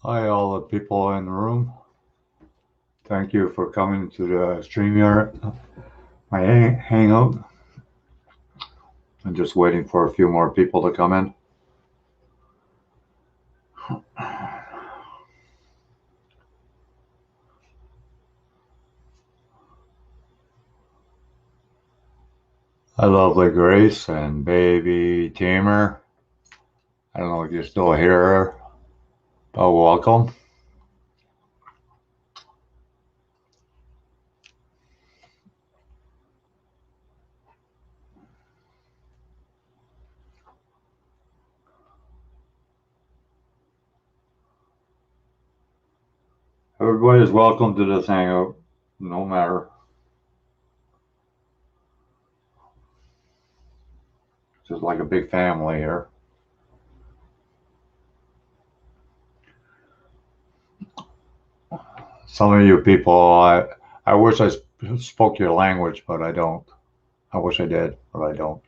Hi, all the people in the room. Thank you for coming to the StreamYard, my Hangout. I'm just waiting for a few more people to come in. Hi, lovely Grace and baby Tamer. I don't know if you're still here, but welcome. Everybody's welcome to this Hangout, no matter. Just like a big family here. Some of you people, I wish I spoke your language, but I don't. I wish I did, but I don't.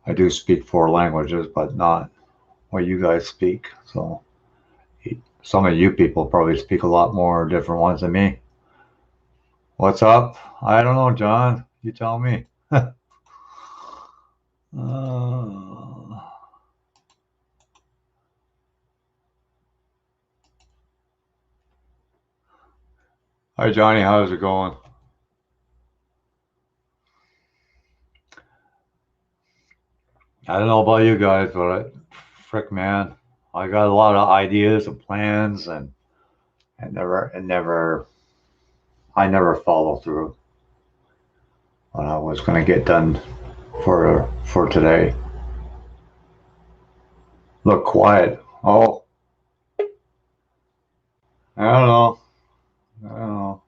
I do speak 4 languages, but not what you guys speak. So some of you people probably speak a lot more different ones than me. What's up? I don't know, John. You tell me. Hi, Johnny. How's it going? I don't know about you guys, but frick, man, I got a lot of ideas and plans, and I never follow through what I was going to get done for today. Look quiet. Oh, I don't know. I don't know.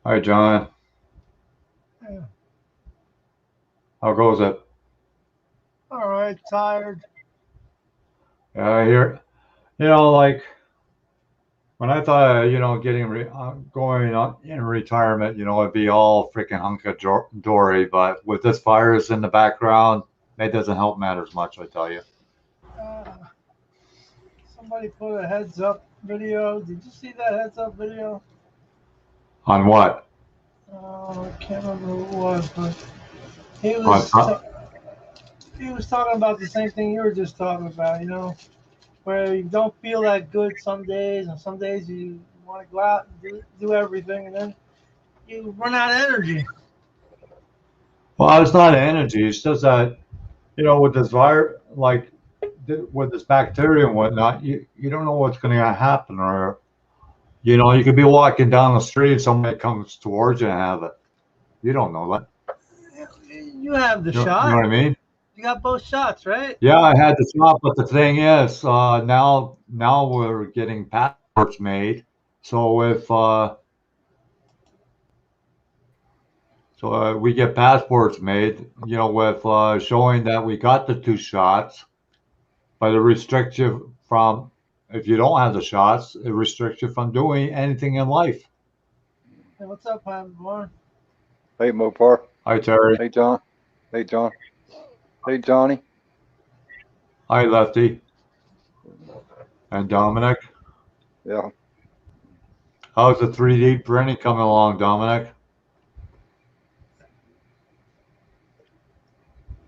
Hi, John. Yeah. How goes it? All right, tired. Yeah, I hear. Like when I thought, getting going on in retirement, it'd be all freaking dory. But with this virus in the background, it doesn't help matters much. I tell you. Uh, Somebody put a heads up video. Did you see that heads up video? On what? I can't remember who it was, but he On was he was talking about the same thing you were just talking about. Where you don't feel that good some days, and some days you want to go out and do everything, and then you run out of energy. well, it's not energy. It's just that with this virus, like with this bacteria and whatnot, you don't know what's going to happen, or you could be walking down the street and somebody comes towards you and have it. You don't know that. You have the You know shot. what I mean? You got both shots, right? Yeah, I had to stop, but the thing is, now we're getting passports made. So if we get passports made, with showing that we got the 2 shots, but it restricts you from if you don't have the shots, it restricts you from doing anything in life. Hey, what's up, Pam? Hey, Mopar. Hi, Terry. Hey, John. Hey, John. Hey, Johnny. Hi, Lefty. And Dominic. Yeah. How's the 3D printing coming along, Dominic?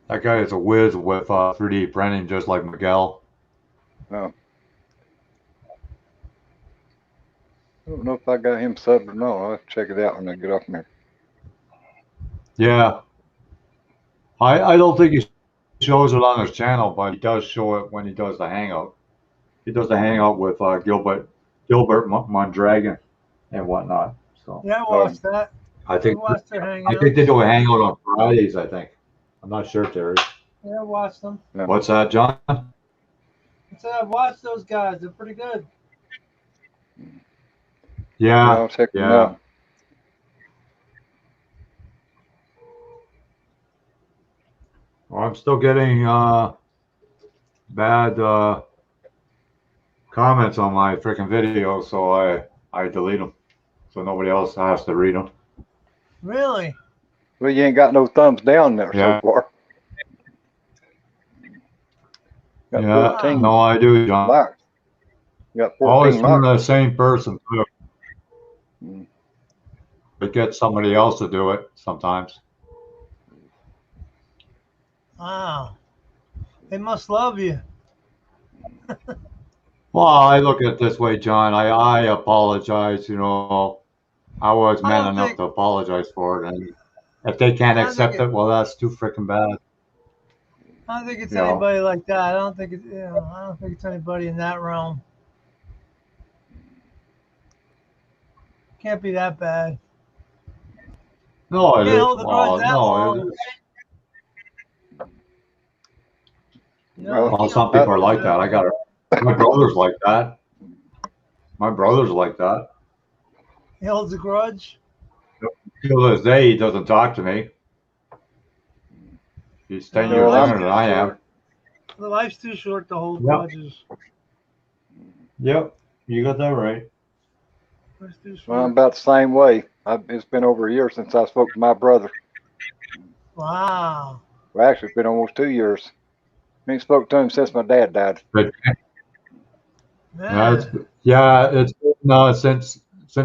That guy is a whiz with 3D printing, just like Miguel. I don't know if I got him subbed or not. I'll have to check it out when I get off here. Yeah. I don't think he shows it on his channel, but he does show it when he does the Hangout. He does the Hangout with Gilbert Mondragon and whatnot. So Yeah, I watched that. I think Watched their I think they do a Hangout on Fridays. I think. I'm not sure, Terry. Yeah, I watched them. Yeah. What's that, John? I said I've watched those guys. They're pretty good. Yeah. I'll check them out. Well, I'm still getting bad comments on my freaking videos, so I delete them, so nobody else has to read them. Really? Well, you ain't got no thumbs down there Yeah. so far. Got Yeah. 14 No, I do, John. likes. You got Always 14 from months. the same person too. Mm. But get somebody else to do it sometimes. Wow. They must love you. Well, I look at it this way, John. I apologize. I was I man don't enough think to apologize for it, and if they can't I don't think accept it, it, well, that's too freaking bad. I don't think it's You know. anybody like that. I don't think it, I don't think it's anybody in that realm. Can't be that bad. No, it Can't is. hold the grudge Well, that no, long. You Well, well, can't hold some the people are grudge like that that. I long. got it. My brother's like that. My brother's like that. He holds a grudge. Till this day, he doesn't talk to me. He's 10 your years Life's younger life than too I am. short. The life's too short to hold Yep. grudges. Yep. You got that right. Life's too Well, I'm short. about the same way. It's been over a year since I spoke to my brother. Wow. Well, actually, it's been almost 2 years. I ain't spoke to him since my dad died. But that's Man. yeah. It's no since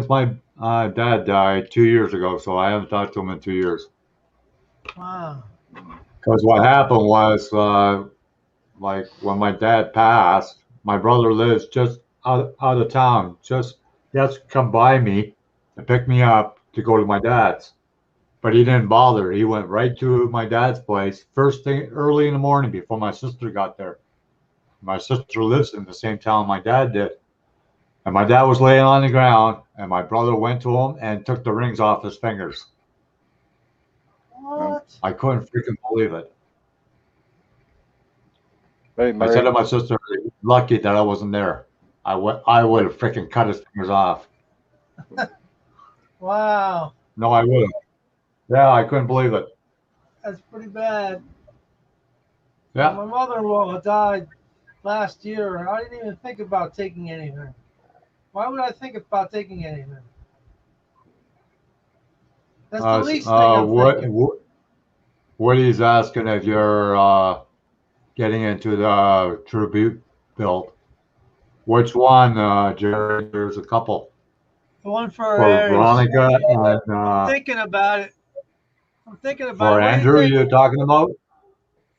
my dad died 2 years ago, so I haven't talked to him in 2 years. Wow. Because what happened was, like when my dad passed, my brother lives just out of town. Just he has to come by me and pick me up to go to my dad's. But he didn't bother. He went right to my dad's place first thing early in the morning before my sister got there. My sister lives in the same town my dad did. And my dad was laying on the ground, and my brother went to him and took the rings off his fingers. Um, What? I couldn't freaking believe it. hey, I said Mary. to my sister, lucky that I wasn't there. I would have freaking cut his fingers off. Wow. No, I would have. Yeah, I couldn't believe it. That's pretty bad. When Yeah. my mother-in-law died last year, I didn't even think about taking anything. Why would I think about taking anything? That's the least thing I'm What, thinking. what he's asking if you're getting into the tribute build. Which one, Jerry? There's a couple The one for for Aries. Veronica and I'm thinking about it. I'm thinking about for it. What do you Andrew. think? You're talking about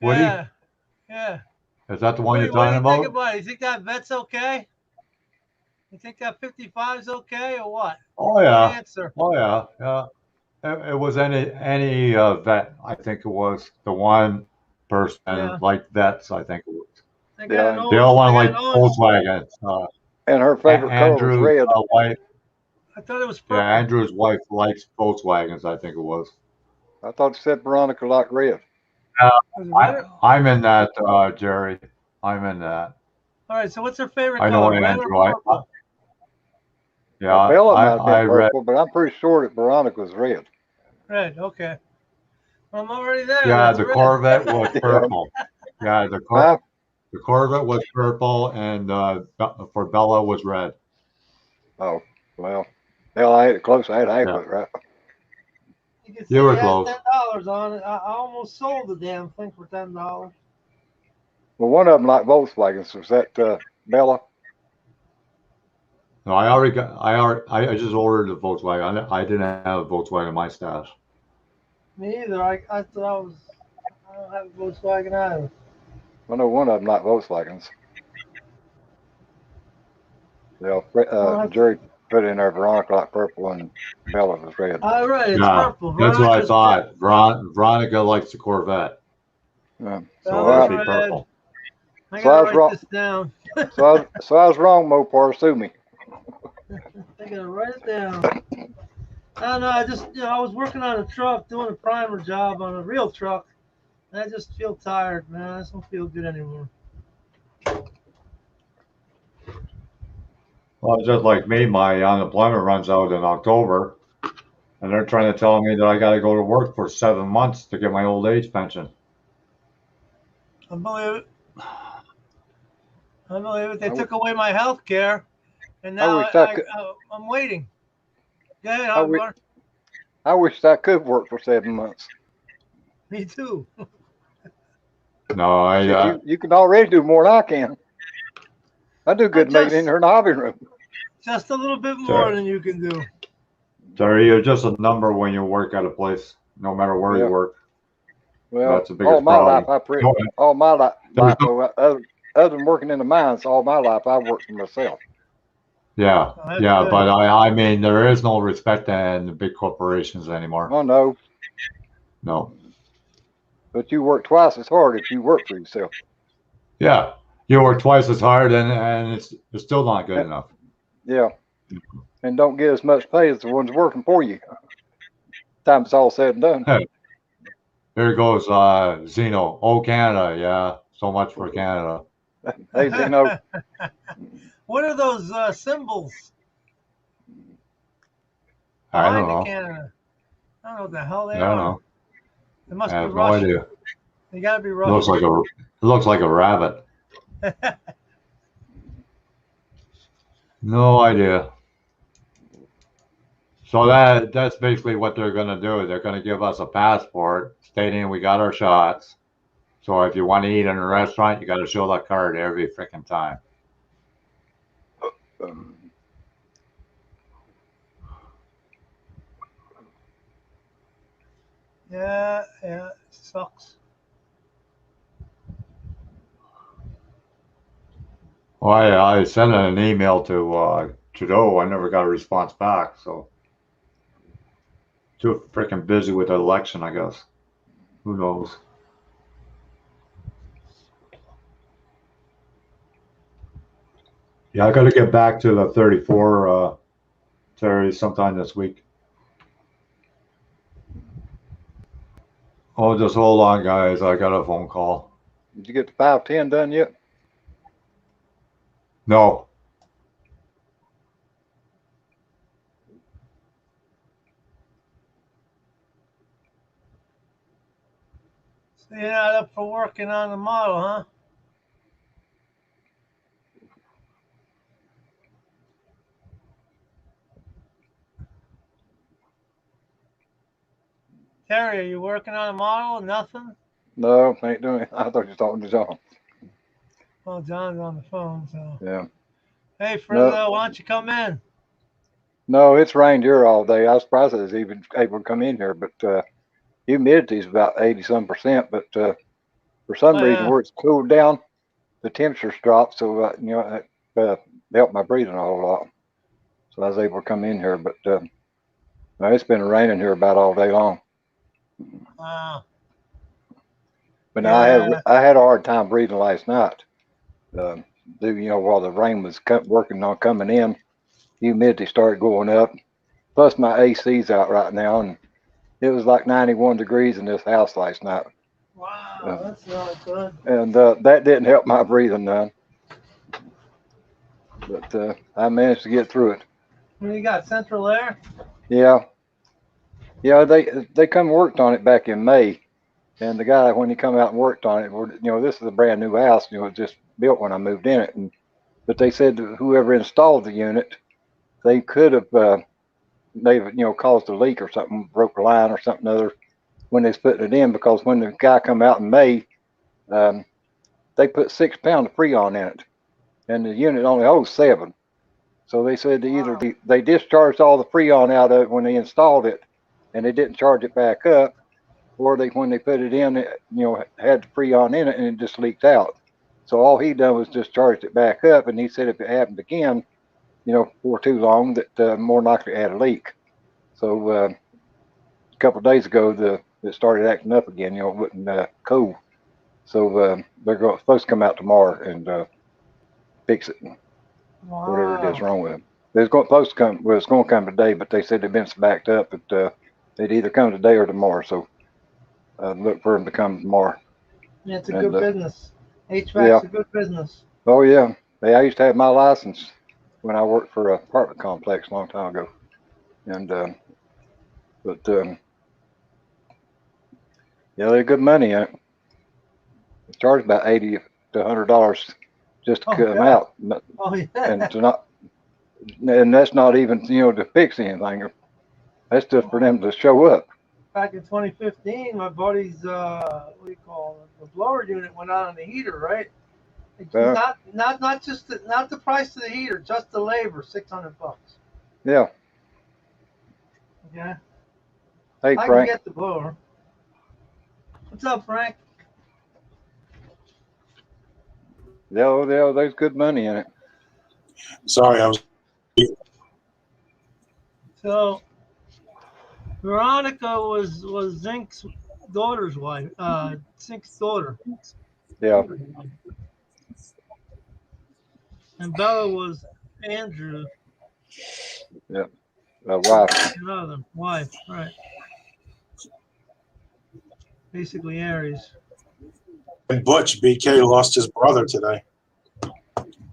Woody? Yeah, yeah. Is that the one you're What do talking you think about? about it? You think that vet's okay? You think that 55's okay or what? Oh Good yeah, answer. oh yeah, yeah. It was any vet. I think it was the one person Yeah. like vets. I think it was. I got an Yeah, The Owen. other I one got like an Owen. Volkswagen. and her favorite color was Andrew's red. wife. I thought it was Yeah, purple. Andrew's wife likes Volkswagens. I think it was. I thought it said Veronica liked red. Uh, Was it red? I'm in that, Jerry. I'm in that. All right. So what's her favorite I know color? Red or Andrew. purple? Yeah, Bella might have been I read. purple, but I'm pretty sure that Veronica was red. Red. Okay. I'm already there. Then Yeah, it's the red. Corvette was Yeah. purple. Yeah, Huh? the Corvette was purple, and for Bella was red. Oh, well. Hell, I had it close. I had half Yeah, of it, right? You can you see were it has close. $10 on it. I almost sold the damn thing for $10. Well, one of them liked Volkswagens. Was that Bella? No, I already got. I just ordered a Volkswagen. I didn't have a Volkswagen in my stash. Me either. I thought I don't have a Volkswagen either. I know one of them liked Volkswagens. Yeah, I'll have to. Jerry put in there Veronica liked purple and Bella was red. All right. It's Yeah, purple. that's what I Veronica's pink. thought. Veronica likes the Corvette, so it Bella's would be red. purple. I So I gotta was write wrong. this down. So I was wrong, Mopar. Sue me. I gotta write it down. I don't know. I just, I was working on a truck, doing a primer job on a real truck, and I just feel tired, man. I just don't feel good anymore. Well, just like me, my unemployment runs out in October, and they're trying to tell me that I got to go to work for 7 months to get my old age pension. I believe it. I believe it. They I, w- took away my health care, and I now wish I could. I'm waiting. Go ahead, I, w- Hotbar. I wish I could work for 7 months. Me too. No, I Shit, you can already do more than I can. I do good making in her in the hobby room. Just a little bit more Sure. than you can do. Terry, you're just a number when you work at a place, no matter where Yeah. you work. Well, That's the all biggest my problem. life, No, all my there's life, other than working in the mines, all my life I worked for myself. Yeah, Oh, that's yeah, good. but I mean, there is no respect in the big corporations anymore. Oh no, No. but you work twice as hard if you work for yourself. Yeah, you work twice as hard, and it's still not good Eh, enough. Yeah, and don't get as much pay as the ones working for you. Time it's all said and done. Hey, here goes Zeno. Oh, Canada, yeah, so much for Canada. Hey, Zeno, What are those symbols I don't behind the know. Canada? I don't know what the hell I they don't are. know. They I must be have no Russian. idea. They gotta be Looks Russian. like a it looks like a rabbit. No idea. So that's basically what they're gonna do. They're gonna give us a passport stating we got our shots. So if you want to eat in a restaurant, you got to show that card every freaking time. Yeah, it sucks. Well, I sent an email to Trudeau. I never got a response back. So too freaking busy with the election, I guess. Who knows? Yeah, I got to get back to the 34 Terry sometime this week. Oh, just hold on, guys. I got a phone call. did you get the 510 done yet? No. So you're not up for working on the model, huh? Terry, are you working on a model? Nothing? No, ain't doing it. I thought you were talking to John. Well, John's on the phone, so. Yeah. Hey, No, Frizzo, why don't you come in? no, it's rained here all day. I was surprised I was even able to come in here, but humidity is about 80-some%. But for some Oh, reason, yeah. where it's cooled down, the temperature's dropped, so it helped my breathing a whole lot. So I was able to come in here, but no, it's been raining here about all day long. Wow. But now Yeah. I had a hard time breathing last night. Uh, while the rain was working on coming in, humidity started going up. Plus my AC's out right now, and it was like 91 degrees in this house last night. Wow, that's not good. And that didn't help my breathing none. But I managed to get through it. You got central air? Yeah, yeah. They come and worked on it back in May, and the guy when he come out and worked on it, this is a brand new house. It was just built when I moved in it, but they said that whoever installed the unit, they could have maybe caused a leak or something, broke a line or something other when they was putting it in, because when the guy come out in May, um, they put 6 pounds of Freon in it, and the unit only holds 7. So they said that either Wow. they discharged all the Freon out of it when they installed it, and they didn't charge it back up, or when they put it in, it had the Freon in it and it just leaked out. So all he done was just charged it back up, and he said if it happened again, for too long, that more likely it had a leak. So a couple of days ago, it started acting up again. It wasn't cool. So they're supposed to come out tomorrow and fix it, whatever it is Wow. wrong with it. It's supposed to come. Well, it's going to come today, but they said they've been backed up. But they'd either come today or tomorrow. So look for them to come tomorrow. Yeah, it's a And good business. yeah, HVAC's a good business. oh yeah. I used to have my license when I worked for an apartment complex a long time ago. And but yeah, they're good money in it. They charge about $80 to $100 just to Oh, come yeah. out, Oh, and yeah. to not, and that's not even to fix anything. That's just for them to show up. Back in 2015, my buddy's, what do you call it? The blower unit went out on the heater, right? Not just not the price of the heater, just the labor, $600. Yeah. Yeah, Hey, I can Frank. get the blower. What's up, Frank? Yeah, there's good money in it. Sorry, I was. So Veronica was Zink's daughter's wife. Zink's daughter, Yeah. and Bella was Andrew, Yeah. Wife. another wife, right? Basically Aries. And Butch BK lost his brother today.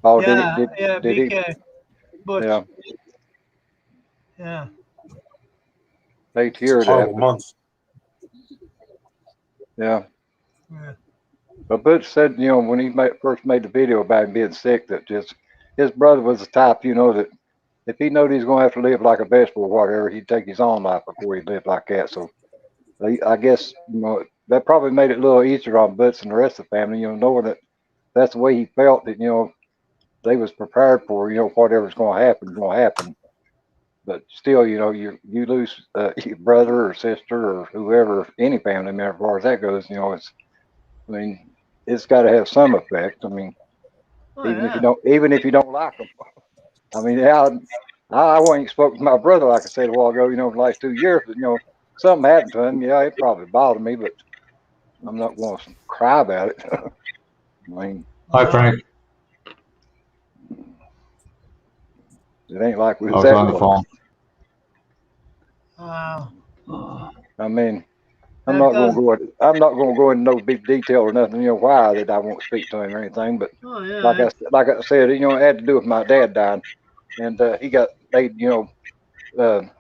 Oh, Yeah, did BK. he? Butch. Yeah. Yeah. They It's a cheered horrible that. month. Yeah. Yeah. But Butch said, when he first made the video about him being sick, that just his brother was the type, that if he knowed he's going to have to live like a vegetable or whatever, he'd take his own life before he lived like that. So I guess, that probably made it a little easier on Butch and the rest of the family, knowing that that's the way he felt, that, they was prepared for, whatever's going to happen. But still, you lose your brother or sister or whoever, any family member, as far as that goes, it's got to have some effect. Oh, yeah. Even if you don't like them. I went and spoke to my brother, like I said a while ago, the last 2 years, but something happened to him. Yeah, it probably bothered me, but I'm not going to cry about it. Hi, Frank. It ain't like we I was was that on the close. phone. Wow. I'm not going to go into no big detail or nothing, why that I won't speak to him or anything. But Oh, yeah. like I said, it had to do with my dad dying, and he got made,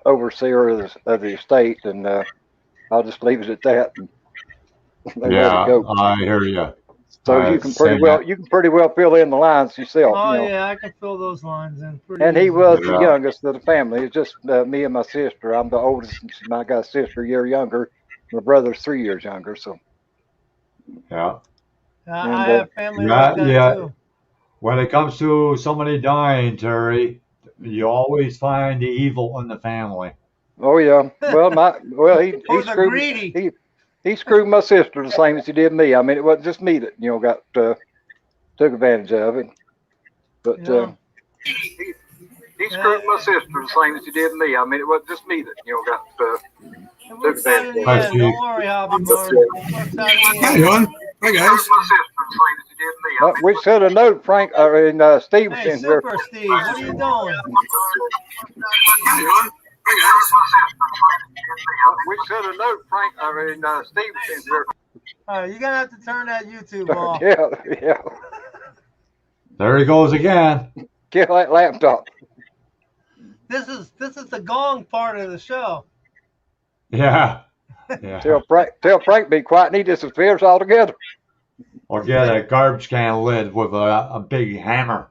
overseer of the estate, and I'll just leave it at that. And let Yeah, it go. I hear you. So you can pretty well fill in the lines yourself. Oh, yeah, I can fill those lines in pretty And he easy. was the youngest of the family. It's just me and my sister. I'm the oldest. And I got a sister a year younger. My brother's 3 years younger. So Yeah. I have family like that too. When it comes to somebody dying, Terry, you always find the evil in the family. Oh yeah. Well, he screwed greedy. he screwed my sister the same as he did me. It wasn't just me that got took advantage of it. But he screwed my sister the same as he did me. It wasn't just me that got it works out in the end. Don't worry, Hobby Barn. It works out in the end. How you doing? Hi guys. We sent a note, Frank, Steve Hey, in here. Super Steve, what are you doing? We sent a note, Frank, Steve in here. All right, you're gonna have to turn that YouTube off. Yeah. There he goes again. Get that laptop. This is the gong part of the show. Yeah. Tell Frank be quiet and he disappears altogether. Or get a garbage can lid with a big hammer.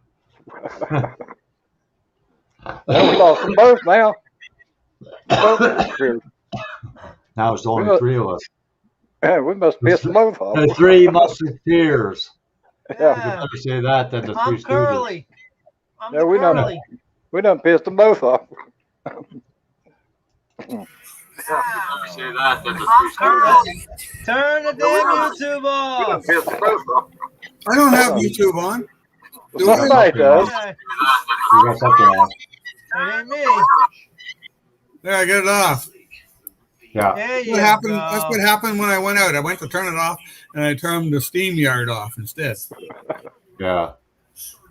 We lost them both now. Both Now it's only three of us. We must piss them both off. The three musketeers. Yeah. You better say that than the I'm three Curly. Stooges. I'm Curly. We done pissed them both off. Say that than the I'm three Curly. Turn the damn YouTube off. I don't have YouTube on. Somebody does. Okay. You got something on. It ain't me. There, I get it off. Yeah. There you What happened? go. That's what happened when I went out. I went to turn it off, and I turned the SteamYard off instead. Yeah.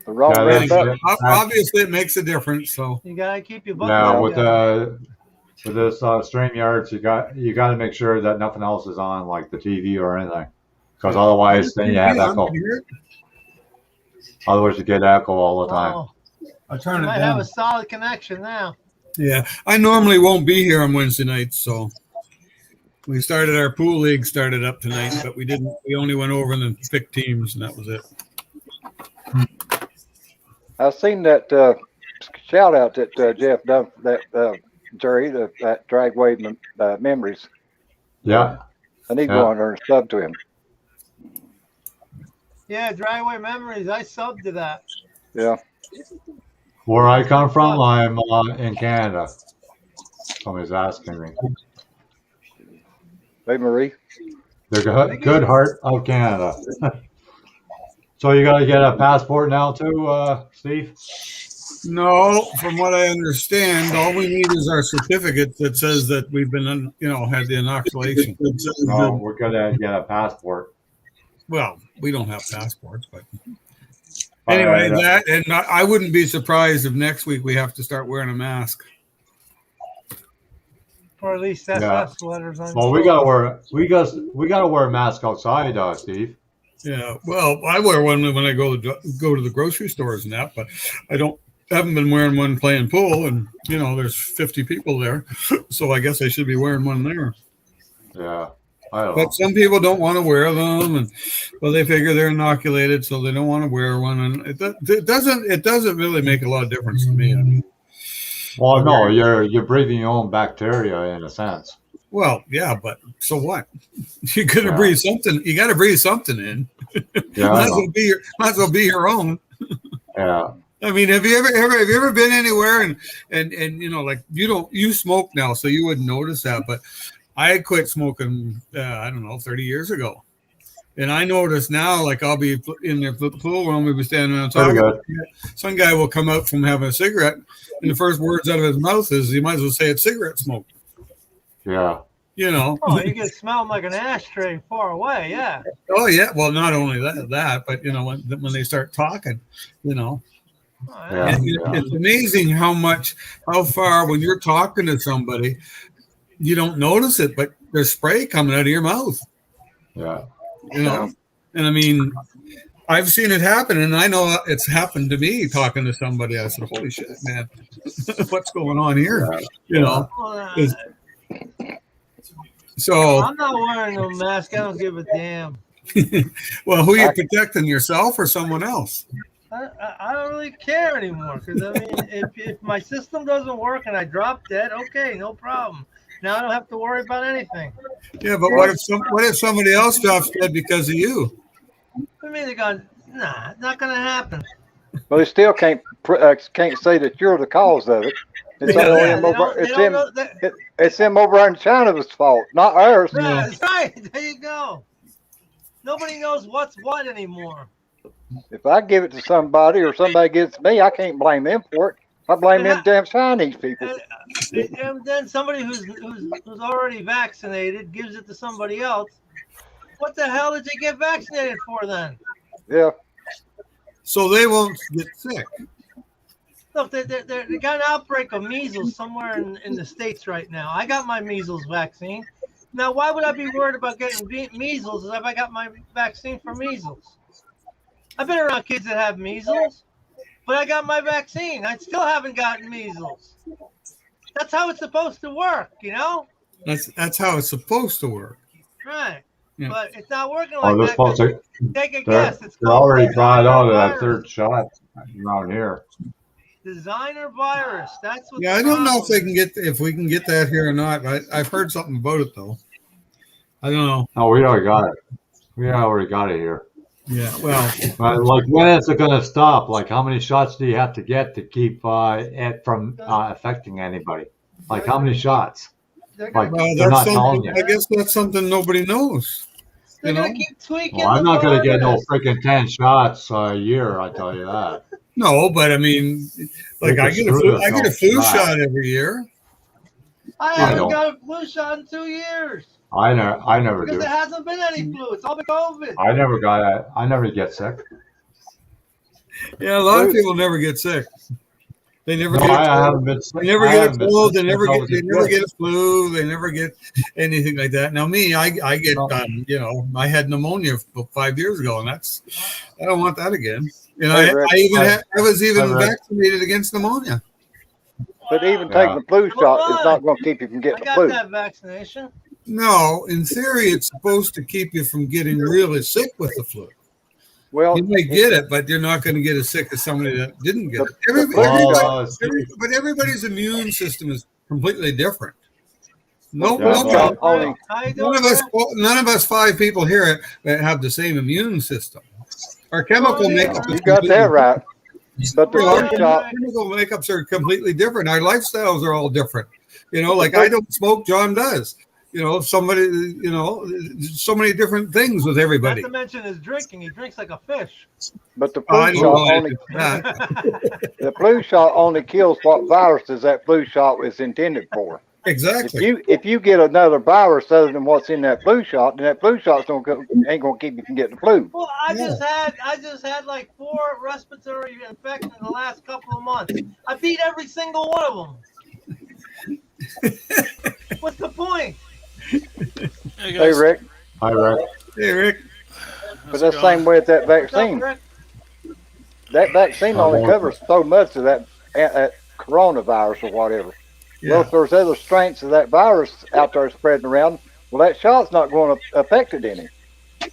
The wrong Yeah, red button. Obviously, it makes a difference. So You gotta keep your buttons Yeah, together. with this StreamYards, you got to make sure that nothing else is on, like the TV or anything, because otherwise then you have echo. Otherwise you get echo all the time. Oh, I'll turn you it might down. have a solid connection now. Yeah, I normally won't be here on Wednesday nights, so we started our pool league started up tonight, but we didn't. We only went over and then picked teams, and that was it. I've seen that shout out that Jeff done that Jerry that Dragway Memories. Yeah. I need to go on there and sub to him. Yeah, Driveway Memories. I subbed to that. Yeah. Where I come from, I'm in Canada. Somebody's asking me. Hey, Marie. The good heart of Canada. So you got to get a passport now too, Steve? No, from what I understand, all we need is our certificate that says that we've been, had the inoculation. No, we're gonna get a passport. Well, we don't have passports, but anyway, I wouldn't be surprised if next week we have to start wearing a mask. Or at least SS letters on. Well, we gotta wear a mask outside, Steve. Yeah, well, I wear one when I go to the grocery stores and that, but haven't been wearing one playing pool, and there's 50 people there, so I guess I should be wearing one there. Yeah, I don't know. But some people don't want to wear them, and they figure they're inoculated, so they don't want to wear one, and it doesn't really make a lot of difference to me. I mean, well, no, you're breathing your own bacteria in a sense. Well, yeah, but so what? You got to breathe something. You got to breathe something in. Yeah, might as well be your own. Yeah. I mean, have you ever been anywhere and like you smoke now, so you wouldn't notice that, but I had quit smoking 30 years ago, and I notice now, like I'll be in the pool room, we'll be standing on top. Some guy will come out from having a cigarette, and the first words out of his mouth is, "You might as well say it's cigarette smoke." Yeah. Oh, you can smell them like an ashtray far away. Yeah. Oh yeah. Well, not only that, but when they start talking, It's amazing how far when you're talking to somebody, you don't notice it, but there's spray coming out of your mouth. Yeah. And I mean, I've seen it happen, and I know it's happened to me talking to somebody. I said, "Holy shit, man, what's going on here?" So I'm not wearing no mask. I don't give a damn. Well, who are you protecting, yourself or someone else? I don't really care anymore, because I mean, if my system doesn't work and I drop dead, okay, no problem. Now I don't have to worry about anything. Yeah, but what if somebody else drops dead because of you? I mean, they're going, nah, not going to happen. Well, they still can't say that you're the cause of it. It's them over in China's fault, not ours. Yeah, that's right. There you go. Nobody knows what's what anymore. If I give it to somebody or somebody gives it to me, I can't blame them for it. I blame them damn Chinese people. And then somebody who's already vaccinated gives it to somebody else. What the hell did they get vaccinated for then? Yeah. So they won't get sick. Look, they got an outbreak of measles somewhere in the States right now. I got my measles vaccine. Now, why would I be worried about getting measles if I got my vaccine for measles? I've been around kids that have measles, but I got my vaccine. I still haven't gotten measles. That's how it's supposed to work, That's how it's supposed to work. Right. Yeah. But it's not working like that. Supposed to, take a guess. They're already tried out of that third shot around here. Designer virus. That's what. Yeah, I don't know if we can get that here or not. I've heard something about it though. I don't know. Oh, we already got it. We already got it here. Yeah. Well, like when is it going to stop? Like how many shots do you have to get to keep it from affecting anybody? Like how many shots? Like they're not telling you. I guess that's something nobody knows. They're gonna keep tweaking. Well, I'm not going to get no freaking 10 shots a year. I tell you that. No, but I mean, like I get a flu shot every year. I haven't got a flu shot in 2 years. I never do. Because there hasn't been any flu. It's all been COVID. I never get sick. Yeah, a lot of people never get sick. They never get a cold. They never get a flu. They never get anything like that. Now me, I get I had pneumonia 5 years ago, and I don't want that again. I was even vaccinated against pneumonia. But even taking the flu shot is not going to keep you from getting the flu. I got that vaccination. No, in theory, it's supposed to keep you from getting really sick with the flu. Well, you may get it, but you're not going to get as sick as somebody that didn't get it. But everybody's immune system is completely different. None of us 5 people here have the same immune system. Our chemical Oh, yeah. makeup is You got that right. But the You know, flu shot, our chemical makeups are completely different. Our lifestyles are all different. You know, like flu- I don't smoke, John does. You know, somebody, you know, so many different things with Not everybody. to mention his drinking. He drinks like a fish. but the I flu don't shot know only that. the flu shot only kills what viruses that flu shot is intended for. Exactly. If you get another virus other than what's in that flu shot, then that flu shot's ain't gonna keep you from getting the flu. Well, Yeah. I just had like 4 respiratory infections in the last couple of months. I beat every single one of them. What's the point? Hey Hey guys, Rick, Hi, Rick. Hey, Rick. but how's that's it the same going? way with that What's up, vaccine. Rick? That vaccine How only about covers so much of that coronavirus or whatever. Well, Yeah. if there's other strains of that virus out there spreading around, well, that shot's not going to affect it any. Yeah,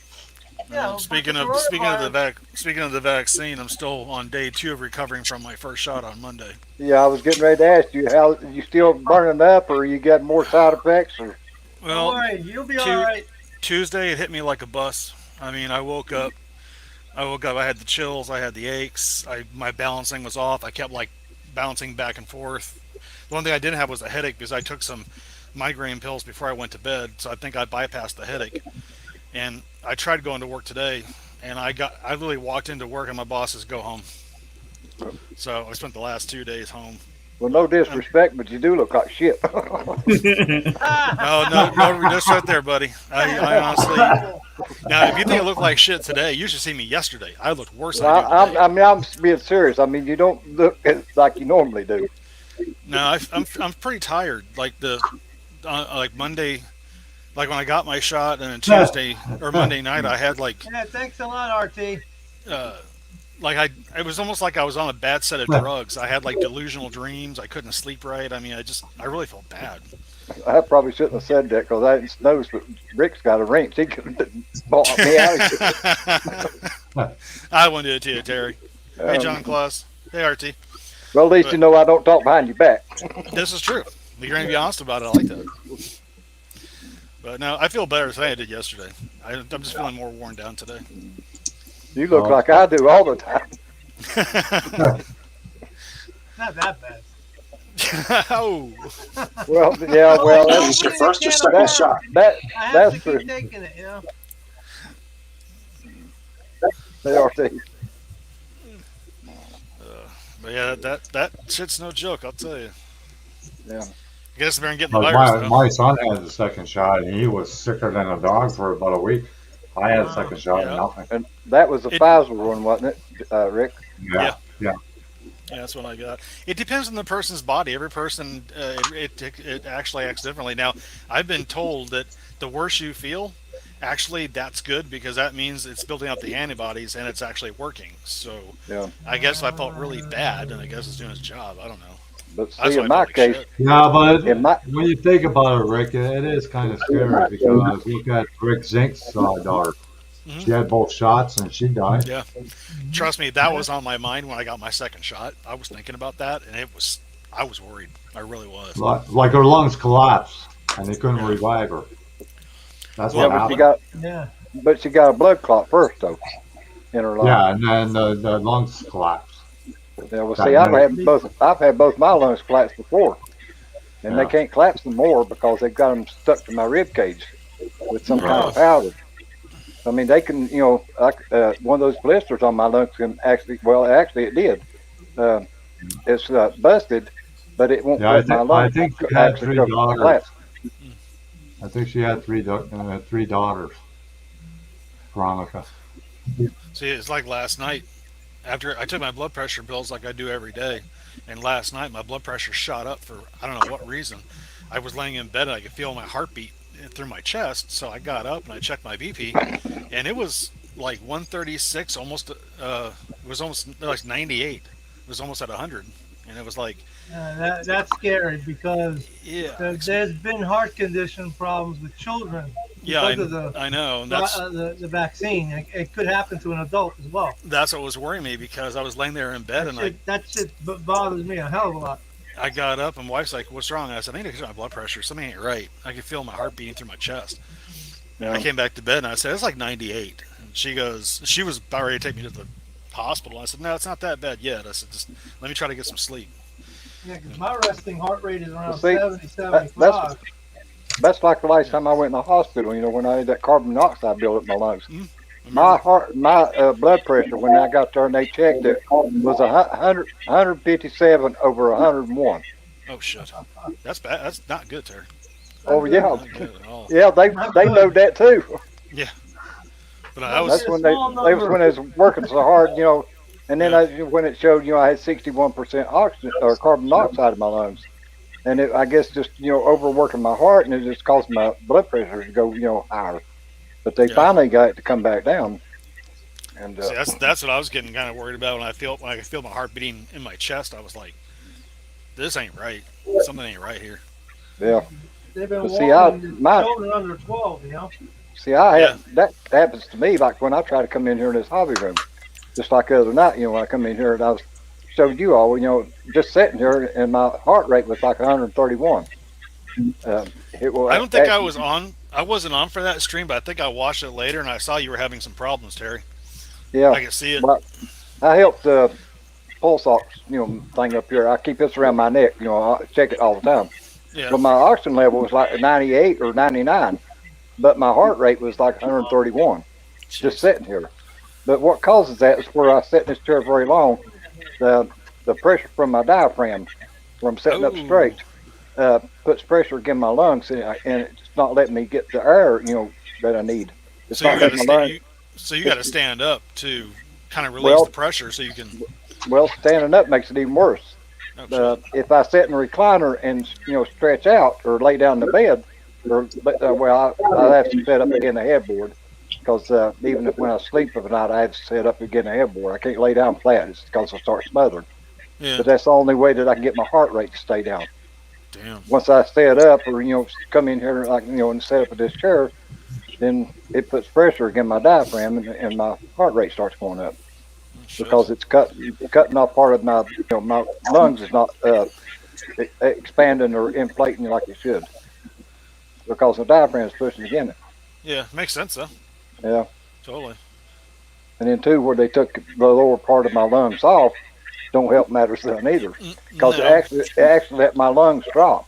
Well, but speaking the of coronavirus. speaking of the vaccine, I'm still on day 2 of recovering from my first shot on Monday. Yeah, I was getting ready to ask you, how you still burning up, or you got more side effects, or Don't Well, worry, you'll be all tu- right. Tuesday it hit me like a bus. I mean, I woke up. I had the chills. I had the aches. My balancing was off. I kept like bouncing back and forth. The one thing I didn't have was a headache because I took some migraine pills before I went to bed. So I think I bypassed the headache. And I tried going to work today, and I literally walked into work and my boss says go home. So I spent the last 2 days home. well, no Um, disrespect, but you do look like shit. no sweat there, buddy. I honestly, now if you think I look like shit today, you should see me yesterday. I looked worse than I do today. I'm being serious. I mean, you don't look like you normally do. No, I'm pretty tired. Like like Monday, like when I got my shot, and then Tuesday or Monday night, I had Yeah, thanks a lot, RT. uh, it was almost like I was on a bad set of drugs. I had like delusional dreams. I couldn't sleep right. I mean, I really felt bad. I probably shouldn't have said that because I didn't notice that Rick's got a wrench. He could have bought me out of it. I wouldn't do it to you, Terry. Hey, John Claus. Hey, RT. Well, at least you know I don't talk behind your back. This is true. You're going to be honest about it. I like that. But no, I feel better today than I did yesterday. I'm just feeling more worn down today. You look like I do all the time. Not that bad. Oh, Well, yeah, well, Well, Is that's, your first or That- second shot? that I have that's to true. keep taking it, you know. They are too. but yeah, that shit's no joke. I'll tell you. Yeah. I guess they're getting the Like virus my, though. my son had the second shot, and he was sicker than a dog for about a week. I had a second shot, Yeah. and nothing. And that was the It- Pfizer one, wasn't it, Rick? Yeah. Yeah, that's what I got. It depends on the person's body. Every person, it actually acts differently. Now, I've been told that the worse you feel, actually, that's good because that means it's building up the antibodies and it's actually working. So, Yeah. I guess I felt really bad, and I guess it's doing its job. I don't know. But That's see, why in I my felt like case, shit. Yeah, but in my when you think about it, Rick, it is kind of scary because look at Rick Zink's daughter. Mhm. She had both shots, and she died. Yeah. Trust me, that was on my mind when I got my second shot. I was thinking about that, and I was worried. I really was. Like her lungs collapsed, and they couldn't revive her. That's Well, what but she happened. got Yeah. she got a blood clot first though in her lung. Yeah, and then the lungs collapsed. Yeah, well, see, I've had both my lungs collapse before, and Yeah. they can't collapse no more because they've got them stuck to my rib cage with some kind Oh. of powder. I mean, they can, one of those blisters on my lungs can actually it did. It's busted, but it won't Yeah, let my I lungs think she had actually 3 daughters. collapse. I think she had three daughters. Veronica. See, it's like last night. After I took my blood pressure pills like I do every day, and last night my blood pressure shot up for I don't know what reason. I was laying in bed and I could feel my heartbeat through my chest, so I got up and I checked my BP, and it was like 136, almost. It was almost like 98. It was almost at 100, and it was like, That's scary because yeah, there's been heart condition problems with children yeah, because of I know. And that's the vaccine. It could happen to an adult as well. that's what was worrying me because I was laying there in bed and That shit bothers me a hell of a lot. I got up and wife's like, "What's wrong?" I said, "I think it's my blood pressure. Something ain't right. I can feel my heart beating through my chest." Yeah. I came back to bed and I said, "It's like 98." And She goes, she was about ready to take me to the hospital. I said, no, it's not that bad yet. I said, just let me try to get some sleep. Yeah, because my resting heart rate is Well, around see, 70, that, that's 75. that's like the last Yeah. time I went in the hospital. When I had that carbon monoxide built up in my lungs. Mm, My remember? heart, my blood pressure when I got there and they checked it was 157 over 101. Oh shit, that's bad. That's not good, Terry. Oh Not good. yeah, Not good at all. yeah. They Not they know good. that too. Yeah, but I Don't was. say That's a when small they was number. when they was working so hard, and then Yeah, when it showed, I had 61% oxygen or carbon monoxide in my lungs, and I guess just overworking my heart, and it just caused my blood pressure to go higher. But they yeah. finally got it to come back down, and See, that's what I was getting kind of worried about when I feel my heart beating in my chest. I was like, this ain't right. Something ain't right here. yeah. They've been But see, I warning the my children under 12, you know? see, I Yeah. had that happens to me like when I try to come in here in this hobby room, just like the other night. When I come in here and I was showed you all, just sitting here, and my heart rate was like 131. It will I don't think I actually, was on. I wasn't on for that stream, but I think I watched it later and I saw you were having some problems, Terry. yeah. I could see it. But I helped the pulse ox, thing up here. I keep this around my neck. I check it all the time. Yeah. But my oxygen level was like 98 or 99, but my heart rate was like 131, just Jeez. sitting here. But what causes that is where I sit in this chair very long, the the pressure from my diaphragm, where I'm sitting up Oh. straight, puts pressure against my lungs, and it's not letting me get the air, that I need. It's So you not got to letting my stand. lungs. So you got It's to stand up to kind of release the well, pressure, so you can. standing up makes it even worse. Oh shit. If I sit in a recliner and stretch out or lay down in the bed, or I have to set up again the headboard because even if when I sleep at night, I have to set up again the headboard. I can't lay down flat. It's because I start smothering. Yeah. But that's the only way that I can get my heart rate to stay down. Damn. Once I set up or come in here like and set up at this chair, then it puts pressure against my diaphragm and my heart rate starts going up Oh, shit. because it's cutting off part of my my lungs is not expanding or inflating like it should because the diaphragm is pushing against it. Yeah, makes sense though. Yeah, Totally. and then too, where they took the lower part of my lungs off, don't help matters then either, because No. it actually let my lungs drop.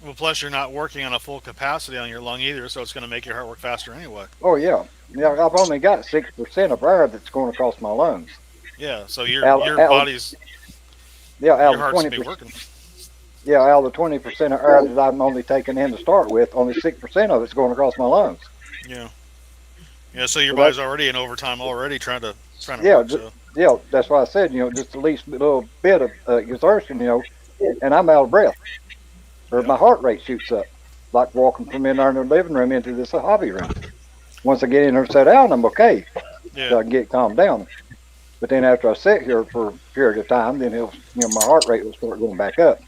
Well, plus you're not working on a full capacity on your lung either, so it's going to make your heart work faster anyway. Oh yeah, yeah. I've only got 6% of air that's going across my lungs. Yeah. So Out, your out, body's yeah, out your of heart's going to 20%. be working. Yeah, out of the 20% of air that I'm only taking in to start with, only 6% of it's going across my lungs. Yeah. Yeah. So your So that, body's already in overtime already trying to yeah, work. So yeah. That's why I said, just the least little bit of exertion, and I'm out of breath, or yeah. my heart rate shoots up, like walking from in there in the living room into this hobby room. Once I get in there and sit down, I'm okay. So Yeah. I can get calmed down. But then after I sit here for a period of time, then my heart rate will start going back up.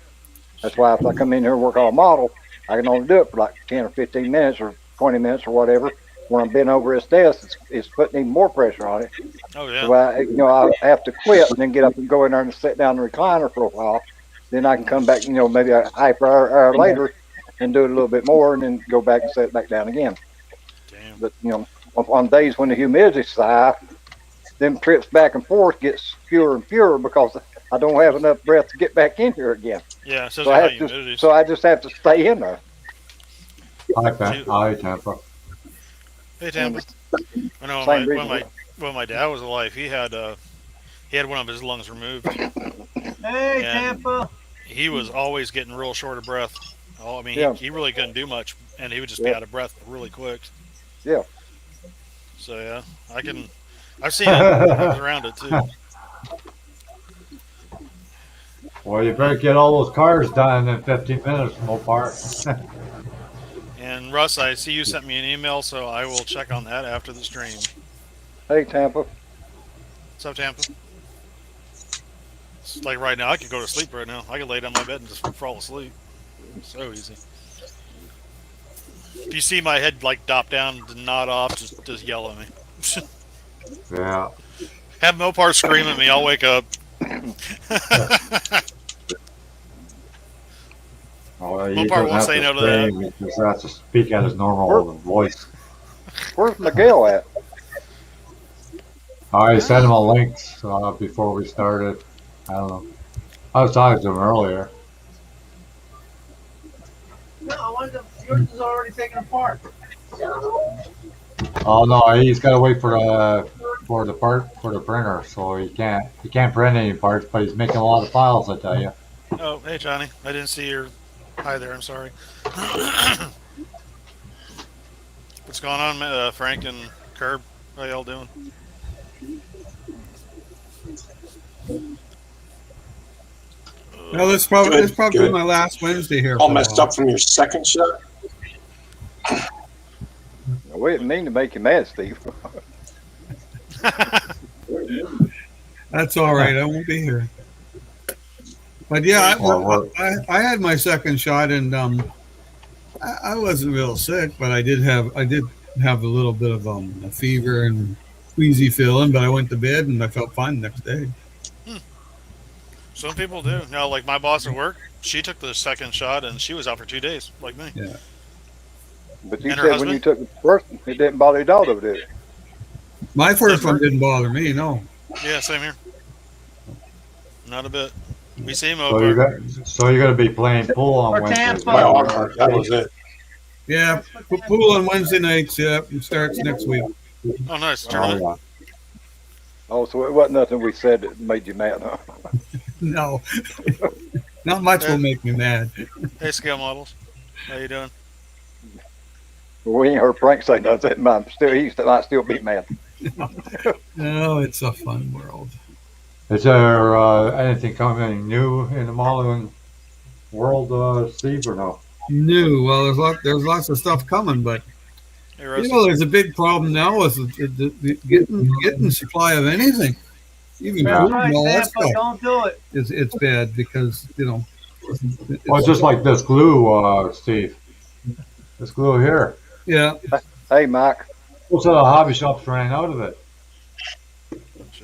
That's why if I come in here and work on a model, I can only do it for like 10 or 15 minutes or 20 minutes or whatever. When I'm bent over this desk, it's putting even more pressure on it. Oh So yeah. I have to quit and then get up and go in there and sit down in the recliner for a while. Then I can come back, maybe a half hour later and do it a little bit more and then go back and set it back down again. Damn. But, on days when the humidity's high, them trips back and forth gets fewer and fewer because I don't have enough breath to get back in here again. Yeah. It says So how I have humidity. so I just have to stay in there. Hi, Tampa. Hey Tampa. I know Same when reason. my dad was alive, he had one of his lungs removed, Hey, and Tampa. he was always getting real short of breath. I mean, Yeah, he really couldn't do much, and he would just be yeah, out of breath really quick. yeah. So yeah, I've seen it. I was around it too. Well, you better get all those cars done in 15 minutes, Mopar. And Russ, I see you sent me an email, so I will check on that after the stream. Hey, Tampa. What's up, Tampa? It's like right now, I could go to sleep right now. I could lay down my bed and just fall asleep. So easy. If you see my head like dop down and nod off, just yell at me. Yeah. Have Mopar scream at me, I'll wake up. Well, he Mopar doesn't won't have say to no to that. scream. He just has to speak at his We're normal voice. Where's Miguel at? I sent him a link before we started. I don't know. I was talking to him earlier. No, I wanted yours is already taken apart. Oh no, he's got to wait for the part for the printer, so he can't print any parts, but he's making a lot of files. I tell you. Oh, hey Johnny, I didn't see your hi there. I'm sorry. What's going on, Frank and Curb? How y'all doing? Well, this probably Good. my last Wednesday here. All for a messed while. up from your second shot. We didn't mean to make you mad, Steve. That's all right. I won't be here. But yeah, I had my second shot, and I wasn't real sick, but I did have a little bit of a fever and queasy feeling. But I went to bed and I felt fine the next day. Some people do. Now, like my boss at work, she took the second shot and she was out for 2 days, like me. Yeah. But you And her said when you husband? took the first, it didn't bother your daughter, did it? My first one didn't bother me. No. Yeah, same here. Not a bit. We see him So you're over. going to be playing pool on Or Wednesday. Tampa. My arm, that was it. Yeah, pool on Wednesday nights. Yeah, it starts next week. Oh, nice. Oh, Tournament. yeah. Oh, so it wasn't nothing we said that made you mad, huh? No, not much will make me mad. Hey, scale models. How you doing? We ain't heard Frank say nothing. He might still be mad. No, it's a fun world. Is there anything coming new in the modeling world, Steve, or no? New. Well, there's lots of stuff coming, but Hey, Russ. there's a big problem now with getting supply of anything, even Yeah. food Right, and all that Tampa, stuff. don't do it. It's bad because Well, it's just like this glue, Steve. This glue here. yeah. Hey, Mike. Most of the hobby shops ran out of it.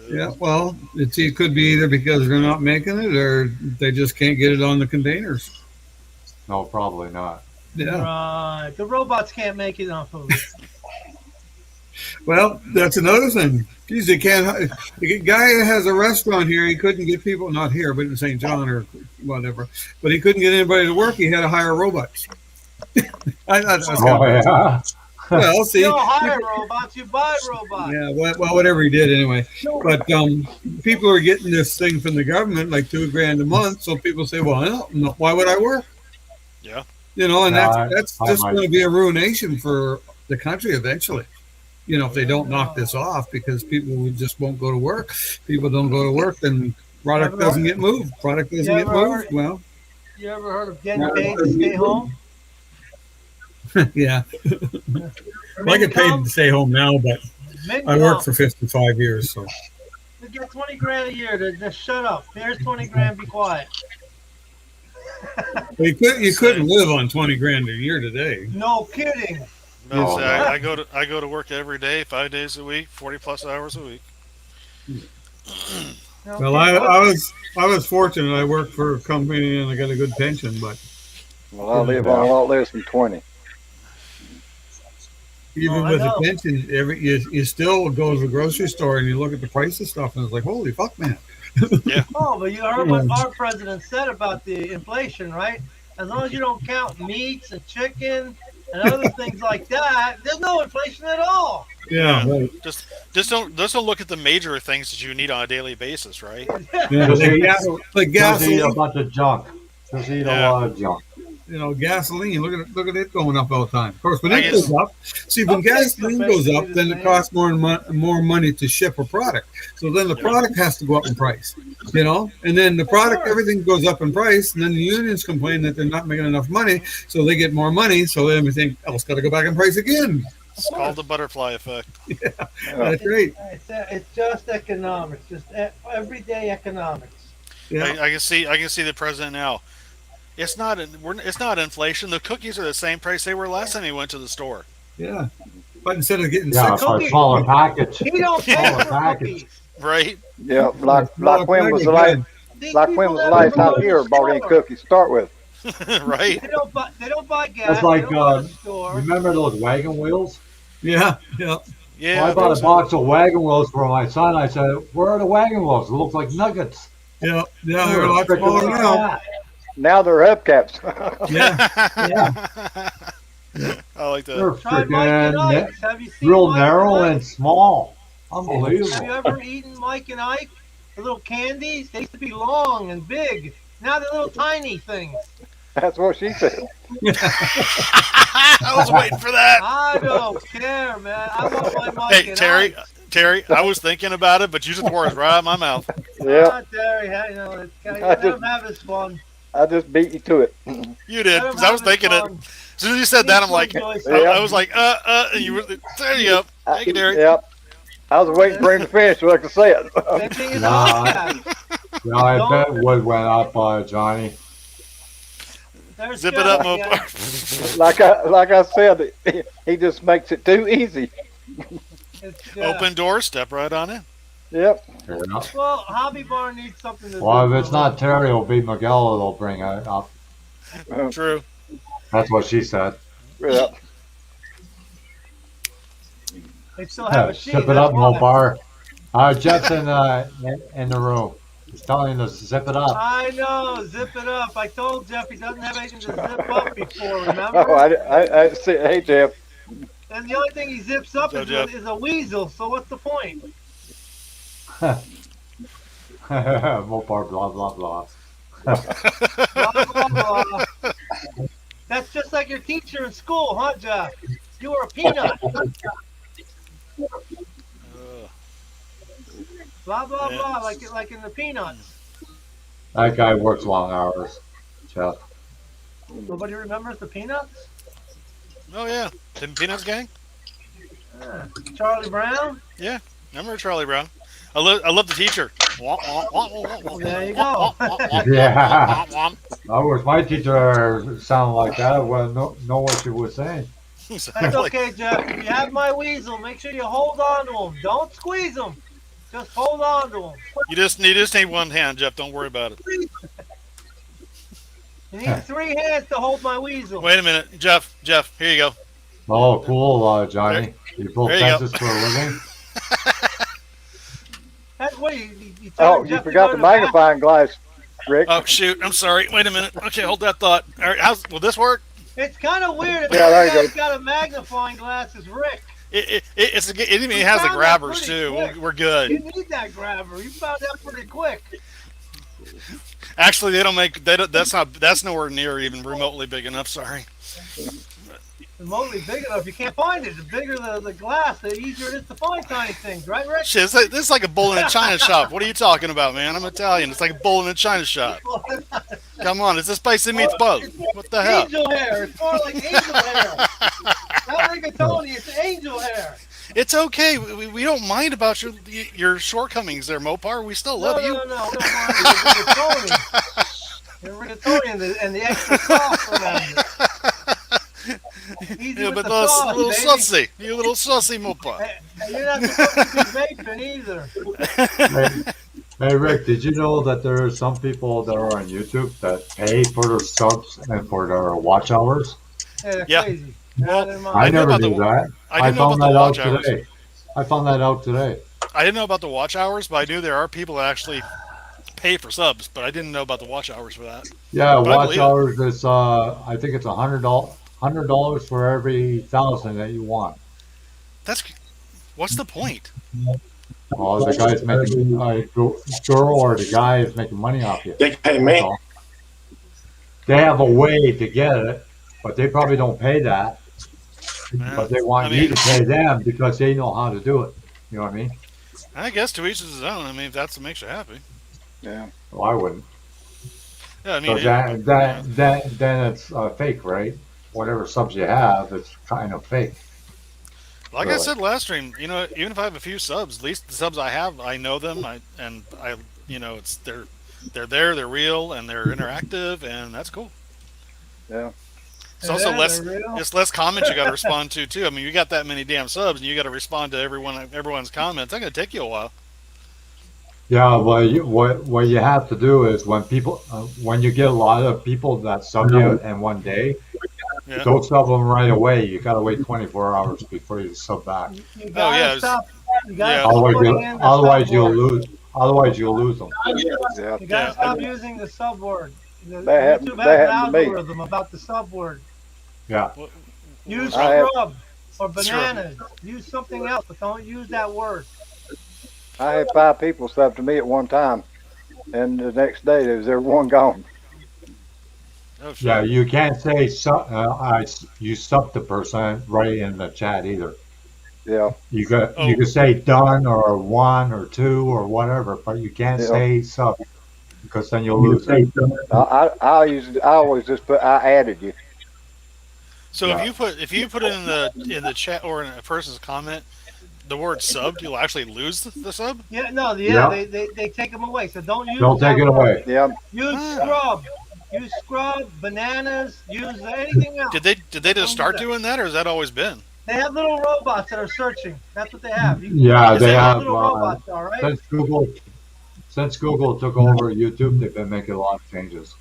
Yeah, well, it could be either because they're not making it or they just can't get it on the containers. No, probably not. Yeah. Right. The robots can't make it on food. Well, that's another thing. Geez, they can't. The guy who has a restaurant here, he couldn't get people, not here, but in St. John or whatever, but he couldn't get anybody to work. He had to hire robots. I thought that was kind Oh, of, yeah. well, see. You don't hire robots, you buy robots. Yeah, well, whatever he did anyway. But people are getting this thing from the government, like $2,000 a month. So people say, well, no, why would I work? Yeah. And Yeah, that's I just might- going to be a ruination for the country eventually. If they don't knock this off, because people just won't go to work. People don't go to work, then product doesn't get moved. Product doesn't get moved. Well, You ever heard of getting paid to stay home? yeah. Well, I get paid to stay home now, but I worked for 55 years, so. You get 20 grand a year to just shut up. Here's 20 grand, be quiet. Well, you couldn't live on 20 grand a year today. No kidding. No, Oh, see, no. I go to work every day, 5 days a week, 40+ hours a week. No Well, kidding. I was fortunate. I worked for a company and I got a good pension, but Well, I live on a lot less than 20. even I with a know. pension, you still go to the grocery store and you look at the price of stuff and it's like, holy fuck, man. Oh, but you heard what our president said about the inflation, right? As long as you don't count meats and chicken and other things like that, there's no inflation at all. Yeah, right. Just don't look at the major things that you need on a daily basis, right? Yeah, like Just eat a gasoline. bunch of junk. Just eat a Yeah. lot of junk. Gasoline. Look at it going up all the time. Of course, when I it guess- goes up, when Okay, gasoline so goes up, basically then the it same. costs more money to ship a product. So then the Yeah. product has to go up in price. And then the product, course. everything goes up in price, and then the unions complain that they're not making enough money, so they get more money. So then everything else got to go back in price again. It's called the butterfly effect. That's right. It's just economics, just everyday economics. Yeah. I can see the president now. It's not inflation. The cookies are the same price they were last time he went to the store. Yeah. But instead of getting Yeah, six, for a cookies. smaller package. He don't pay Oh, for package. cookies. Right? Yeah, like when was the last These like people when was the never last go time to you the ever bought any store. cookies to start with? Right? They don't buy gas. That's like, they don't go to the store. Remember those wagon wheels? Yeah, yeah. Yeah, Well, I I bought think a so. box of wagon wheels for my son. I said, "Where are the wagon wheels? It looks like nuggets." Yeah, yeah, they're They're a as lot thick as smaller now. that. Now they're hubcaps. Yeah, yeah. I like that. They're Try Mike and freaking Ike's. Have you seen real Mike and narrow Ike? and small. Have you Unbelievable. ever eaten Mike and Ike? The little candies? They used to be long and big. Now they're little tiny things. That's what she said. I was waiting for that. I don't care, man. I want my Mike Hey, and Terry, Ike. Terry, I was thinking about it, but you just the words right out of my mouth. Yeah, Ah, Terry, you know, let him have his fun. I just beat you to it. You did, Let him because I was have his thinking it. fun. As soon as you said that, I'm like, Enjoy I was like, and you were, there you go. Thank you, Terry. Yep. I was waiting for him to finish so I could say it. Same thing as Nah. Hubcaps. Yeah, I Don't- bet wood went up, Johnny. There's Zip it up, Jeff, yeah. Mopar. like I said, he just makes it too easy. It's Jeff. Open door, step right on in. Yep. Yeah. Well, Hobby Barn needs something to do. Well, if it's not Terry, it'll be Miguel that'll bring it up. True. That's what she said. Yep. They still have a sheet. Zip it that's up, why. Mopar. Jeff's in the room. He's telling us to zip it up. I know, zip it up. I told Jeff he doesn't have anything to zip up before, remember? Oh, I see. Hey, Jeff. And the only thing he zips up So, is, Jeff. is a weasel, so what's the point? Mopar, blah, blah, blah. Blah, blah, blah. That's just like your teacher in school, huh, Jeff? You were a peanut. Blah, blah, Yeah. blah, like in the Peanuts. That guy works long hours, Jeff. Nobody remembers the Peanuts? Oh, yeah. Tim Peanuts gang? Yeah. Charlie Brown? Remember Charlie Brown? I love the teacher. There you go. Yeah. I wish my teacher sounded like that. Well, know what she was saying. That's okay, Jeff. If you have my weasel, make sure you hold on to him. Don't squeeze him. Just hold on to him. You just need one hand, Jeff. Don't worry about it. You need 3 hands to hold my weasel. Wait a minute, Jeff. Here you go. Oh, cool, Johnny. You built There you go. fences for a living? That's what you tell Oh, Jeff you to forgot go the to bathroom. magnifying glass, Rick. Oh shoot! I'm sorry. Wait a minute. Okay, hold that thought. All right, will this work? It's kind of weird if Yeah, there you guy's go. got a magnifying glass as Rick. It even has the found that grabbers pretty too. quick. We're You good. need that grabber. You found that pretty quick. Actually, they don't make. They don't, That's nowhere near even remotely big enough. Sorry. Remotely big enough, you can't find it. The bigger the glass, the easier it is to find tiny things, right, Rick? Shit, this is like a bull in a china shop. What are you talking about, man? I'm Italian. It's like a bull in a china shop. Come on, it's a spicy meats both. What the hell? Angel hair. It's more like angel hair. Not rigatoni, it's angel hair. It's okay. We don't mind about your shortcomings there, Mopar. We still love you. No. We don't mind the rigatoni. The rigatoni and the extra sauce around it. Easy Yeah, with but the little, sauce, little baby. sussy. You little sussy, Mopar. And you're not supposed to be vaping either. Hey, Rick, did you know that there are some people that are on YouTube that pay for their subs and for their watch hours? Yeah, they're Yeah. crazy. Well, Never I mind. I know never about knew the- that. I didn't know found about the that out watch hours. today. I found that out today. I didn't know about the watch hours, but I knew there are people that actually pay for subs. But I didn't know about the watch hours for that. Yeah, But I watch believe it. hours is I think it's $100 for every 1,000 that you want. What's the point? Oh, the guy's making girl or the guy is making money off you. They can pay That's me. all. They have a way to get it, but they probably don't pay that. But they want I you mean- to pay them because they know how to do it. You know what I mean? I guess to each his own. I mean, if that's what makes you happy. Yeah. Well, I wouldn't. Yeah, I mean, So then it's fake, right? Whatever subs you have, it's kind of fake. like I really. said last stream, even if I have a few subs, at least the subs I have, I know them. It's they're there, they're real, and they're interactive, and that's cool. Yeah. It's also Yeah, less. they're real. It's less comments you got to respond to too. I mean, you got that many damn subs, and you got to respond to everyone's comments. That's gonna take you a while. Yeah, well, what you have to do is when you get a lot of people that sub you in one day, Yeah. Don't sub them right away. You gotta wait 24 hours before you sub back. You gotta yeah, it was- stop. You gotta yeah. stop Otherwise, putting you, in the otherwise sub you'll word. lose. Otherwise, you'll lose them. Yeah. You gotta Yeah, stop using the sub word. That happened- YouTube that has an happened to me. algorithm about the sub word. Yeah. What- Use what was I have- scrub or Scrub. bananas. Use something else, but don't use that word. I had 5 people sub to me at one time, and the next day there was everyone gone. Oh, shit. Yeah, you can't say you sub the person right in the chat either. Yeah. You got Oh. you can say done or one or two or whatever, but you can't Yeah. say sub because then you'll lose it. I always just put I added you. So Yeah. if you put it in the chat or in a person's comment, the word subbed, you'll actually lose the sub. Yeah, no, Yeah. they take them away. So don't use. Don't take that it word. away. Yeah. Use Ah. scrub. Use scrub, bananas. Use anything else. Did they just start doing that, or has that always been? They have little robots that are searching. That's what they have. Yeah, Is they it- have. little robots, all right. Since Google took over YouTube, they've been making a lot of changes.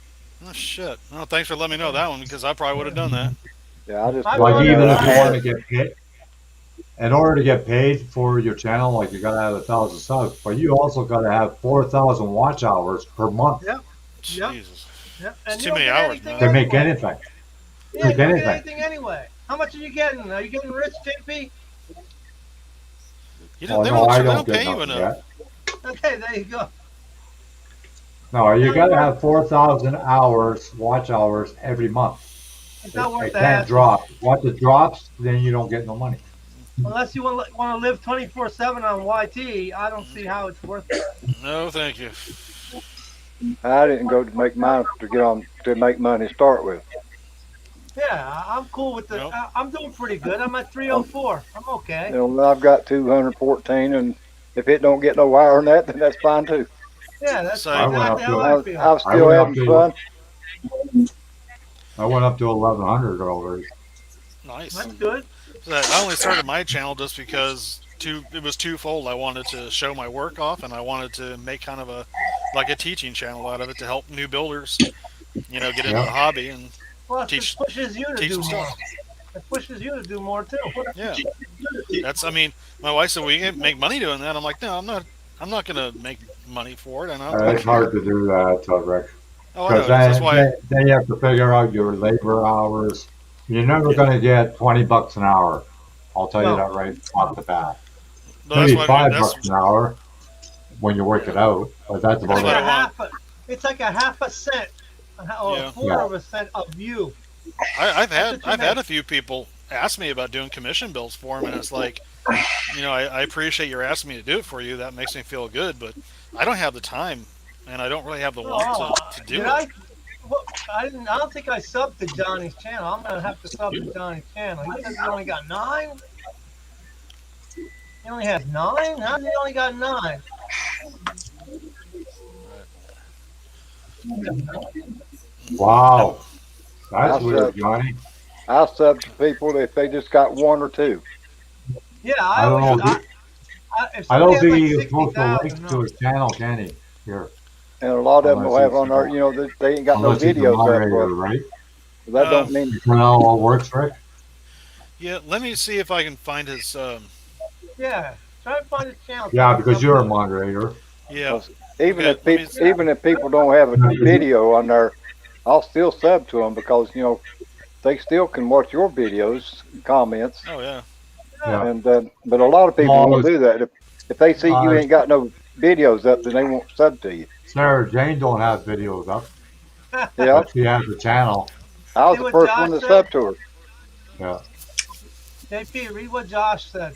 Oh shit! Well, thanks for letting me know that one because I probably would have done that. Yeah. I just I put Like wonder even if if you want to get paid, in order to get paid for your channel, like you gotta have 1,000 subs, but you also gotta have 4,000 watch hours per month Yep. Yep. Jesus, Yep. It's And too you don't many get hours, anything man. to make anyway. anything. Yeah, you don't anything. get anything anyway. How much are you getting? Are you getting rich, JP? you Oh don't, they no, I don't, they don't don't get pay you nothing enough. yet. Okay, there you go. No, you gotta have 4,000 hours, watch hours every month. It's not It worth the can't hassle. drop. Once it drops, then you don't get no money. Unless you want to live 24/7 on YT, I don't see how it's worth it. No, thank you. I didn't go to make mine to get on to make money to start with. Yeah, I'm cool with the. Nope. I'm doing pretty good. I'm at 304. I'm okay. You know, I've got 214, and if it don't get no higher than that, then that's fine too. Yeah, that's So I went up exactly to- how I feel. I'm I still went up having to- fun. I went up to 1,100 already. Nice. That's good. So I only started my channel just because it was twofold. I wanted to show my work off, and I wanted to make kind of a teaching channel out of it to help new builders, get into Yeah. the hobby. And Plus, Teach- it pushes you to teach do them more. stuff. It pushes you to do more too. yeah, my wife said, "Well, you can make money doing that." I'm like, "No, I'm not gonna make money for it." And It's hard to do that, Rick. oh, I know. Because That's why. then you have to figure out your labor hours. You're never Yeah. going to get $20 an hour. I'll tell you No. that right off the bat. But that's Maybe why $5 an hour when you work it out, but that's It's about like what a I it. want. it's like a half a cent or Yeah. a quarter of a cent of you. I've That's had what you I've had make. a few people ask me about doing commission bills for them, and it's like, I appreciate you're asking me to do it for you. That makes me feel good, but I don't have the time, and I don't really have the want to do Did it. I? Well, I don't think I subbed to Johnny's channel. I'm gonna have to sub to Johnny's channel. He says he only got 9. He only has 9. How's he only got 9? Wow. That's I'll weird, say- Johnny. I sub to people if they just got 1 or 2. Yeah, I I don't always. know. If I somebody don't has think like he can post a 60,000, link to his channel, can he? Here. And a lot of them Unless will have he's- on there, they ain't got no Unless he's a videos up. moderator, But right? that don't mean You know how it all works, Rick? Yeah, let me see if I can find his. Yeah, try to find his channel. Yeah, because you're a moderator. Yeah, even Okay, if let me people even if people don't have a video on there, I'll still sub to them because they still can watch your videos, comments, oh yeah. Yeah. and but a lot of people Always- won't do that. If they see you Uh, ain't got no videos up, then they won't sub to you. Sarah Jane don't have videos up, Yeah, but she has a channel. I was See the what first Josh one to said? sub to her. Yeah. JP, read what Josh said.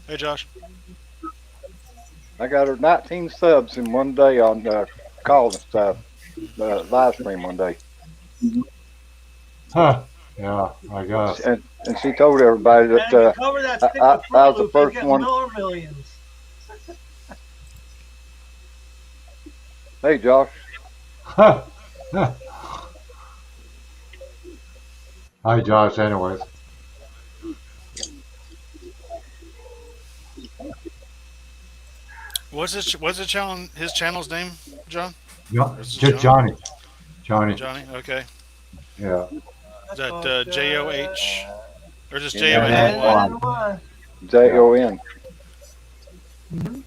Hey Josh. I got her 19 subs in one day on calls and stuff, live stream one day, Huh. Yeah, I guess. and she told everybody And that if you cover that stick I with was Fruit the Loop, you first get one. more millions. Hey Josh, Hi, Josh. Anyways, What's his channel's name, John? no, This is just Johnny. Johnny. Johnny. Okay. Yeah. Is that J-O-H? Or just Yeah. J-O-N-N-Y? N-Y. Jon. Mhm.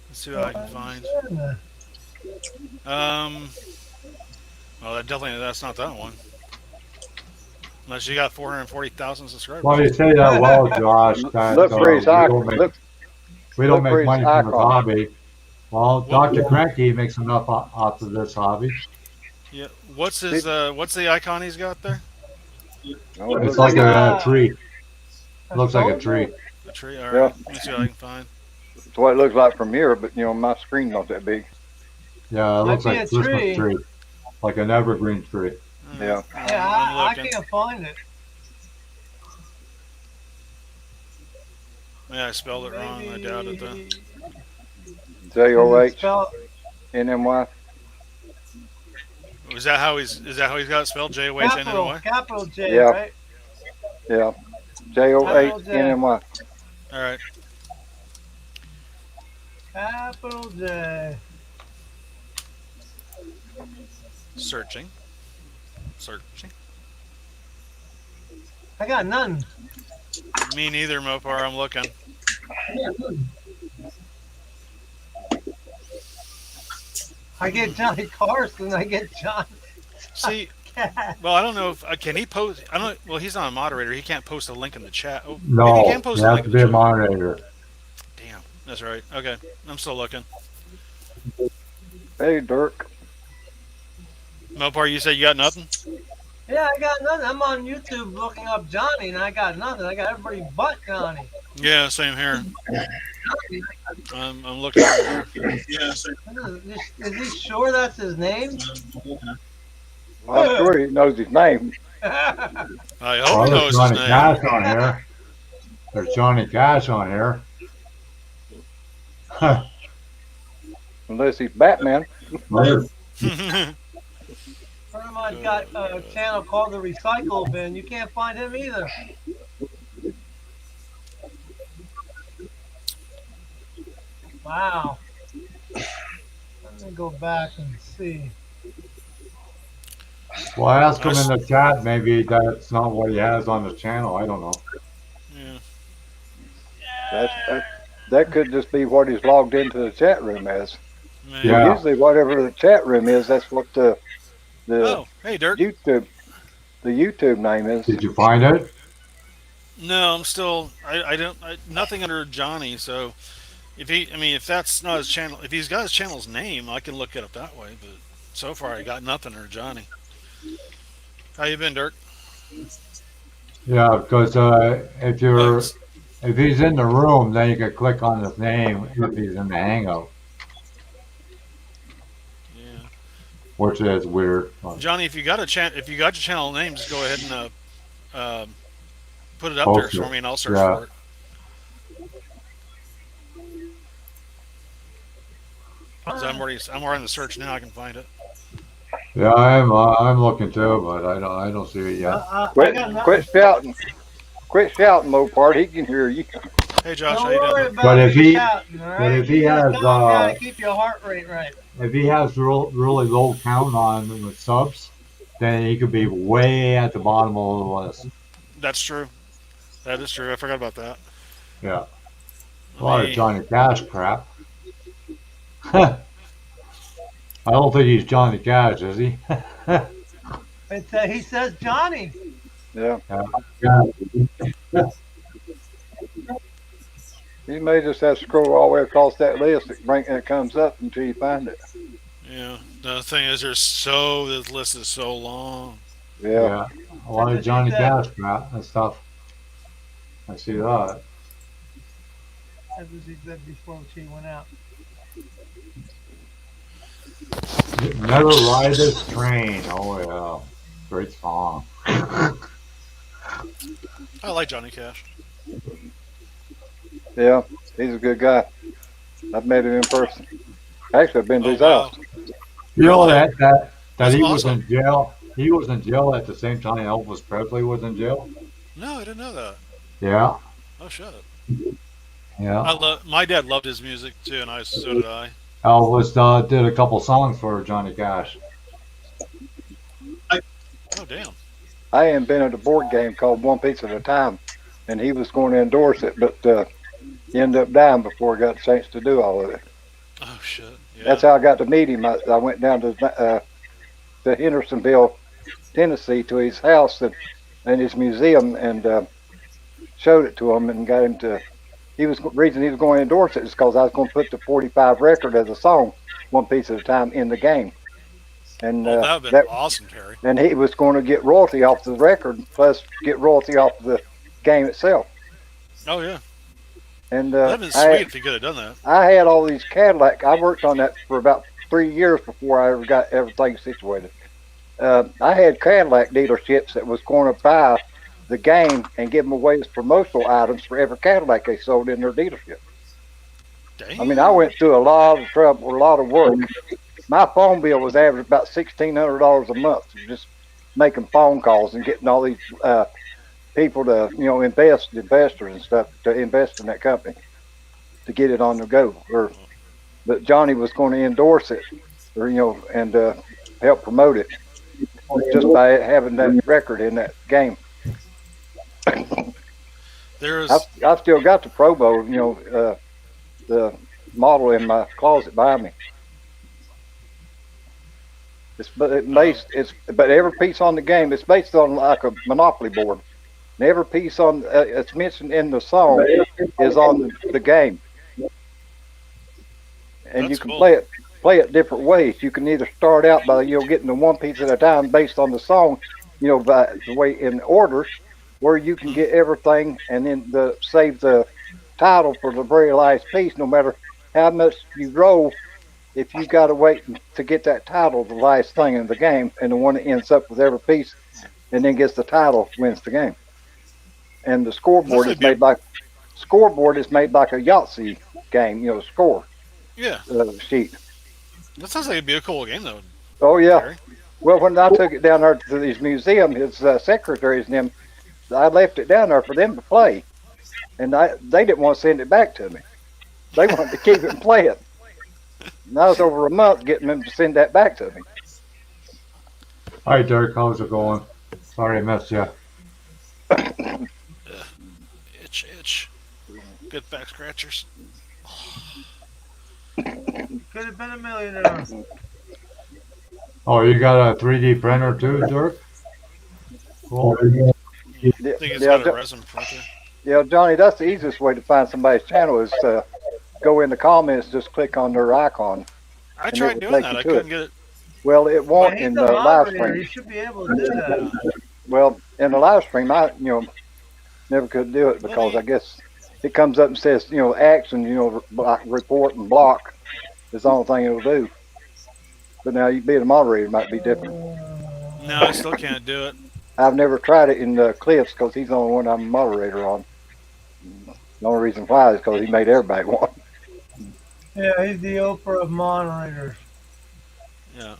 Let's see what I can find. Well, that's not that one. Unless you got 440,000 subscribers. Well, you say that well, Josh. That Look for his icon. we don't look for make his money from this icon. hobby. Well, What? Dr. Cranky makes enough off of this hobby. Yeah. What's the icon he's got there? Oh, It's look. like a tree. Looks like a soldier? tree. The tree. All Yeah. right. Let me see what I can find. That's what it looks like from here, but my screen's not that big. Yeah, it Might looks be like a a Christmas tree. tree. Like an evergreen tree. All Yeah. right, Yeah, I'm I looking. can't find it. Yeah, I spelled it wrong. I doubt it though. Maybe- J-O-H Spell- N-M-Y. Is that how he's got it spelled? J-O-H-N-N-Y? Capital J, Yeah. right? Yeah. J-O-H-N-M-Y. All right. Capital J. Searching. I got none. Me neither, Mopar. I'm looking. I get Johnny Carson. I get John See, Cat. well, I don't know if can he post. I don't. Well, he's not a moderator. He can't post a link in the chat. Oh, maybe No, he can post you a have link to in be the a chat. moderator. Damn, that's right. Okay, I'm still looking. Hey, Dirk. Mopar, you said you got nothing? Yeah, I got nothing. I'm on YouTube looking up Johnny, and I got nothing. I got everybody but Johnny. Yeah, same here. I'm looking. Right here. Is he sure that's his name? Well, I'm sure he knows his name. I Oh, hope he there's knows his Johnny name. Cash on here. There's Johnny Cash on here. Unless he's Batman. Herman's got a channel called The Recycle Bin. You can't find him either. Wow. Let me go back and see. Well, ask him in the chat. Maybe that's not what he has on his channel. I don't know. Yeah, That could just be what he's logged into the chat room as. maybe. Yeah. Usually, whatever the chat room is, that's what the Oh, hey, Dirk. YouTube name is. Did you find it? No, I'm still. I don't. Nothing under Johnny. So, if that's not his channel, if he's got his channel's name, I can look it up that way. But so far, I got nothing under Johnny. How you been, Dirk? Yeah, because if he's in the room, then you can click on his name if he's in the Hangout, Yeah, which is weird. Johnny. If you got your channel name, just go ahead and put it up there Post it. for me, and I'll search Yeah. for it. So I'm already in the search now. I can find it. Yeah, I'm looking too, but I don't see it yet. I Quit, got nothing. quit shouting. Quit shouting, Mopar. He can hear you. Hey, Josh, Don't how you worry doing? about But if me he- shouting, all but right? if he You just has, gotta keep your heart rate right. If he has really low count on the subs, then he could be way at the bottom of the list. That's true. That is true. I forgot about that. Yeah, a lot of Me- Johnny Cash crap. I don't think he's Johnny Cash, is he? He says Johnny. Yeah. Yeah. You may just have to scroll all the way across that list. It comes up until you find it. Yeah. The thing is, this list is so long. Yeah. A lot of That's Johnny what he Cash crap and stuff. I see that. That's what he said before she went out. Never ride this train. Oh yeah, great song. I like Johnny Cash. Yeah. He's a good guy. I've met him in person. Actually, I've been to his house. You know that That's he was awesome. in jail. He was in jail at the same time Elvis Presley was in jail. No, I didn't know that. Yeah, Oh, shut up. yeah. My dad loved his music too, and so did I. Elvis did a couple songs for Johnny Cash. Oh damn. I invented a board game called One Piece at a Time, and he was going to endorse it, but he ended up dying before I got a chance to do all of it. Oh shit. That's Yeah. how I got to meet him. I went down to Hendersonville, Tennessee, to his house and his museum, and showed it to him and got him to. He was reason he was going to endorse it is because I was going to put the 45 record as a song, One Piece at a Time, in the game, and Oh, that would have been that awesome, Terry. and he was going to get royalty off the record plus get royalty off the game itself. Oh yeah. And That'd been sweet if you could have done that. I had all these Cadillac. I worked on that for about 3 years before I ever got everything situated. I had Cadillac dealerships that was going to buy the game and give them away as promotional items for every Cadillac they sold in their dealership. Damn. I mean, I went through a lot of trouble, a lot of work. My phone bill was average about $1,600 a month, just making phone calls and getting all these people to, investors and stuff to invest in that company to get it on the go. But Johnny was going to endorse it, and help promote it just by having that record in that game. There's I've still got the Probo, the model in my closet behind me. But every piece on the game, it's based on like a Monopoly board. And every piece on it's mentioned in the song is on the game, and That's you can cool. play it different ways. You can either start out by getting the one piece at a time based on the song, by the way in order, or you can get everything and then save the title for the very last piece. No matter how much you roll, if you got to wait to get that title, the last thing in the game, and the one that ends up with every piece and then gets the title wins the game. And the scoreboard is made like a Yahtzee game, score yeah. sheet. That sounds like it'd be a cool game though. Oh yeah. Terry. Well, when I took it down there to his museum, his secretaries and them, I left it down there for them to play, and they didn't want to send it back to me. They wanted to keep it and play it. And I was over a month getting them to send that back to me. Hi, Derek. How's it going? Sorry I missed you. Itch. Good back scratchers. Could have been a millionaire. Oh, you got a 3D printer too, Dirk? Cool. I think it's got a resin printer. Yeah, Johnny, that's the easiest way to find somebody's channel is to go in the comments, just click on their icon. I And tried it will doing take that. you I to couldn't it. get it. Well, it Well, won't he's in the the live moderator. He stream. should be able to do that. Well, in the live stream, I never could do it because I guess it comes up and says action, like report and block is the only thing it'll do. But now you being a moderator might be different. No, I still can't do it. I've never tried it in Cliff's because he's the only one I'm a moderator on. The only reason why is because he made everybody one. Yeah, he's the Oprah of moderators. Yeah.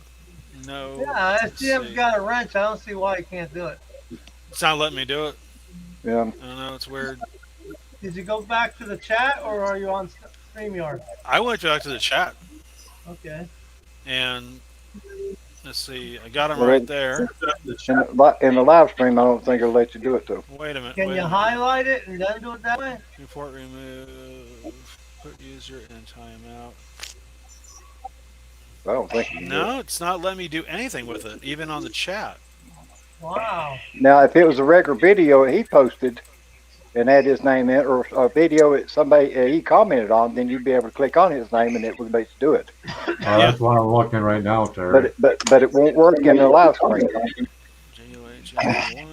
No. Yeah, let's SGM's see. got a wrench. I don't see why he can't do it. It's not letting me do it. Yeah. I don't know. It's weird. Did you go back to the chat or are you on StreamYard? I went back to the chat Okay. and let's see. I got him Well, right there. In the live stream, I don't think it'll let you do it though. Wait a minute. Can wait you a minute. highlight it and then do it that way? Report remove. Put user in timeout. I don't think you can do it. No, it's not letting me do anything with it, even on the chat. Wow. Now, if it was a regular video he posted and had his name in, or a video that somebody he commented on, then you'd be able to click on his name and it would make you do it. That's what I'm looking right now, Terry. But it won't work in the live stream. JUHY.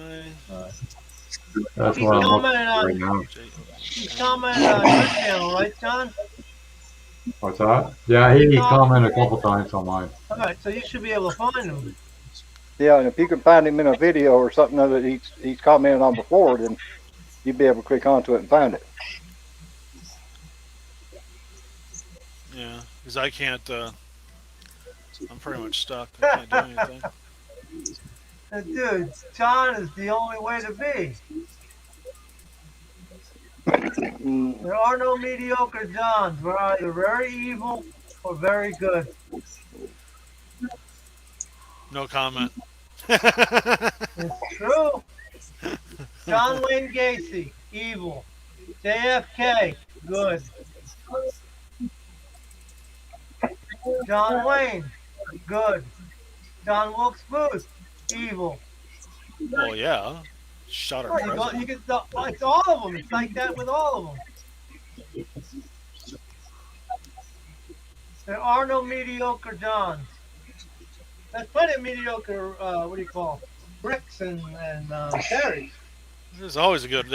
That's He's what I'm looking commenting at on, right now. he's commenting on your channel, right, John? What's that? Yeah, he commented a couple times on mine. All right, so you should be able to find him. Yeah, and if you can find him in a video or something that he's commented on before, then you'd be able to click onto it and find it. Yeah, because I can't. I'm pretty much stuck. I can't do anything. Dude, John is the only way to be. There are no mediocre Johns. We're either very evil or very good. No comment. It's true. John Wayne Gacy, evil. JFK, good. John Wayne, good. John Wilkes Booth, evil. Well, yeah. Shot our Oh, president. you get it's all of them. It's like that with all of them. There are no mediocre Johns. There's plenty of mediocre, what do you call, Ricks and Terrys. There's always good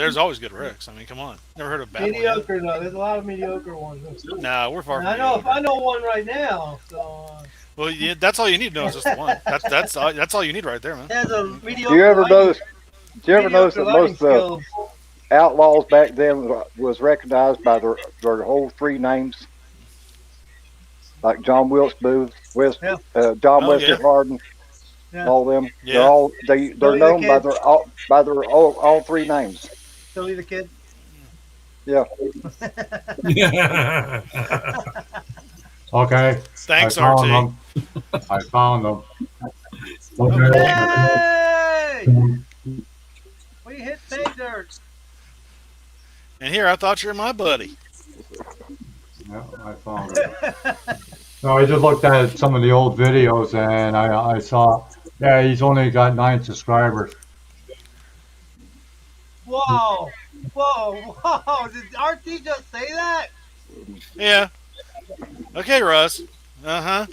Ricks. I mean, come on. Never heard of bad one yet? Mediocre, though. There's a lot of mediocre ones. Nah, we're far And from I know, mediocre. I know one right now. So Well, yeah, that's all you need to know is just the one. That's all you need right there, man. there's a Do mediocre. you ever notice? Do you ever notice mediocre that lighting most of the skills. outlaws back then was recognized by their whole three names? Like John Wilkes Booth, Yeah. John Oh, Wesley yeah. Hardin, Yeah. all them. Yeah. They're the known by Kid. their all three names. Billy the Kid. Yeah. Okay. Thanks, I found RT. them. I found them. Yay! We hit pay dirt. And here, I thought you were my buddy. Yeah, I found it. No, I just looked at some of the old videos and I saw, yeah, he's only got 9 subscribers. Whoa! Whoa! Did RT just say that? Yeah. Okay, Russ. Uh-huh.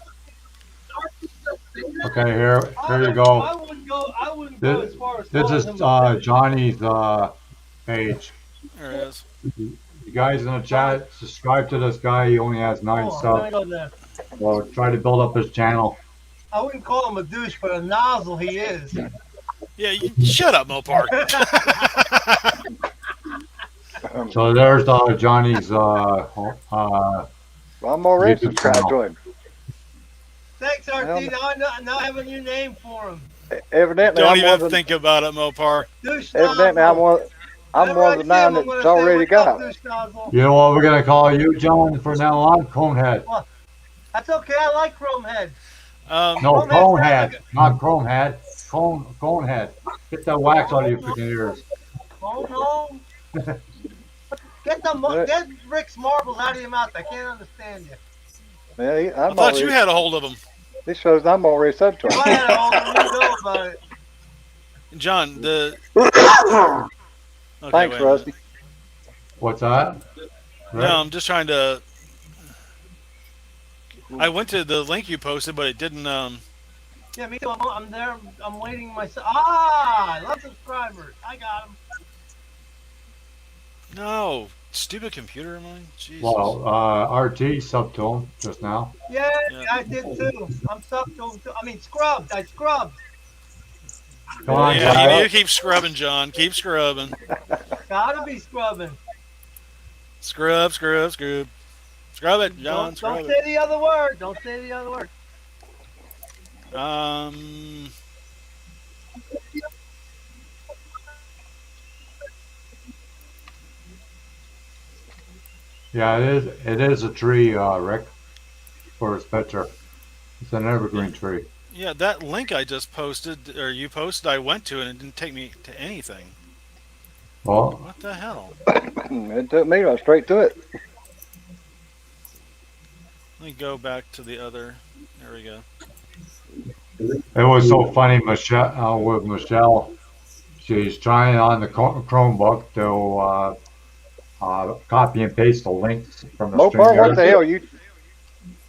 Okay, here you go. I wouldn't go. I wouldn't go as far as This calling is him a bitch. Johnny's page. There it is. You guys in the chat, subscribe to this guy. He only has 9 Oh, I'm subs. gonna go there. Well, try to build up his channel. I wouldn't call him a douche, but a nozzle he is. Yeah, shut up, Mopar. So there's Johnny's I'm already YouTube subscribed channel. to him. Thanks, RT. Well, Now I have a new name for him. Evidently, Don't I'm one even of the, think about it, Mopar. Douche evidently nozzle. I'm one of the 9 that's already got. Douche nozzle. You know what we're gonna call you, John, from now on? Conehead. That's okay. I like Chrome Head. No, Conehead Conehead, sounds not Chromehead. Conehead. Get that wax out of your freaking ears. Oh no! Get Rick's marbles out of your mouth. I can't understand you. Yeah, I thought you had a hold of him. This shows I'm already subbed to If him. I had a hold of him, you know about it. John, the... Okay, Thanks, wait a minute. Rusty. What's that? No, I'm just trying to... I went to the link you posted, but it didn't... Yeah, me too. I'm there. I'm waiting myself. Ah, I love subscribers. I got them. No. Stupid computer of mine. Jesus. Well, RT subbed to him just now. Yeah, Yeah. I did too. I'm sucked to him too. I mean, scrubbed. I scrubbed. Come on, Yeah, you guys. need to keep scrubbing, John. Keep scrubbing. Gotta be scrubbing. Scrub, scrub, scrub. Scrub it, John. Don't Scrub say the other word. Don't say the other word. it. Yeah, it is a tree, Rick, for his picture. It's an evergreen tree. Yeah, that link I just posted, or you posted, I went to, and it didn't take me to anything. Well, What the hell? It took me right straight to it. Let me go back to the other. There we go. it was so funny, Michelle, with Michelle. She's trying on the Chromebook to copy and paste the links from the Mopar, what the StreamYard. hell you?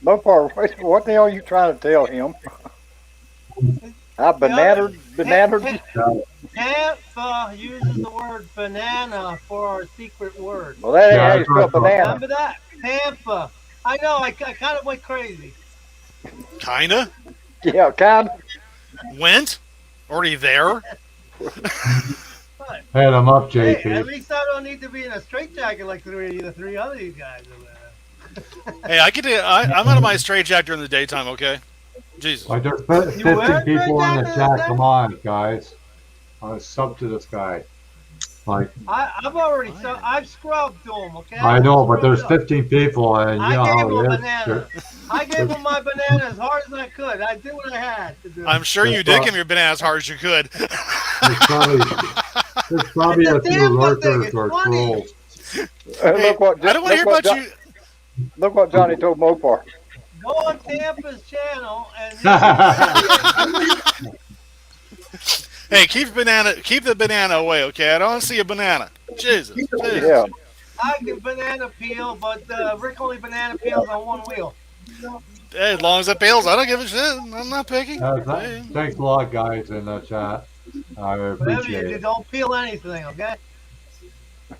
Mopar, what the hell are you trying to tell him? I bananaed. Tampa uses the word banana for our secret word. Well, that ain't Yeah, how you that's spell right. banana. Remember that? Tampa. I know. I kind of went crazy. Kinda? Yeah, kind. Went? Already there? But, Head him up, hey, JP. at least I don't need to be in a straitjacket like the three other you guys over there. Hey, I'm out of my straitjacket during the daytime, okay? Jesus. Like there's You 50 wear people in the straitjacket chat. there? Come on, guys. Sub to this guy. Like I've already I've scrubbed to them. Okay. I know, but there's Scrubbed up. 15 people, and you I know gave how them a it is. banana. I gave them my banana as hard as I could. I did what I had to do. I'm sure you did give your banana as hard as you could. There's probably It's a a few Tampa thing. lurkers It's or funny. trolls. Hey, Look what I don't want to hear about you. Look what Johnny told Mopar. Go on Tampa's channel and Hey, keep the banana away, okay? I don't want to see a banana. Jesus. Yeah. I can banana peel, but Rick only banana peels on one wheel. Hey, as long as it peels, I don't give a shit. I'm not picky. Hey. Thanks a lot, guys, in the chat. I Whatever appreciate you do, it. don't peel anything, okay?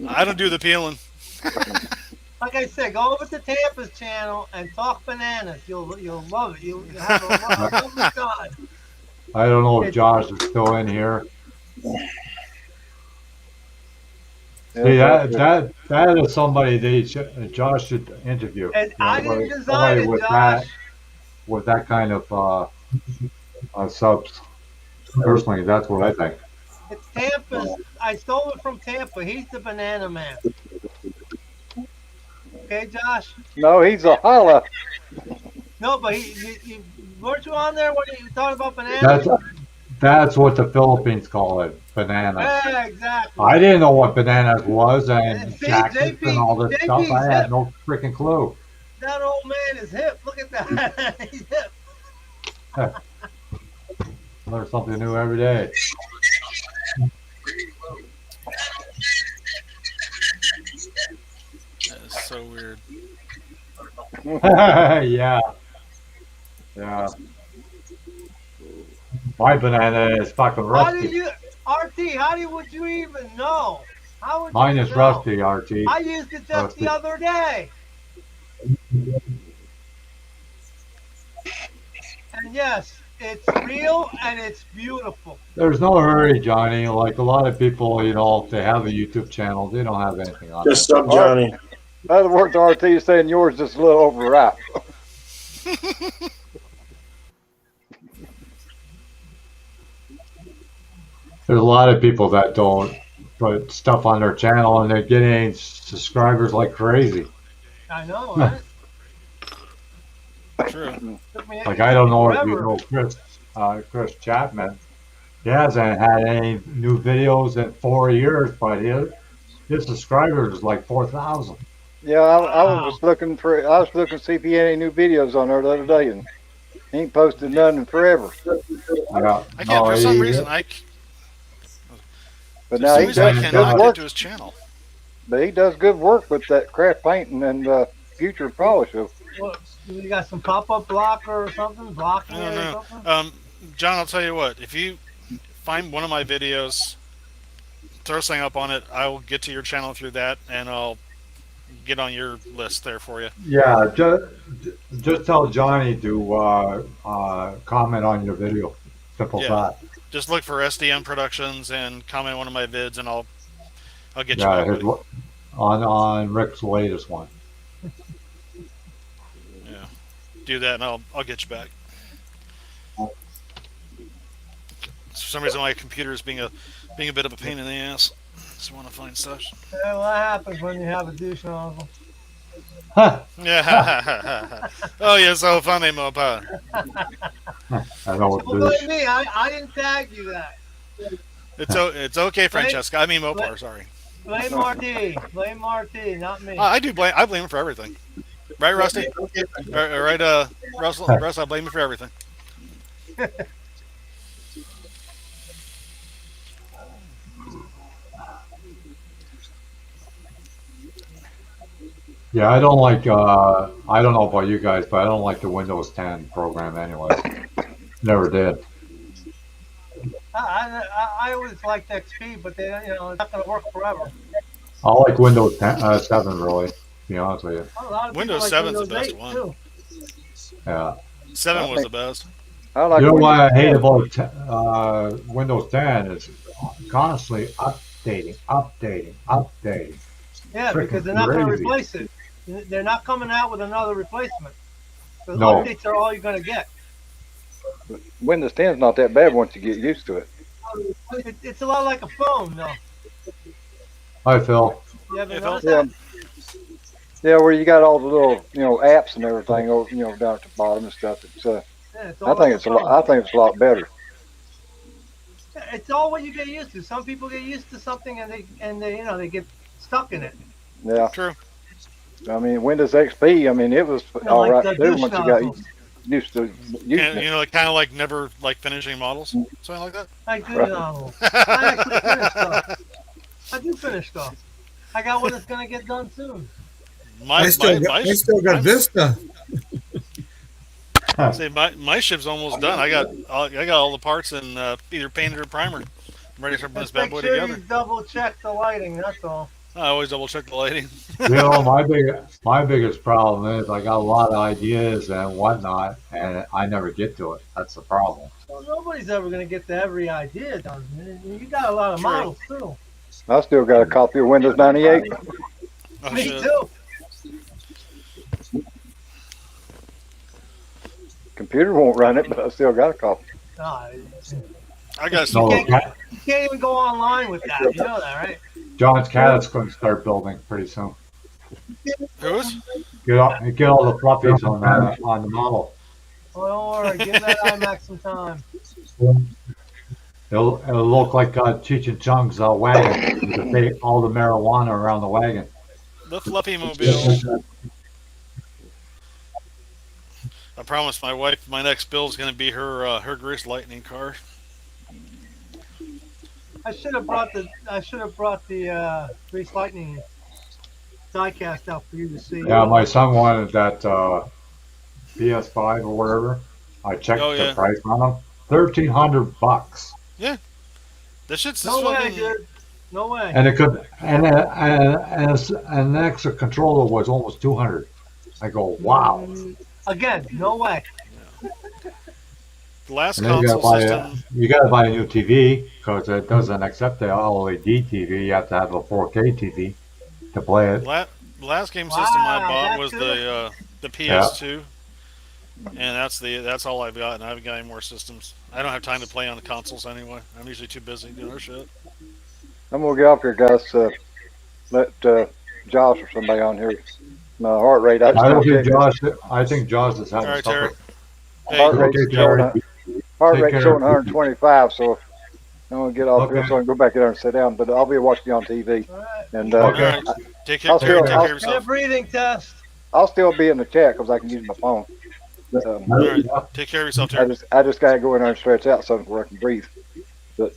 I don't do the peeling. Like I said, go over to Tampa's channel and talk bananas. You'll love it. You'll have a lovely time. I don't know if Josh is still in here. See, that is somebody Josh should interview. And I didn't design somebody it, with Josh. with that kind of subs. Personally, that's what I think. It's Tampa's. I stole it from Tampa. He's the banana man. Okay, Josh? No, he's a holla. No, but weren't you on there when you talking about bananas? That's what the Philippines call it, bananas. Yeah, exactly. I didn't know what bananas was and See, jackets and all this JP stuff. I had hip. no freaking clue. That old man is hip. Look at that. He's hip. Learn something new every day. That is so weird. Yeah. My banana is fucking How did rusty. you, RT? Would you even know? How would Mine you is know? rusty, RT. I used it just Rusty. the other day. And yes, it's real and it's beautiful. There's no hurry, Johnny. Like a lot of people, you know, if they have a YouTube channel, they don't have anything on Just it. sub Johnny. In other words, RT is saying yours is a little overripe. There's a lot of people that don't put stuff on their channel and they're getting subscribers like crazy. I know, right? True. Like I don't know if you know Chris Chapman. He hasn't had any new videos in 4 years, but his subscribers is like 4,000. Yeah, I was looking to see if he had any new videos on there the other day, and he ain't posted none in forever. Yeah. I can't, for some reason, But now he I does can't good log work. into his channel. But he does good work with that craft painting and future polish. What, you got some pop-up blocker or something? Blocking I it don't or know. something? John, I'll tell you what. If you find one of my videos, throw something up on it, I will get to your channel through that, and I'll get on your list there for you. Yeah, just tell Johnny to comment on your video. Simple as that. Just look for SDM Productions and comment on one of my vids, and I'll get you Yeah, back. on Rick's latest one. Yeah, do that, and I'll get you back. For some reason, my computer is being a bit of a pain in the ass. Just want to find stuff. Yeah, what happens when you have a douche nozzle? Yeah. Oh, you're so funny, Mopa. I know what Don't blame me. I didn't tag you that. It's okay, Francesca. I mean Mopar. Sorry. Blame Marty. Blame Marty, not me. I do blame. I blame him for everything. Right, Rusty? Right, Russell, I blame him for everything. Yeah, I don't like. I don't know about you guys, but I don't like the Windows 10 program anyway. Never did. I always liked XP, but it's not going to work forever. I like Windows 10, 7 really. To be honest with you. A lot of Windows people 7's like the best 8 one. too. Yeah. 7 was the best. I like You know Windows what I hate 10. about Windows 10 is constantly updating. Yeah, Freaking because they're not going to crazy. replace it. They're not coming out with another replacement. The No. updates are all you're going to get. Windows 10 is not that bad once you get used to it. It's a lot like a phone, though. Hi, Phil. You haven't Hey, Phil. noticed Yeah, that? yeah, where you got all the little, apps and everything, down at the bottom and stuff. It's Yeah, it's I all on think your it's a lot. phone. I think it's a lot better. Yeah, it's all what you get used to. Some people get used to something and they they get stuck in it. Yeah, True. I mean Windows XP. I mean it was all Like right the too douche once you got nozzles. used to using it. Like kind of like never like finishing models, something like that. Like douche Right. nozzles. I actually finish stuff. I do finish stuff. I got one that's gonna get done soon. My I still got Vista. my ship's almost done. I got all the parts and either painted or primer. I'm ready to put this Just bad make boy sure together. you double check the lighting. That's all. I always double check the lighting. My biggest problem is I got a lot of ideas and whatnot, and I never get to it. That's the problem. Well, nobody's ever gonna get to every idea done. You got a lot of True. models too. I still got a copy of Windows 98. Oh, Me shit. too. Computer won't run it, but I still got a copy. Nah, I got some. No, you can't even go online with that. You know that, right? John's Cat's going to start building pretty soon. Who's? Get all the fluffies on the model. Oh, don't worry. Give that iMac some time. It'll look like Cheech and Chong's wagon. You can take all the marijuana around the wagon. The Fluffy Mobile. I promised my wife my next build is going to be her Grease Lightning car. I should have brought the Grease Lightning diecast out for you to see. Yeah, my son wanted that PS5 or whatever. I checked Oh, yeah. the price on them. $1,300. This shit's No just way, fucking. dude. No way. And it could and an extra controller was almost 200. I go, wow. Again, no way. The last And then console system. you gotta buy a new TV because it doesn't accept the OLED TV. You have to have a 4K TV to play it. The last game system I Wow, bought that's was the PS2, and that's all I've got. And I haven't got any more systems. I don't have time to play on the consoles anyway. I'm usually too busy doing other shit. I'm gonna get off here, guys. Let Josh or somebody on here. My heart rate. I think Josh is having All right, supper. Terry. Hey, Heart Okay, rate's showing, Terry. heart Take rate's care. showing 125. So I'm gonna get off here, Okay. so I can go back in there and sit down. But I'll be watching you on TV, All right. and all Okay. right. Take care, I'll Terry. still- Take I'll- care of Get a yourself. breathing test. I'll still be in the chat because I can use my phone. All right. Take care of yourself, I Terry. just gotta go in there and stretch out something where I can breathe. But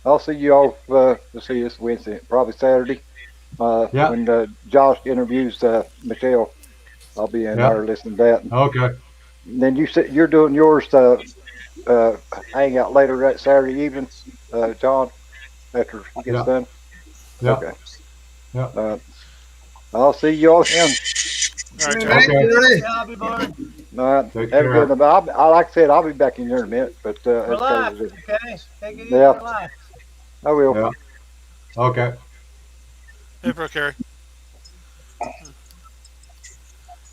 I'll see you all. Let's see, this Wednesday, probably Saturday. Yeah. When Josh interviews Michelle, I'll be in Yeah. there listening to that. Okay. And then you said you're doing yours hangout later that Saturday evening, John, after it gets Yeah. done. Yeah. Okay. Yeah. I'll see you all then. All right, Dude, Terry. Okay. hey, Hobby Barn. Take Have a care. good night. Like I said, I'll be back in here in a minute. But Relax, that's okay? Take it easy. Yeah. Relax. I will. Yeah. Okay. Hey, Pro Carry.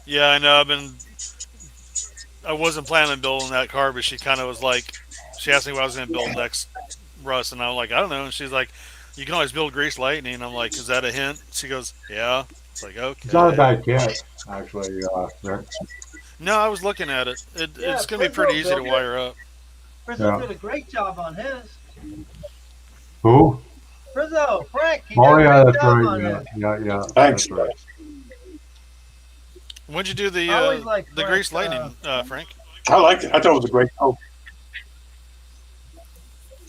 Yeah, I know. I wasn't planning on building that car, but she kind of was like, she asked me what I was going to build next, Russ, and I'm like, I don't know. And she's like, you can always build Grease Lightning. And I'm like, is that a hint? She goes, yeah. It's like, okay. It's not a bad kit, actually, Rick. No, I was looking at it. Yeah, It's going to be pretty easy to wire up. Rizzo Yeah. did a great job on his. Who? Rizzo, Frank, he Oh, did a yeah, great that's job right. on Yeah, his. yeah. Thanks. That's right. When'd you do I always liked the Frank, Grease Lightning, Frank? I liked it. I thought it was a great coat.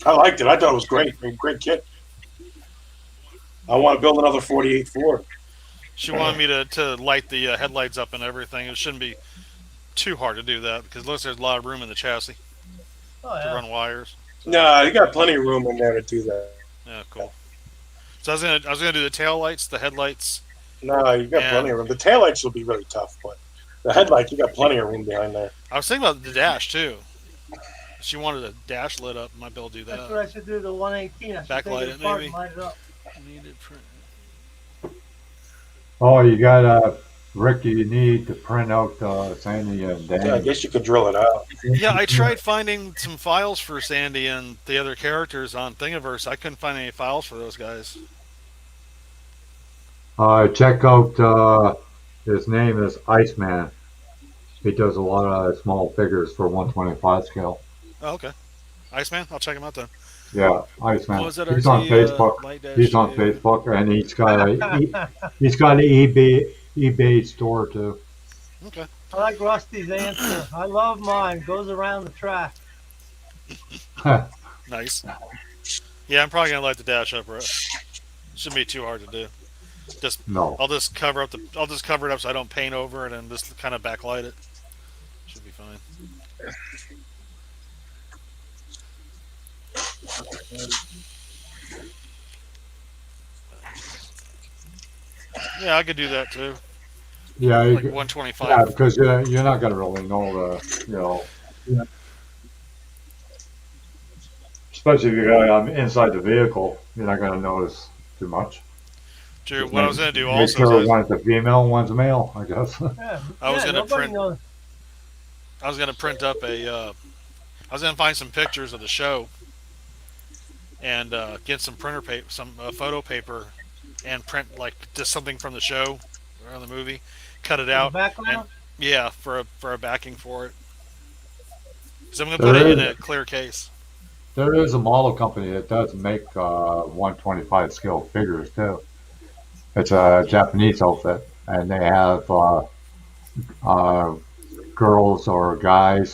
I liked it. I thought it was great. A great kit. I want to build another 48 Ford. She wanted me to light the headlights up and everything. It shouldn't be too hard to do that because it looks like there's a lot of room in the chassis Oh, to yeah. run wires. No, you got plenty of room in there to do that. Yeah, cool. So I was gonna do the tail lights, the headlights. No, you got Yeah. plenty of room. The taillights will be really tough, but the headlight, you got plenty of room behind there. I was thinking about the dash too. She wanted a dash lit up. Might be able to do That's that. what I should do to the 118. I should Backlight take it, it apart maybe. and light it up. Needed print. Oh, you got Rick, you need to print out Sandy and Yeah, I Danny. guess you could drill it out. Yeah, I tried finding some files for Sandy and the other characters on Thingiverse. I couldn't find any files for those guys. Check out his name is Iceman. He does a lot of small figures for 125 scale. Oh, okay. Iceman, I'll check him out then. Yeah, What Iceman. was that He's RT on Facebook. light He's dash on two? Facebook, and he's got an eBay store too. Okay. I like Rusty's answer. I love mine. Goes around the track. Nice. Yeah, I'm probably gonna light the dash up. Shouldn't be too hard to do. Just No, I'll just cover it up so I don't paint over it and just kind of backlight it. Should be fine. Yeah, I could do that too. yeah, Like yeah, 125. because you're not gonna really know especially if you got inside the vehicle, you're not gonna notice too much. True. Just What I was gonna do make also sure is one's a female, one's a male, I guess. Yeah, I was yeah. gonna Nobody print. knows. I was gonna print up a. I was gonna find some pictures of the show and get some printer paper, some photo paper, and print like just something from the show or the movie, cut it For the out, and background. yeah, for a backing for it. So I'm gonna put There it in is a clear case. there is a model company that does make 125 scale figures too. It's a Japanese outfit, and they have uh, girls or guys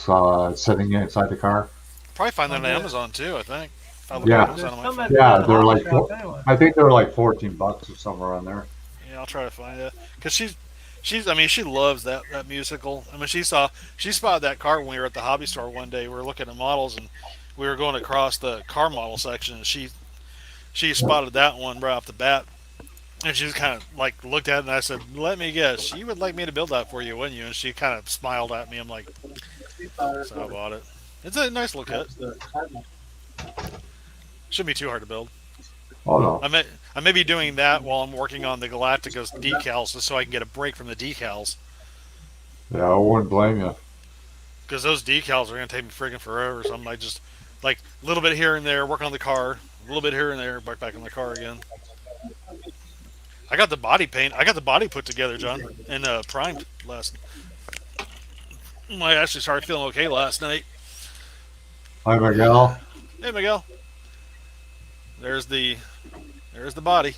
sitting inside the car. Probably find that Oh, on yeah. Amazon too. I think. If I look on Yeah, There's Amazon on my some phone. at yeah, the they're hobby like shop anyway. I think they're like $14 or somewhere on there. Yeah, I'll try to find it because she's. I mean, she loves that musical. I mean, she spotted that car when we were at the hobby store one day. We were looking at models and we were going across the car model section, and she spotted that one right off the bat. And she just kind of like looked at it, and I said, "Let me guess, you would like me to build that for you, wouldn't you?" And she kind of smiled at me. I'm like, "So I bought it. It's a nice little kit. Shouldn't be too hard to build. Oh no, I may be doing that while I'm working on the Galacticos decals, just so I can get a break from the decals, yeah, I wouldn't blame you. because those decals are gonna take me friggin' forever. So I'm like just like a little bit here and there, working on the car, a little bit here and there, back in the car again. I got the body paint. I got the body put together, John, and primed last. I actually started feeling okay last night. Hi, Miguel. Hey, Miguel. There's the body.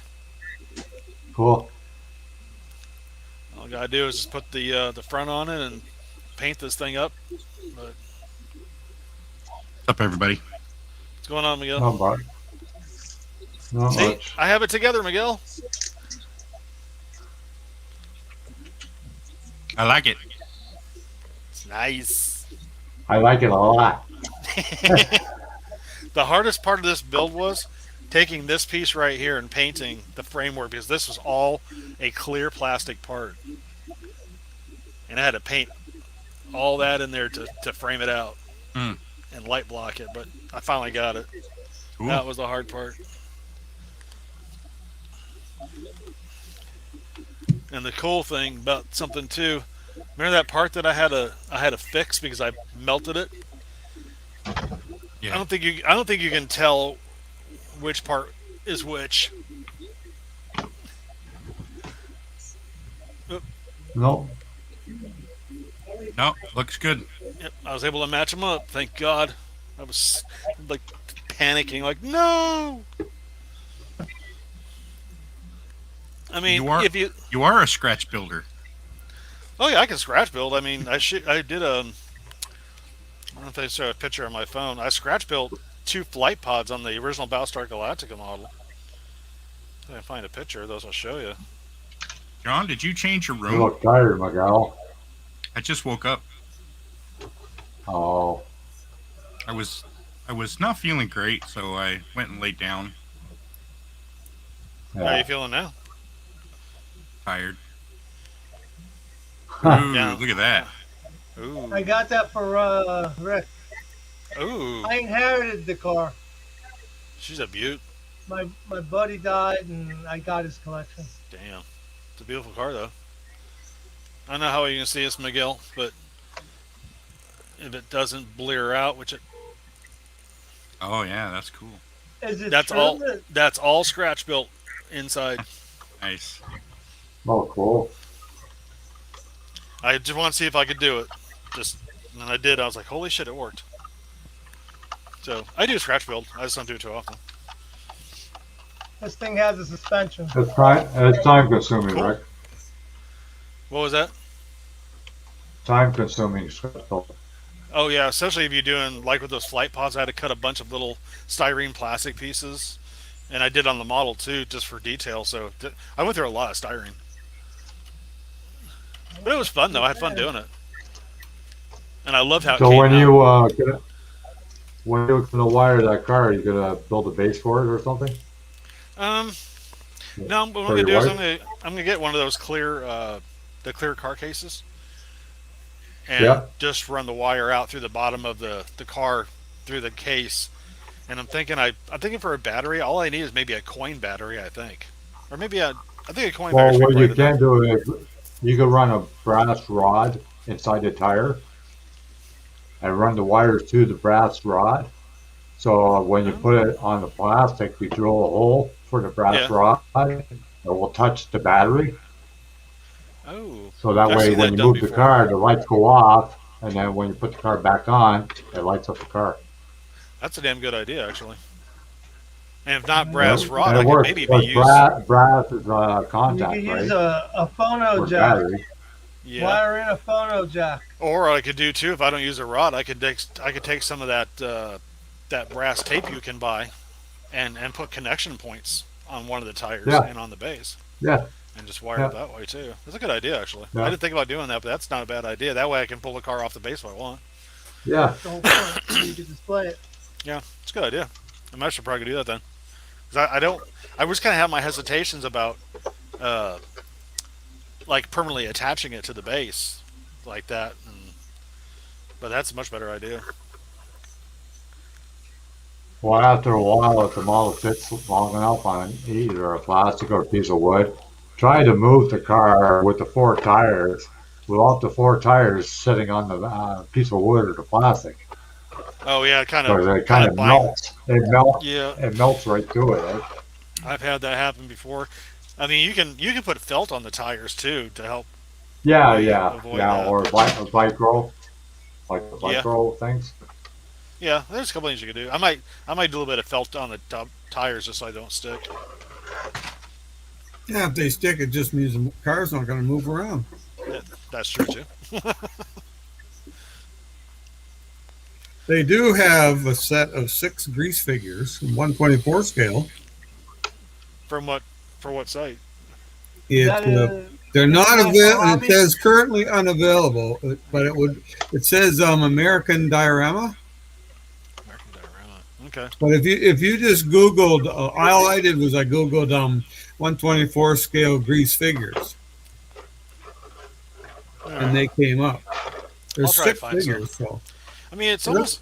Cool. All I gotta do is just put the front on it and paint this thing up. But What's up, everybody? what's going on, Miguel? Not much. Not See, much. I have it together, Miguel. I like it. It's nice. I like it a lot. The hardest part of this build was taking this piece right here and painting the framework, because this was all a clear plastic part. And I had to paint all that in there to frame it out Mm. and light block it, but I finally got it. Cool. That was the hard part. And the cool thing about something too, remember that part that I had to fix because I melted it? Yeah. I don't think you can tell which part is which. No, No, looks good. Yep, I was able to match them up. Thank God. I was like panicking, like no. I mean, You are- if you, You are a scratch builder. oh yeah, I can scratch build. I mean, I did a. I don't know if they show a picture on my phone. I scratch built 2 flight pods on the original Battlestar Galactica model. If I can find a picture of those, I'll show you. John, did you change your you room? look tired, Miguel. I just woke up. Oh, I was not feeling great, so I went and laid down, How are yeah. you feeling now? tired. Huh. Ooh, Yeah. look at that. Ooh, I got that for Rick. ooh, I inherited the car. she's a beaut. My buddy died, and I got his collection. Damn, it's a beautiful car though. I don't know how you can see this, Miguel, but if it doesn't blear out, which it, Oh yeah, that's cool. Is it that's true all. that That's all scratch built inside. Nice. Oh, cool. I just want to see if I could do it. Just and I did. I was like, holy shit, it worked. So I do scratch build. I just don't do it too often. This thing has a suspension. It's time consuming, Cool. Rick. What was that? Time consuming. Oh yeah, especially if you're doing like with those flight pods. I had to cut a bunch of little styrene plastic pieces, and I did on the model too, just for detail. So I went through a lot of styrene, but it was fun though. I had fun doing it, and I loved how it So came when out. when you're gonna wire that car, you gonna build a base for it or something Um, no, what I'm for gonna your do is wife? I'm gonna get one of those clear the clear car cases, and Yeah. just run the wire out through the bottom of the car through the case. And I'm thinking for a battery, all I need is maybe a coin battery, I think, or maybe I think a coin battery Well, should be what plenty you enough. can do is you can run a brass rod inside the tire and run the wires to the brass rod. So when you put Oh, it on the plastic, you drill a hole for the brass yeah. rod. It will touch the battery. Oh, So that I've way, seen when that you done move the before. car, the lights go off, and then when you put the car back on, it lights up the car. That's a damn good idea, actually. And if not And brass You rod, it I could works maybe be because use. brass is could contact, use right? a phono For the jack. battery. Yeah. Wire in a phono jack. Or I could do too if I don't use a rod. I could take some of that that brass tape you can buy, and put connection points on one of the tires Yeah, and on the base, yeah, and just wire it yeah, that way too. That's a good idea, actually. I yeah, didn't think about doing that, but that's not a bad idea. That way I can pull the car off the base if I want. yeah. That's the whole point. So you can display it. Yeah, it's a good idea. I might should probably do that then. 'Cause I don't. I was kind of have my hesitations about uh, like permanently attaching it to the base like that, but that's a much better idea. Well, after a while, if the model sits long enough on either a plastic or a piece of wood, try to move the car with the four tires without the four tires sitting on the piece of wood or the plastic, Oh yeah, because it kind kind of of bind. melts. Yeah, It melts right through it. Right? I've had that happen before. I mean, you can put felt on the tires too to help Yeah, maybe yeah, avoid yeah. that. Or a bike roll, like the bike Yeah, roll things. yeah. There's a couple things you can do. I might do a little bit of felt on the top tires just so I don't stick. Yeah, if they stick, it just means the car's not going to move around. Yeah, that's true too. They do have a set of 6 grease figures, 124 scale. From what for what site? Is It that a they're not international available. It hobby? says currently unavailable, but it would. It says American Diorama. American Diorama. Okay. But if you just Googled, all I did was I Googled 124 scale grease figures, All and right. they came up. I'll There's try to 6 find some. figures, so I mean, it's that's almost.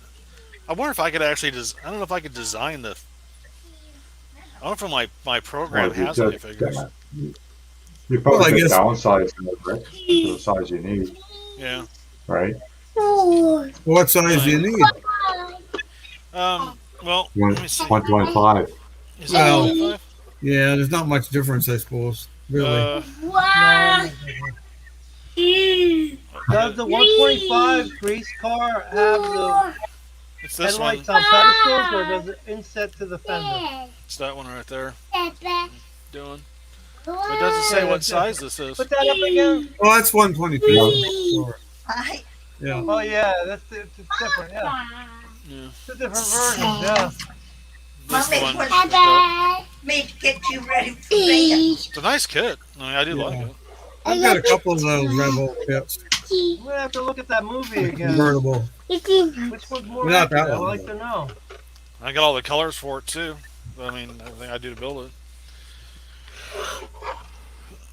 I wonder if I could actually. I don't know if I could design the. I don't know if my Or program if you has any just figures. you well. probably I could guess downsize it, Rick, to the size you need, Yeah. right? what size do Right. you need? Well, One let me see. 125. Is it Well, 125? yeah, there's not much difference, I suppose. Really, Uh, no, uh, does the 125 grease car have the it's this one. headlights on pedestals, or does it inset to the fender? It's that one right there. Doing. But it doesn't say Yeah, what size this is. put that up again. oh, that's 122. Yeah. Sure. Yeah. Oh yeah, it's different. Yeah, Yeah. it's a different version. Yeah. This Mommy, one. what- Like that. Me to get you ready for bed. It's a nice kit. I mean, I do like Yeah. it. I've got a couple of those Revo kits, I'm gonna have to look at that movie again. convertible. Which one's more Not that accurate? I'd one. like to know. I got all the colors for it too. I mean, everything I do to build it.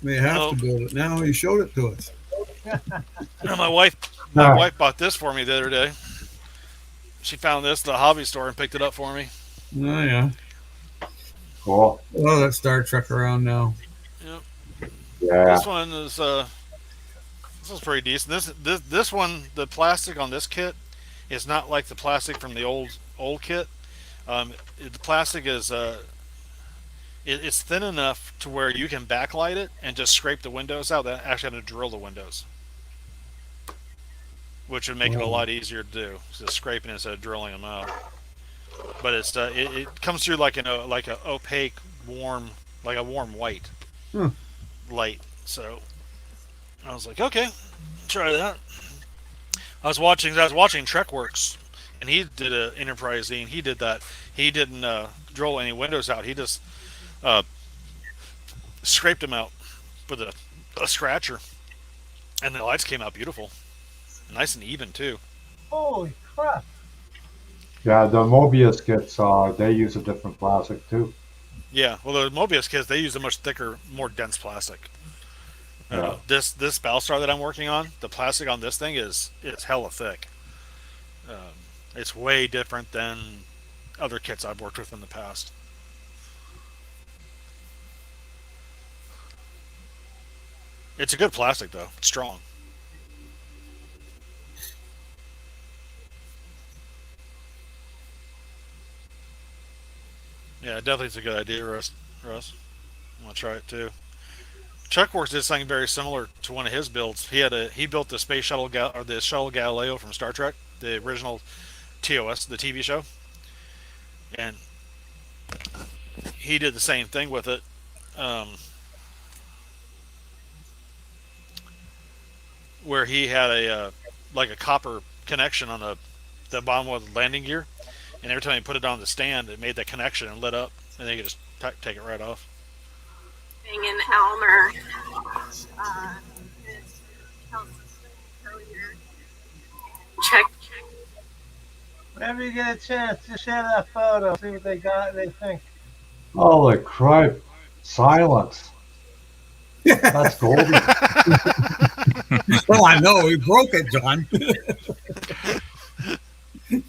May have Oh. to build it now. You showed it to us. My wife bought this for me the other day. She found this at the hobby store and picked it up for me. Oh yeah. Cool. Oh, that Star Trek around now. Yep. Yeah. This one is this is pretty decent. This one, the plastic on this kit is not like the plastic from the old kit. The plastic is It's thin enough to where you can backlight it and just scrape the windows out. That actually have to drill the windows, which would make it a Oh. lot easier to do. Just scraping instead of drilling them out. But it comes through like like a opaque, warm, like a warm white Hmm. light. So I was like, okay, try that. I was watching Trekworks, and he did an Enterprise zine. He did that. He didn't drill any windows out. He just uh, scraped them out with a scratcher, and the lights came out beautiful, nice and even too. Holy crap! Yeah, the Mobius kits, they use a different plastic too. Yeah, well, the Mobius kits they use a much thicker, more dense plastic. Yeah. This Battlestar that I'm working on, the plastic on this thing is hella thick. Um, it's way different than other kits I've worked with in the past. It's a good plastic though. It's strong. Yeah, definitely it's a good idea, Russ. I'm gonna try it too. Chuckworks did something very similar to one of his builds. He built the space shuttle or the shuttle Galileo from Star Trek, the original TOS, the TV show, and he did the same thing with it. Um, where he had like a copper connection on the bottom of the landing gear, and every time you put it on the stand, it made that connection and lit up, and they could just take it right off. Thing in Elmer. Uh, check. Whenever you get a chance, just share that photo. See what they got. They think. Holy crap! Silence. That's golden. Oh, I know. He broke it, John.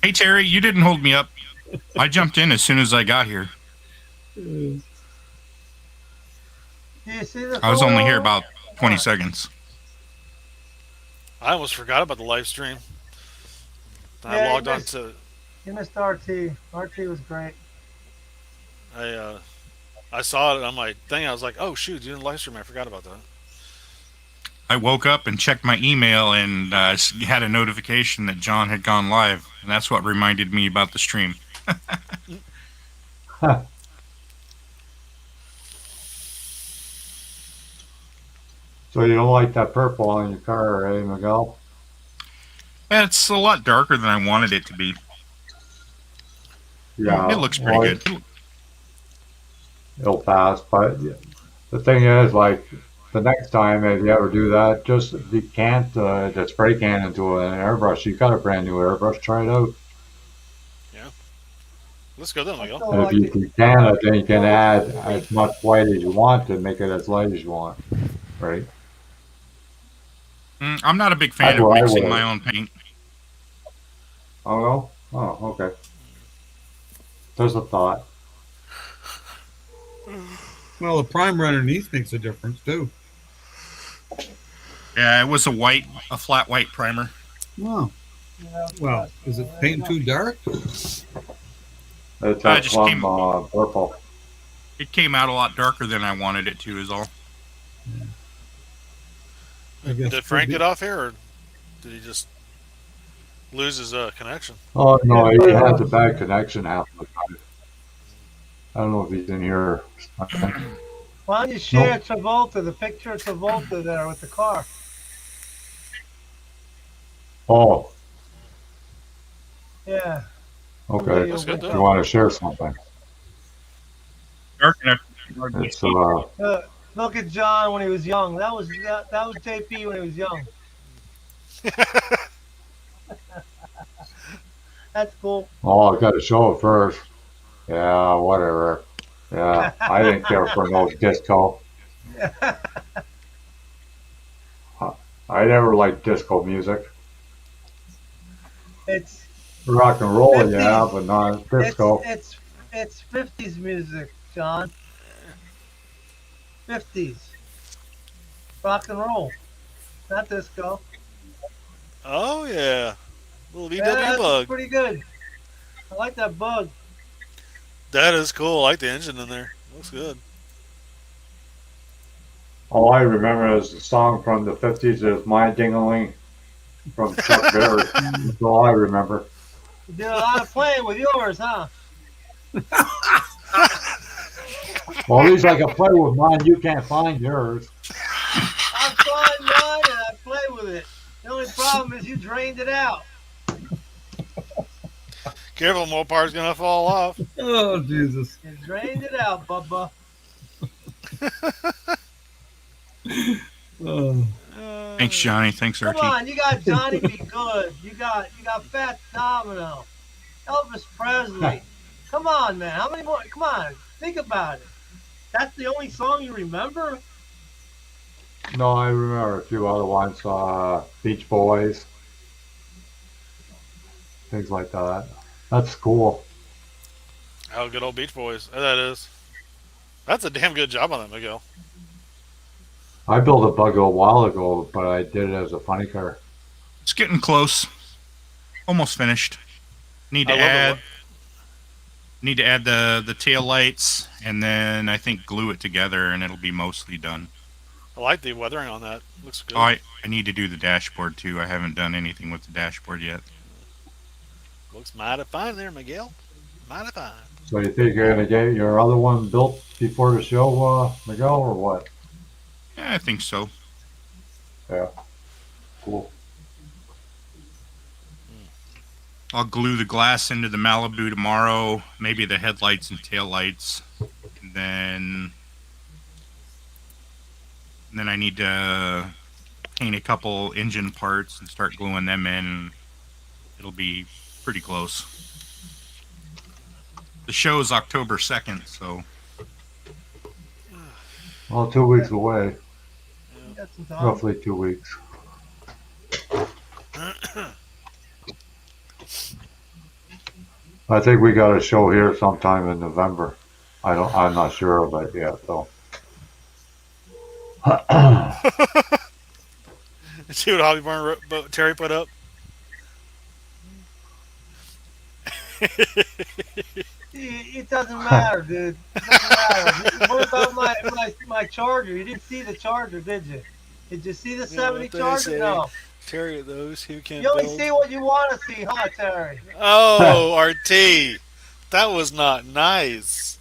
Hey, Terry, you didn't hold me up. I jumped in as soon as I got here. Do you see the I was only here photo? about 20 seconds. I almost forgot about the live stream. I Yeah, logged on to you missed RT. RT was great. I I saw it on my thing. I was like, oh shoot, you didn't live stream. I forgot about that. I woke up and checked my email and had a notification that John had gone live, and that's what reminded me about the stream. So you don't like that purple on your car, eh, Miguel? It's a lot darker than I wanted it to be. Yeah. It looks pretty well, good. It'll pass, but the thing is, like, the next time if you ever do that, just decant the spray can into an airbrush. You got a brand new airbrush, try it out. Yeah, let's go then, I Miguel. still And if like you it. decant it, then you can add as much white as you want to make it as light as you want, right? I'm not a big fan That's of what I mixing would. my own paint. Oh no? Oh, okay. There's a thought. Well, the primer underneath makes a difference too. Yeah, it was a flat white primer. Wow. Yeah, Well, is it painting too dark? It's that just plum came- purple. It came out a lot darker than I wanted it to, is all. I guess Did Frank get off here, or did he just lose his connection? Oh no, Yeah, he but, has a bad connection half the time. I don't know if he's in here. Why don't you share Travolta, the picture of Travolta there with the car? Oh, Yeah. okay. That's good, You though. want to share something? Dark enough. It's Look at John when he was young. That was JP when he was young. That's cool. oh, I got to show it first. Yeah, whatever. Yeah, I didn't care for no disco. I never liked disco music. It's Rock and roll, 50s. yeah, but not disco. it's 50s music, John. 50s. Rock and roll. Not disco. Oh yeah, little VW Yeah, that's bug. pretty good. I like that bug. That is cool. I like the engine in there. Looks good. All I remember is the song from the 50s is My Ding-a-ling from Chuck Berry. That's all I remember. You did a lot of playing with yours, huh? Well, at least I can play with mine. You can't find yours. I find mine and I play with it. The only problem is you drained it out. Careful, Mopar's gonna fall off. Oh, Jesus. You drained it out, Bubba. Oh. Thanks, Johnny. Thanks, Come RT. on, you got Johnny Be Good. You got Fat Domino, Elvis Presley. Come on, man. How many more? Come on, think about it. That's the only song you remember? No, I remember a few other ones. Beach Boys, things like that. That's cool. Oh, good old Beach Boys. That is. That's a damn good job on that, Miguel. I built a bug a while ago, but I did it as a funny car. It's getting close. Almost finished. Need to I love add. it. Need to add the tail lights, and then I think glue it together, and it'll be mostly done. I like the weathering on that. Looks good. Oh, I need to do the dashboard too. I haven't done anything with the dashboard yet. Looks mighty fine there, Miguel. Mighty fine. So you think you're gonna get your other one built before the show, Miguel, or what? Yeah, I think so. Yeah, cool. I'll glue the glass into the Malibu tomorrow. Maybe the headlights and tail lights, and then I need to paint a couple engine parts and start gluing them in. It'll be pretty close. The show is October 2nd, so Well, 2 weeks away, You got some time. roughly 2 weeks. I think we got a show here sometime in November. I'm not sure of it yet, though. See what Hobby Barn Terry put up? It doesn't matter, dude. It doesn't matter. What about my Charger? You didn't see the Charger, did you? Did you see the 70 Charger? No. Terry, those who can You only build. see what you want to see, huh, Terry? Oh, RT. That was not nice.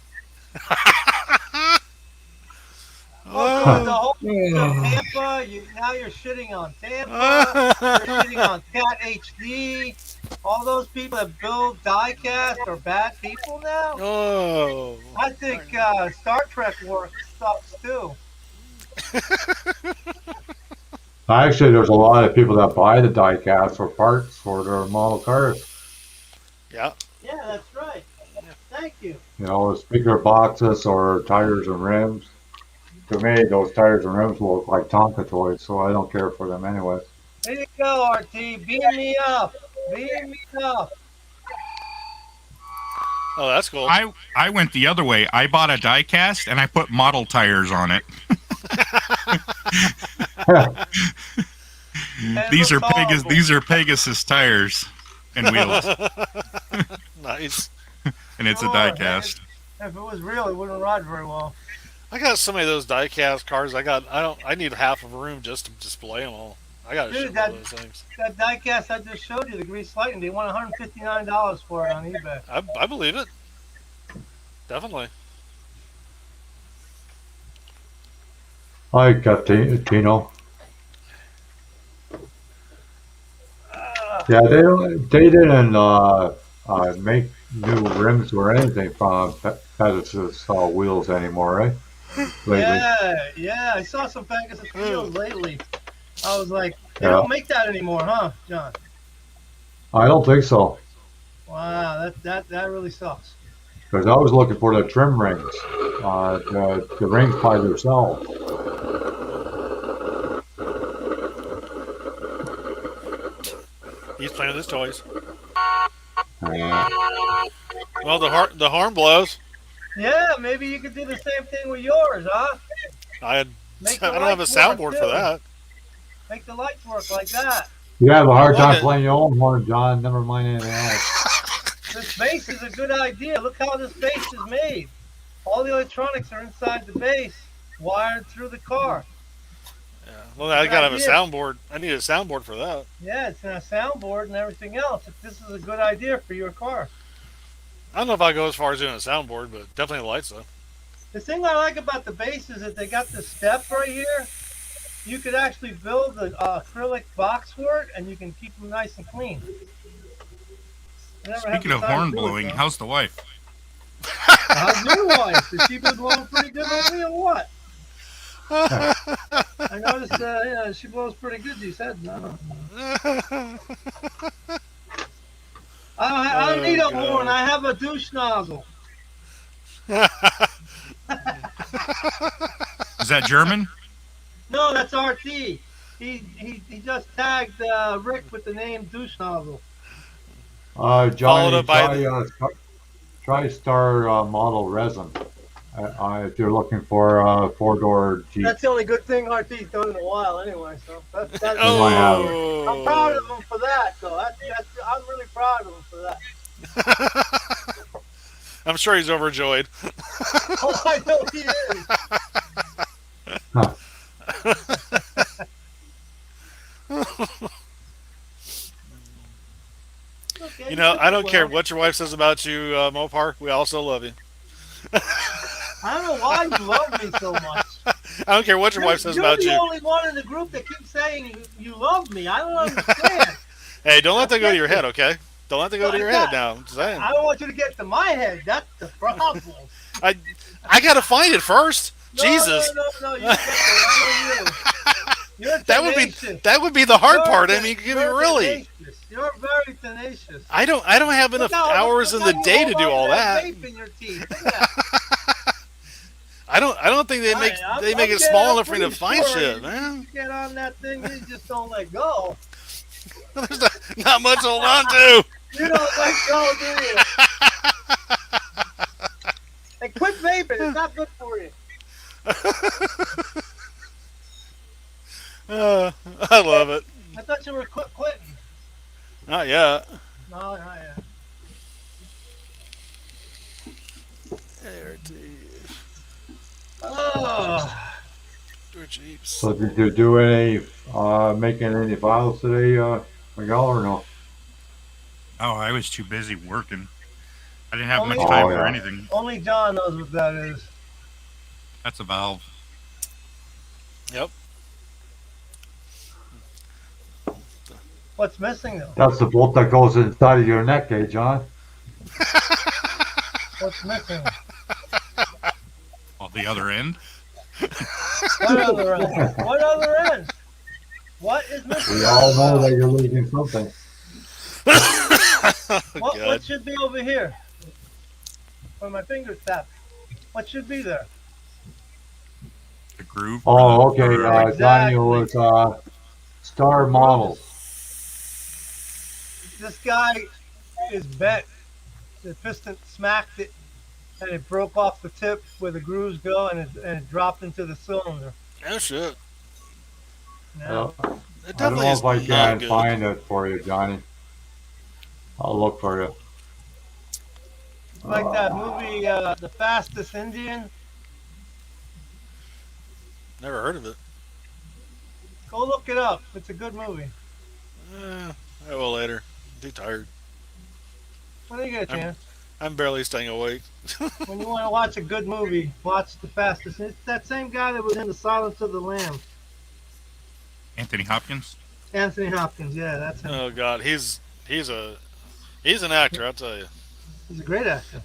Well, the whole Oh. Tampa, now you're shitting on Tampa. You're shitting on Cat HD. All those people that build diecast are bad people now. Oh. I think Star Trek work sucks too. Actually, there's a lot of people that buy the diecast for parts for their model cars. Yeah. Yeah, that's right. Thank you. You know, speaker boxes or tires and rims. To me, those tires and rims look like Tonka toys, so I don't care for them anyway. There you go, RT. Beam me up. Beam me up. Oh, that's cool. I went the other way. I bought a diecast and I put model tires on it. These are Pegasus tires and wheels, Nice. and it's a Sure, diecast. If it was real, it wouldn't ride very well. I got so many of those diecast cars. I need half of a room just to display them all. I got to Dude, ship that- all those things. That diecast I just showed you, the Grease Lightning, they want $159 for it on eBay. I believe it. Definitely. Hi, Tino. Yeah, they didn't make new rims or anything from Pegasus wheels anymore, right? Lately. Yeah, I saw some Pegasus wheels lately. I was like, they Yeah. don't make that anymore, huh, John? I don't think so, Wow, that really sucks. because I was looking for the trim rings, the rings by themselves. He's playing with his toys. Yeah. Well, the horn blows. Yeah, maybe you could do the same thing with yours, huh? I Make the don't have a lights work, soundboard too. for that. Make the lights work like that. You have a hard time it. playing your own horn, John. Never mind anything else. This base is a good idea. Look how this base is made. All the electronics are inside the base, wired through the car. Yeah. Well, I Good gotta have a idea. soundboard. I need a soundboard for that. Yeah, it's in a soundboard and everything else. This is a good idea for your car. I don't know if I go as far as doing a soundboard, but definitely the lights though. The thing I like about the base is that they got this step right here. You could actually build an acrylic box for it, and you can keep them nice and clean. I never have Speaking the of time to horn do it, blowing, though. how's the wife? How's your wife? Has she been blowing pretty good on me or what? I noticed, yeah, she blows pretty good. You said no. I don't need a horn. I have a douche nozzle. Is that German? No, that's RT. He just tagged Rick with the name douche nozzle. Followed Johnny, up by try Star Model Resin. If you're looking for a four-door Jeep. That's the only good thing RT's done in a while, anyway. So that's Oh. I'm proud of him for that. So I'm really proud of him for that. I'm sure he's overjoyed. Oh, I know he is. Huh. Okay, You know, I don't well, care what your wife says about you, Mopar. We also love you. I don't know why you love me so much. I don't care what your wife says about You're you. the only one in the group that keeps saying you love me. I don't understand. Hey, don't let that go to your head, okay? Don't let that go to your head now. I'm just saying. I don't want you to get to my head. That's the problem. I gotta find it first. No, Jesus. No. You get the You're tenacious. that would be the hard You're part. I mean, you're really. tenacious. You're very tenacious. I don't have enough hours in the day to do all that. Vape in your teeth. Look at that. I don't think they make I'm it getting small up enough for me to pretty find sure shit, you man. get on that thing, you just don't let go. There's not much to hold on to. You don't let go, do you? And quit vaping. It's not good for you. I love it. I thought you were quitting. Not yet. No, not yet. There it is. Oh. Jeeps. So did you do any making any files today, Miguel, or no? Oh, I was too busy working. I didn't have Only- much time Oh, for yeah. anything. Only John knows what that is. That's a valve. Yep. What's missing though? That's the bolt that goes inside of your neck, eh, John? What's missing? On the other end. What other end? What other end? What is missing? We all know that you're losing something. What should be over here? Where my fingers tap. What should be there? The groove. Oh, okay. Exactly. Johnny was Star Model. This guy is bent. The piston smacked it, and it broke off the tip where the grooves go, and it dropped into the cylinder. Oh shit. Now, It I don't definitely know is if I not can good. find it for you, Johnny. I'll look for you. like that movie, The Fastest Indian. Never heard of it. Go look it up. It's a good movie. I will later. I'm too tired. When you get a chance. I'm barely staying awake. When you want to watch a good movie, watch The Fastest. It's that same guy that was in The Silence of the Lambs. Anthony Hopkins. Anthony Hopkins. Yeah, that's him. Oh god, he's an actor. I'll tell you. He's a great actor.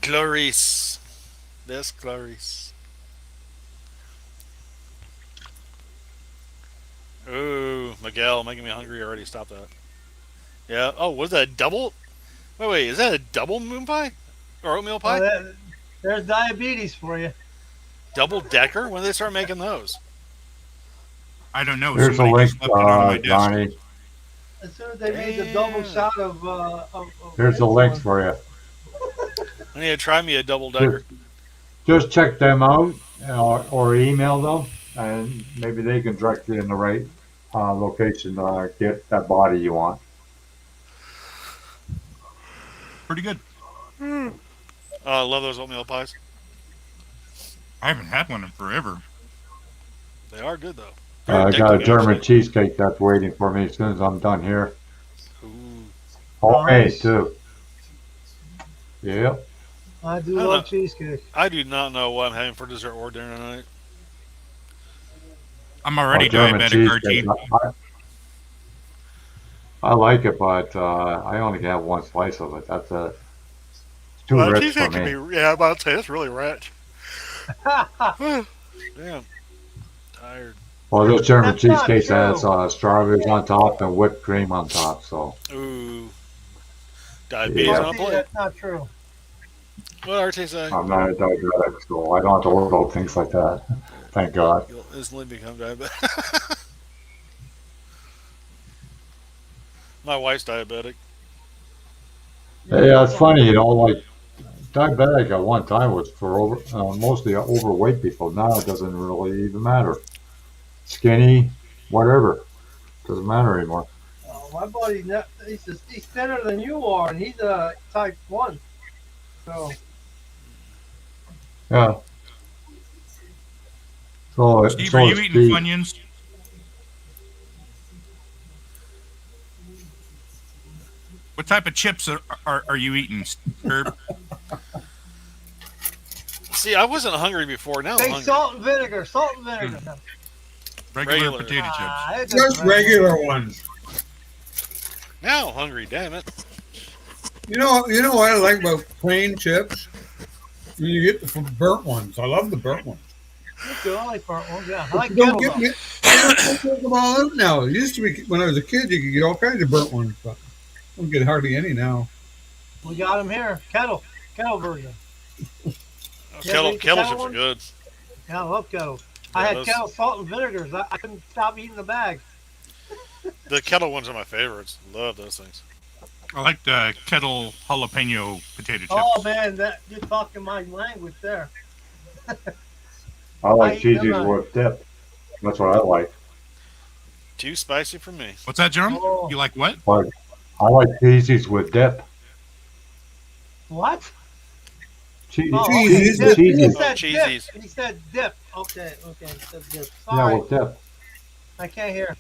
Clarice. This Clarice. Ooh, Miguel, making me hungry already. Stop that. Yeah. Oh, was that a double? Wait. Is that a double moon pie or oatmeal pie? There's diabetes for you. Double decker? When did they start making those? I don't know. Here's a Somebody link, just left it on my desk. Johnny. As soon as they made the double shot of Here's the links for you. I need to try me a double decker. Just check them out or email them, and maybe they can direct you in the right location to get that body you want. Pretty good. Oh, I love those oatmeal pies. I haven't had one in forever. They are good though. They're I got a addicting, German actually. cheesecake that's waiting for me as soon as I'm done here. Ooh. Homemade Nice. too. Yep. I I do don't love know. cheesecake. I do not know what I'm having for dessert or dinner tonight. I'm Well, already German diabetic, cheesecake. Archie. I like it, but I only can have one slice of it. That's it's too Well, rich for cheesecake can be. me. Yeah, I'm about to say it's really rich. Damn, tired. Well, this German That's not cheesecake true. has strawberries on top and whipped cream on top. So Ooh, diabetes yeah, on a RT, plate. that's not true. What RT say? I'm not a diabetic, so I don't have to worry about things like that. Thank God. You'll instantly become diabetic. My wife's diabetic. Yeah, it's funny, like diabetic at one time was for mostly overweight people. Now it doesn't really even matter. Skinny, whatever, doesn't matter anymore. Oh, my buddy, he's thinner than you are, and he's a type 1. So, Yeah. So Steve, are so you is eating Steve. Funyuns? What type of chips are you eating, Herb? See, I wasn't hungry before. Now I'm say hungry. salt and vinegar, salt and vinegar. Regular Regular. potato chips. It doesn't Just matter. regular ones. Now I'm hungry. Damn it. You know what I like about plain chips? You get the burnt ones. I love the burnt ones. Me too. I like burnt ones. Yeah, I like You don't kettle get though. they don't them all out now. It used to be when I was a kid, you could get all kinds of burnt ones, but I don't get hardly any now. We got them here. Kettle version. Kettle eat the kettle kettle chips are one? good. Yeah, I love kettle. I Yeah, had those- kettle salt and vinegars. I couldn't stop eating the bag. The kettle ones are my favorites. Love those things. I like the kettle jalapeno potato chips. Oh man, that you're talking my language there. I like I eat cheesies them, with dip. That's what I like. Too spicy for me. What's that, John? Oh. You like what? But I like cheesies with dip. What? Cheesies. Okay, Cheesies dip. He Cheesies. said cheesies. dip. He said dip. Okay, he said dip. Yeah, Sorry, with dip. I can't hear.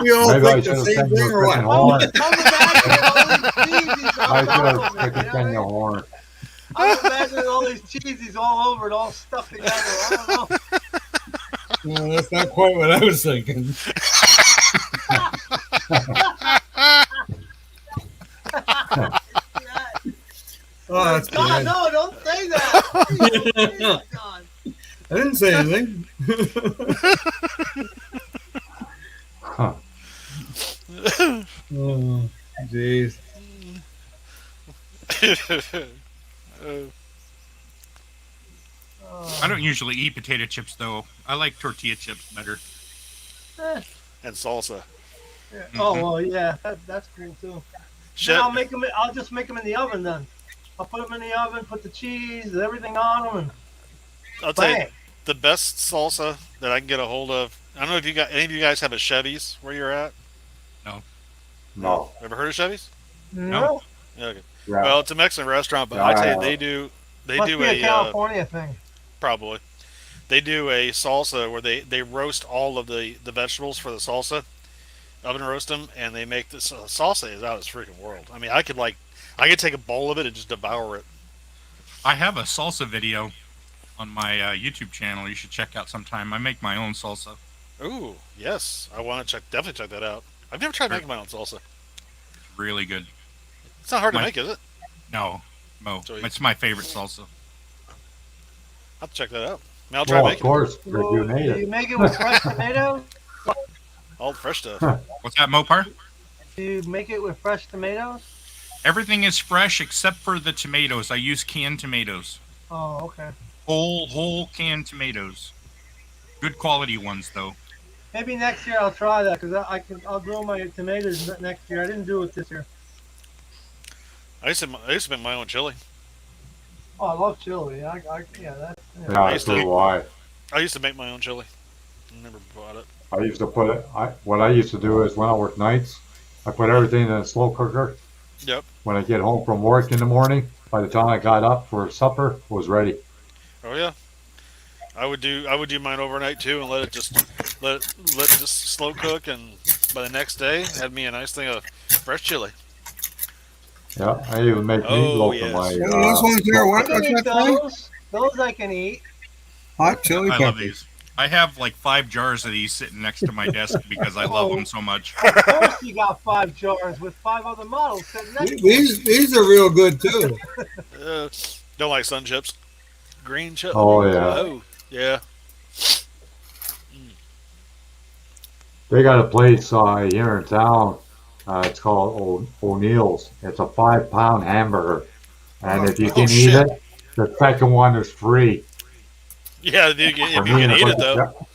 We all Maybe I think should the have same sent you thing a or freaking what? horn. I'm imagining all these cheesies I all should have over freaking it. sent you a horn. I'm imagining all these cheesies all over it, all stuck together. I don't know. No, that's not quite what I was thinking. Oh, that's God, good. no, don't say that. Please don't say that, God. I didn't say anything. Huh. Oh, jeez. I don't usually eat potato chips though. I like tortilla chips better. And salsa. Yeah. Oh well, yeah, that's cool too. Shit. Then I'll just make them in the oven then. I'll put them in the oven, put the cheese, everything on them, and I'll tell you, bang. the best salsa that I can get a hold of. I don't know if you got any of you guys have a Chevy's where you're at. No. Ever heard of Chevy's? No, Yeah. Okay. Yeah. Well, it's a Mexican restaurant, but Yeah, I I tell you, have. they must do be a a California thing. probably. They do a salsa where they roast all of the vegetables for the salsa, oven roast them, and they make this salsa is out of this freaking world. I mean, I could take a bowl of it and just devour it. I have a salsa video on my YouTube channel. You should check out sometime. I make my own salsa. Ooh, yes, I want to definitely check that out. I've never tried making my own salsa. It's really good. It's not hard to My- make, is it? No, So you- it's my favorite salsa. I'll have to check that out. I mean, I'll try Well, of making course, if So, you made do you it. make it with fresh tomatoes? all the fresh stuff. What's that, Mopar? Do you make it with fresh tomatoes? Everything is fresh except for the tomatoes. I use canned tomatoes. Oh, okay. Whole canned tomatoes. Good quality ones though. Maybe next year I'll try that because I'll grow my tomatoes next year. I didn't do it this year. I used to make my own chili. Oh, I love chili. Yeah, Yeah, I used so to- do I. I used to make my own chili. Never bought it. I used to put it. What I used to do is when I worked nights, I put everything in a slow cooker. Yep. When I get home from work in the morning, by the time I got up for supper, it was ready. Oh yeah. I would do mine overnight too, and let it just slow cook, and by the next day, had me a nice thing of fresh chili. Yeah, I even make Oh meatloaf in my. yes. This one's here. I What, can what's eat that thing? those. Those I can eat. Hot chili I pepper. love these. I have like 5 jars of these sitting next to my desk because I love them so much. Of course, you got 5 jars with 5 other models sitting next to you. These are real good too. Don't like sun chips. Green chip. Oh yeah, Oh yeah. they got a place here in town. It's called O'Neill's. It's a 5-pound hamburger, and if you Oh, can eat shit. it, the second one is free. Yeah, if you For me can and a eat bunch it though. of,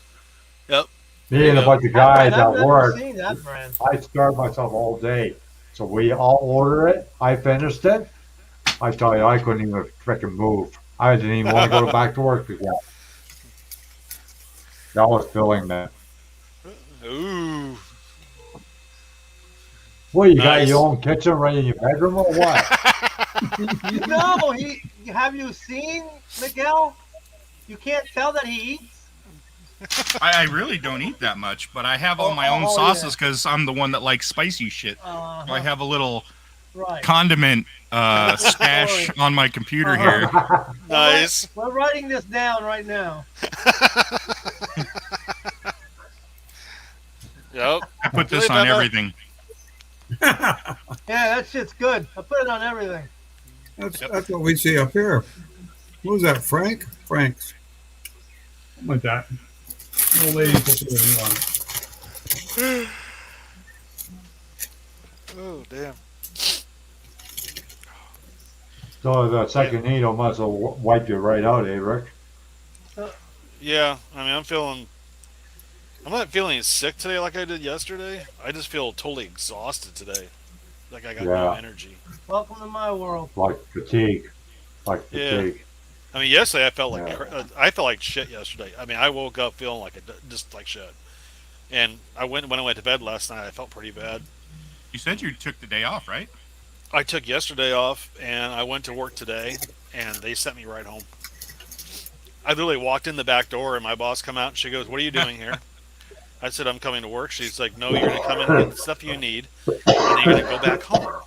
Yep. me and a Yeah. bunch of guys I've at never work. seen that brand. I starved myself all day. So we all ordered it. I finished it. I tell you, I couldn't even freaking move. I didn't even want to go back to work again. That was filling, man. Ooh. Well, you got Nice. your own kitchen right in your bedroom or what? No, have you seen Miguel? You can't tell that he eats. I really don't eat that much, but I have all my own Oh, sauces because I'm the one that likes spicy shit. Uh-huh. So I have a little Right. condiment stash on my computer here. Nice. We're writing this down right now. Yep. I put this Chili on pepper. everything. Yeah, that shit's good. I put it on everything. That's what we see up here. What was that, Frank? Frank's. Something like that. Old lady put it in one. Oh damn. So the second needle must have wiped you right out, eh, Rick? Yeah, I mean, I'm not feeling sick today like I did yesterday. I just feel totally exhausted today. Like I got no Yeah. energy. Welcome to my world. Like fatigue. Like Yeah. fatigue. I mean, yesterday I felt like Yeah. I felt like shit yesterday. I mean, I woke up feeling like just like shit. And when I went to bed last night, I felt pretty bad. You said you took the day off, right? I took yesterday off, and I went to work today, and they sent me right home. I literally walked in the back door, and my boss come out, and she goes, "What are you doing here?" I said, "I'm coming to work." She's like, "No, you're going to come in and get the stuff you need, and then you're going to go back home."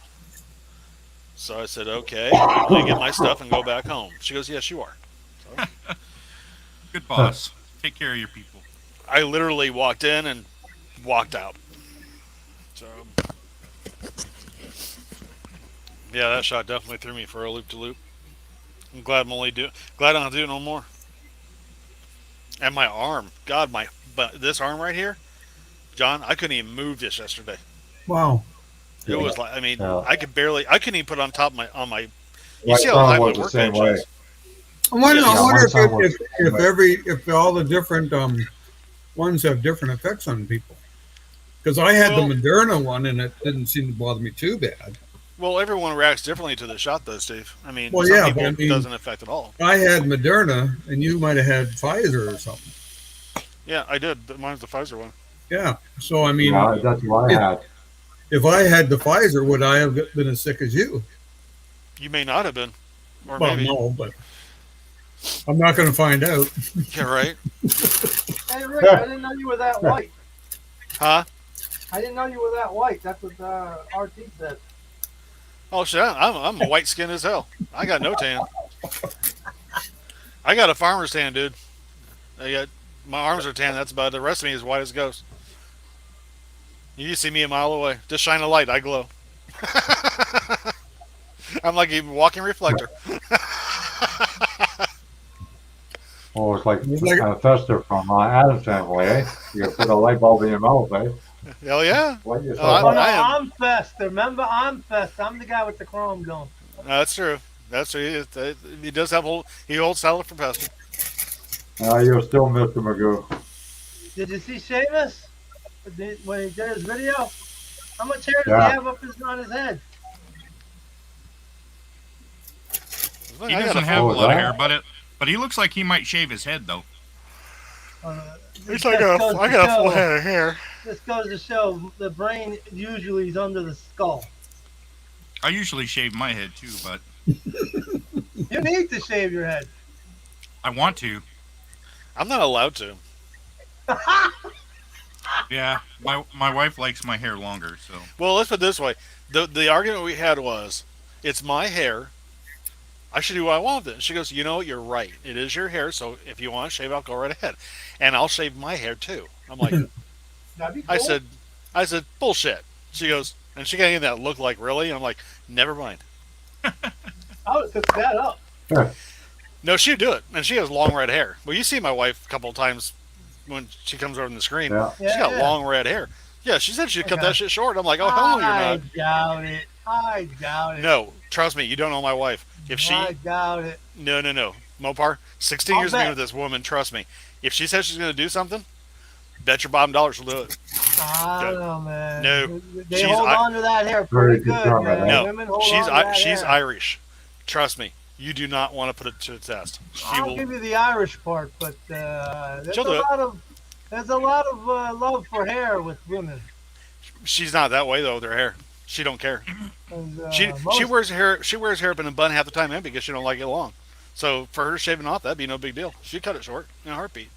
So I said, "Okay, I'm going to get my stuff and go back home." She goes, "Yes, you are." So Good boss. Take care of your people. I literally walked in and walked out. So yeah, that shot definitely threw me for a loop to loop. I'm glad glad I don't have to do it no more. And my arm, God, but this arm right here, John, I couldn't even move this yesterday. Wow. It was like, I mean, Yeah. I couldn't even put it on top of my. You My see how son high my was the same workbench way. is. I wonder, Yeah, I wonder my son was if all the different ones have different effects on people. Because I had Well- the Moderna one and it didn't seem to bother me too bad. Well, everyone reacts differently to the shot, though, Steve. I mean, Well, some yeah, people but I mean- it doesn't affect at all. I had Moderna and you might have had Pfizer or something. Yeah, I did. Mine's the Pfizer one. Yeah. So I mean, Yeah, that's what I had. if I had the Pfizer, would I have been as sick as you? You may not have been, or Well, maybe. no, but I'm not going to find out. Yeah, right. Hey, Rick, I didn't know you were that white. Huh? I didn't know you were that white. That's what RT said. Oh shit! I'm a white skin as hell. I got no tan. I got a farmer's tan, dude. My arms are tan. That's about it. The rest of me is white as a ghost. You see me a mile away. Just shine a light. I glow. I'm like a walking reflector. Oh, it's like It's like- Fester from Adam's Family, eh? You can put a light bulb in your mouth, eh? Hell yeah! Light Oh, yourself Oh, up. no, I am- I'm Fest. Remember, I'm Fest. I'm the guy with the chrome going. That's true. That's true. He does have he holds salad for Pastor. You're still Mr. Magoo. Did you see Seamus when he did his video? How much hair does Yeah. he have on his head? He I got doesn't a have a Oh, lot of that? hair, but he looks like he might shave his head though. Uh, It's like I got a full head of hair. This goes to show the brain usually is under the skull. I usually shave my head too, but You need to shave your head. I want to. I'm not allowed to. Yeah, my wife likes my hair longer, so Well, let's put it this way: the argument we had was, it's my hair. I should do what I want with it. And she goes, you know, you're right. It is your hair, so if you want to shave, I'll go right ahead, and I'll shave my hair too. I'm like, That'd be cool. I said, bullshit. She goes, and she got in that look like, really? And I'm like, never mind. I would cook that up. No, she'd do it, and she has long red hair. Well, you see my wife a couple of times when she comes over on the screen. Yeah. She's got Yeah. long red hair. Yeah, she said she'd cut Okay. that shit short. I'm like, oh, hell no, you're I not. doubt it. I doubt it. No, trust me, you don't know my wife. If she, I doubt it. no, Mopar, 16 I'll years of being bet. with this woman, trust me. If she says she's going to do something, bet your bottom dollar she'll do it. I don't know, man. No. They She's hold I- on to that hair Very pretty good, determined, man. No, Women hold she's on to that she's hair. Irish. Trust me, you do not want to put it to the test. She I'll will. give you the Irish part, but She'll do it. there's a lot of love for hair with women. She's not that way though. With her hair, she don't care. 'Cause, She most- wears hair. She wears hair up in a bun half the time, and because she don't like it long. So for her shaving off, that'd be no big deal. She'd cut it short in a heartbeat.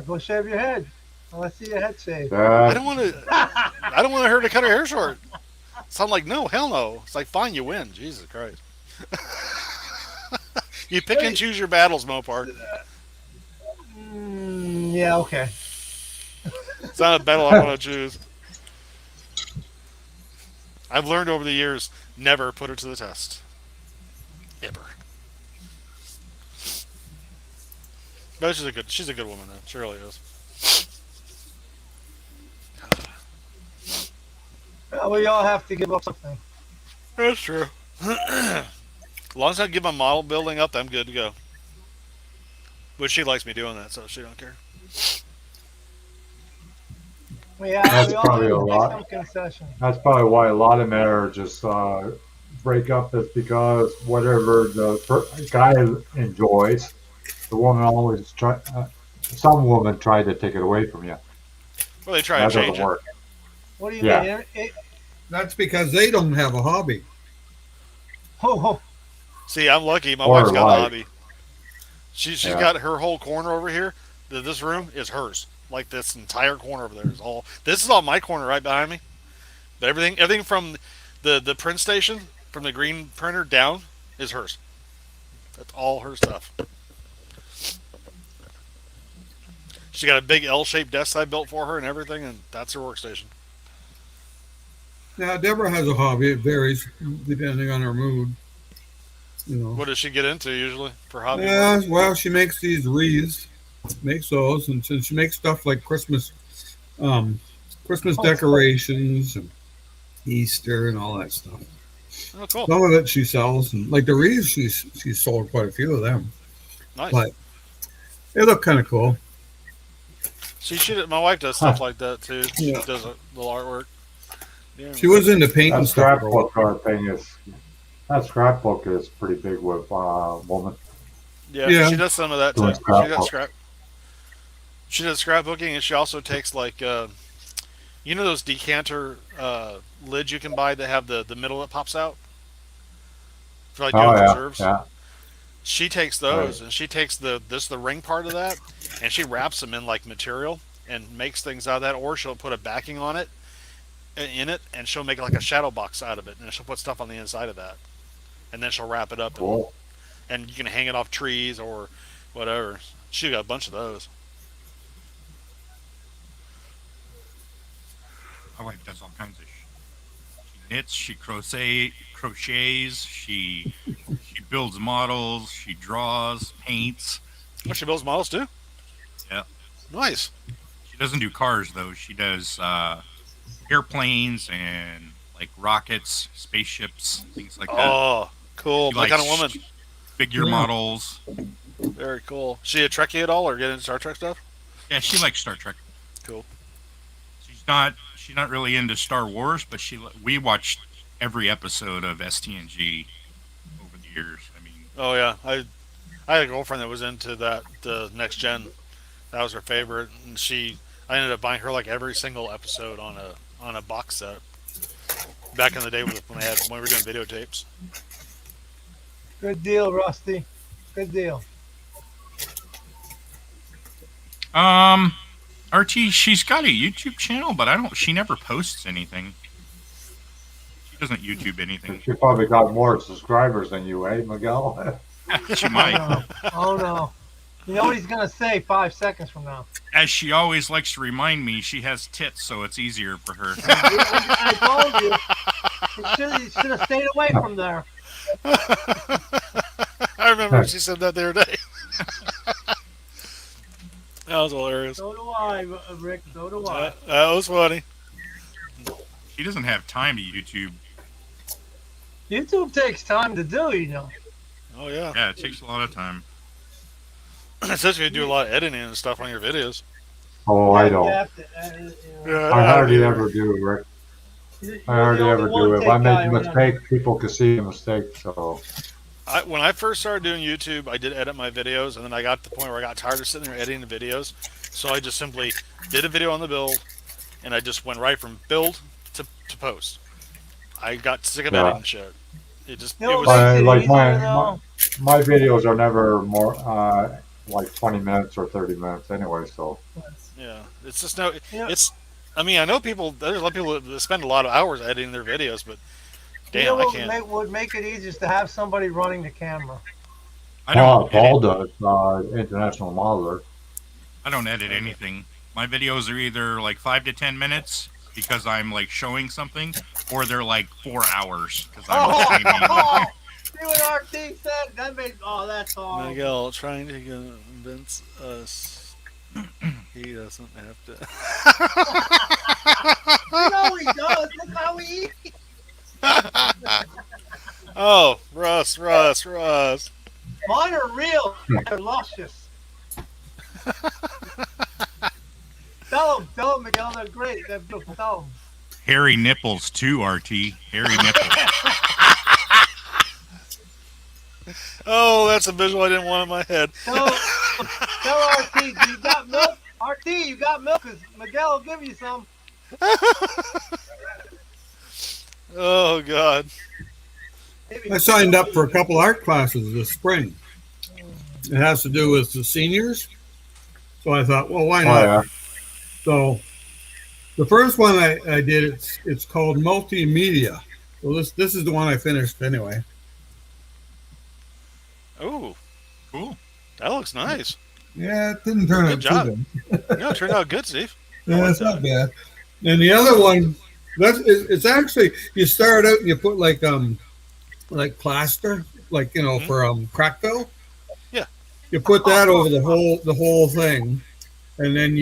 Go shave your head. Let's see your head shaved. I don't want to. I don't want her to cut her hair short. So I'm like, no, hell no. It's like, fine, you win. Jesus Christ. You pick and choose your battles, Mopar. Yeah, okay. It's not a battle I want to choose. I've learned over the years, never put her to the test. Ever. But she's a good woman though. She really is. We all have to give up something. That's true. As long as I give my model building up, I'm good to go. But she likes me doing that, so she don't care. Yeah, That's we all probably have a to make lot. some concessions. That's probably why a lot of marriages break up. Is because whatever the guy enjoys, the woman always try. Some woman try to take it away from you. Well, they try That to change doesn't it. work. What do you Yeah. mean? That's because they don't have a hobby. Oh, See, I'm lucky. My Or wife's got a life. hobby. She's Yeah. got her whole corner over here. This room is hers. Like this entire corner over there is all. This is all my corner right behind me. But everything from the print station, from the green printer down, is hers. That's all her stuff. She got a big L-shaped desk I built for her and everything, and that's her workstation. Now, Deborah has a hobby. It varies depending on her mood. You know. What does she get into usually for hobby? Yeah, well, she makes these wreaths, makes those, and so she makes stuff like Christmas decorations and Easter and all that stuff. Oh, cool. Some of it she sells, and like the wreaths, she's sold quite a few of them. Nice. But they look kind of cool. My wife does stuff like that too. She Yeah. does a little artwork. Yeah, She was into painting That stuff. for a while. scrapbook thing is. That scrapbook is pretty big with woman. Yeah, Yeah. she does some of that too. Doing She does scrapbook. She does scrapbooking, and she also takes like you know those decanter lids you can buy that have the middle that pops out for like doing Oh yeah, preserves. yeah. She takes those and she takes the ring part of that and she wraps them in like material and makes things out of that, or she'll put a backing on it in it and she'll make like a shadow box out of it and she'll put stuff on the inside of that and then she'll wrap it up Cool. and you can hang it off trees or whatever. She got a bunch of those. my wife does all kinds of. She knits, she crochets, she builds models, she draws, paints. Oh, she builds models too? Yeah. Nice. She doesn't do cars though. She does airplanes and like rockets, spaceships, things like that. Oh, cool. She My kind of likes woman. Figure models. Very cool. She a Trekkie at all or get into Star Trek stuff? Yeah, she likes Star Trek. Cool. She's not really into Star Wars, but we watched every episode of STNG over the years. I mean, Oh yeah, I had a girlfriend that was into that the next gen. That was her favorite, and I ended up buying her like every single episode on a box set back in the day when we were doing videotapes. Good deal, Rusty. Good deal. Archie, she's got a YouTube channel, but she never posts anything. She doesn't YouTube anything. She probably got more subscribers than you, eh, Miguel? She might. Oh no. You know what he's gonna say 5 seconds from now. As she always likes to remind me, she has tits, so it's easier for her. I told you. You should have stayed away from there. I remember she said that the other day. That was hilarious. So do I, Rick. So do I. That was funny. She doesn't have time to YouTube. YouTube takes time to do, you know. Oh yeah. Yeah, it takes a lot of time. Especially if you do a lot of editing and stuff on your videos. Oh, I don't. Yeah, I hardly ever do, Rick. I hardly ever do. If I make a mistake, people can see the mistake. So when I first started doing YouTube, I did edit my videos, and then I got to the point where I got tired of sitting there editing the videos. So I just simply did a video on the build, and I just went right from build to post. I got sick of editing shit. It just it was like my videos are never more like 20 minutes or 30 minutes anyway. So yeah, it's just no. It's I mean, I know people. There's a lot of people that spend a lot of hours editing their videos, but damn, I can't. Would make it easiest to have somebody running the camera. Paul does, international modeler. I don't edit anything. My videos are either like 5 to 10 minutes because I'm like showing something, or they're like 4 hours because I'm training. See what RT said? That made that's all. Miguel trying to convince us he doesn't have to. You know he does. Look how he eats. Oh, Russ. Mine are real. They're luscious. Tell them, Miguel. They're great. They're beautiful. Tell them. Hairy nipples too, RT. Hairy nipples. Oh, that's a visual I didn't want in my head. Tell RT, you got milk? RT, you got milk? Because Miguel will give you some. Oh, God. I signed up for a couple art classes this spring. It has to do with the seniors. So I thought, well, why not? Yeah. So the first one I did, it's called multimedia. Well, this is the one I finished anyway. Oh, cool. That looks nice. Yeah, it didn't turn out too good. No, it turned out good, Steve. Yeah, it's not bad. And the other one, it's actually, you start out and you put like plaster, like for crack fill. Yeah. You put that over the whole thing, and then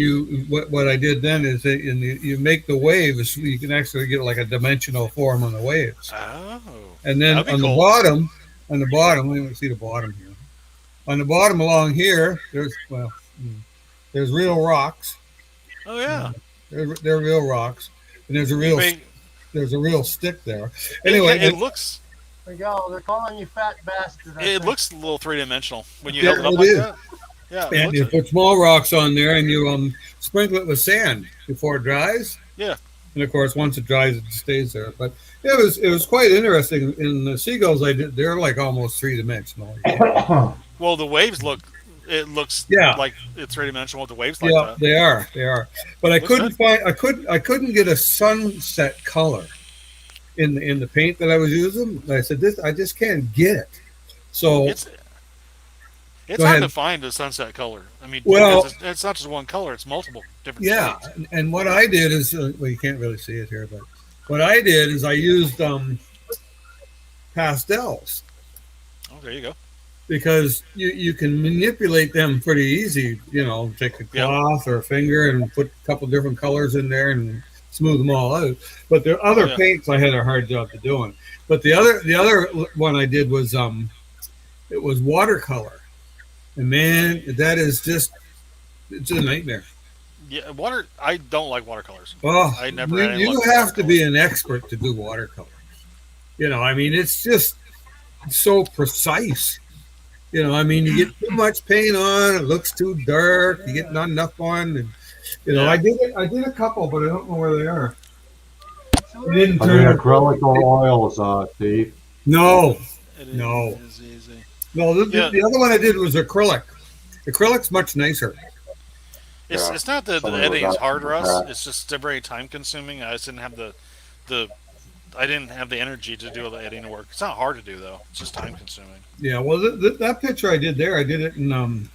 what I did then is you make the waves so you can actually get like a dimensional form on the waves. Oh. And then on the bottom, let me see the bottom here. On the bottom along here, there's real rocks. Oh yeah. They're real rocks, and there's a real stick there. Anyway, it looks. There you go. They're calling you fat bastard. It looks a little 3-dimensional when you held it up like that. Yeah. And you put small rocks on there, and you sprinkle it with sand before it dries. Yeah. And of course, once it dries, it stays there. But it was quite interesting. In the seagulls, they're like almost 3-dimensional. Well, the waves looks like it's 3-dimensional with the waves like that. They are. But I couldn't get a sunset color in the paint that I was using. I said I just can't get it. So it's hard to find a sunset color. I mean, it's not just one color; it's multiple different. Yeah, and what I did is, you can't really see it here, but what I did is I used pastels. Oh, there you go. Because you can manipulate them pretty easy. Take a cloth or a finger and put a couple different colors in there and smooth them all out. But there are other paints I had a hard job to doing. But the other one I did was it was watercolor. And man, that is it's a nightmare. Yeah, I don't like watercolors. Well, I never. You have to be an expert to do watercolors. I mean, it's just so precise. You get too much paint on, it looks too dark. You get not enough on, and You know, Yeah. I did a couple, but I don't know where they are. So They didn't Are they turn. acrylic or oils, Steve? No, It no, is easy. no. Yeah, The other one I did was acrylic. Acrylic's much nicer. Yeah. it's not that the Somebody was editing is asking hard, about Russ. that. It's just very time consuming. I just didn't have the I didn't have the energy to do all the editing work. It's not hard to do though. It's just time consuming. Yeah. Well, that picture I did there, I did it in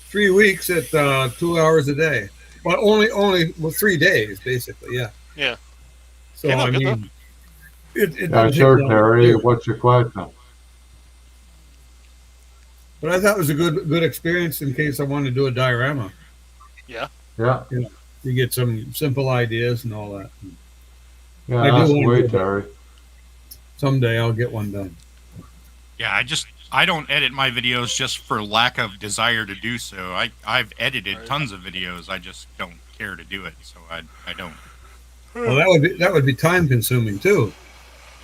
3 weeks at 2 hours a day. Well, only well 3 days basically. Yeah. Yeah, came So out I good though. mean, it Yeah, doesn't take sure, long to Terry. do. What's your question? But I thought it was a good experience in case I wanted to do a diorama. Yeah, Yeah. You know, you get some simple ideas and all that. I Yeah, do that's the want to way, do that. Terry. Someday I'll get one done. Yeah, I don't edit my videos just for lack of desire to do so. I've edited Right. tons of videos. I just don't care to do it, so I don't. Well, that would be time consuming too.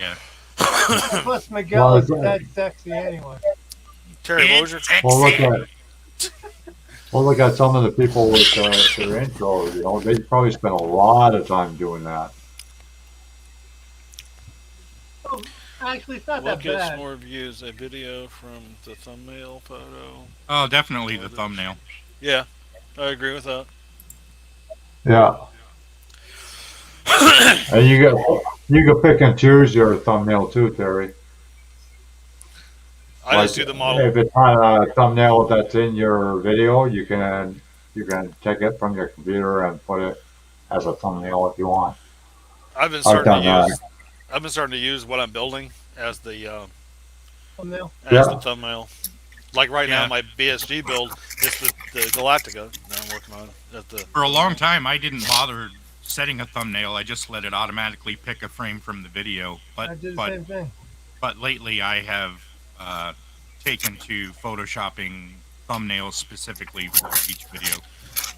Yeah. plus Miguel Well, is dead sexy anyway. Terry, what was your? well, look at some of the people with their intro. You know, they probably spend a lot of time doing that. Oh, actually, it's not What that gets bad. more views, a video from the thumbnail photo? Oh, definitely the thumbnail. Yeah, I agree with that. Yeah, and you can pick and choose your thumbnail too, Terry. I just do the model. If it's not a thumbnail that's in your video, you can take it from your computer and put it as a thumbnail if you want. I've been I've starting done to that. use. I've been starting to use what I'm building as the Thumbnail. thumbnail. Like right now, Yeah. my BSG build is the Galactica that I'm working on. At the For a long time, I didn't bother setting a thumbnail. I just let it automatically pick a frame from the video. I But did the but same thing. but lately, I have taken to photoshopping thumbnails specifically for each video.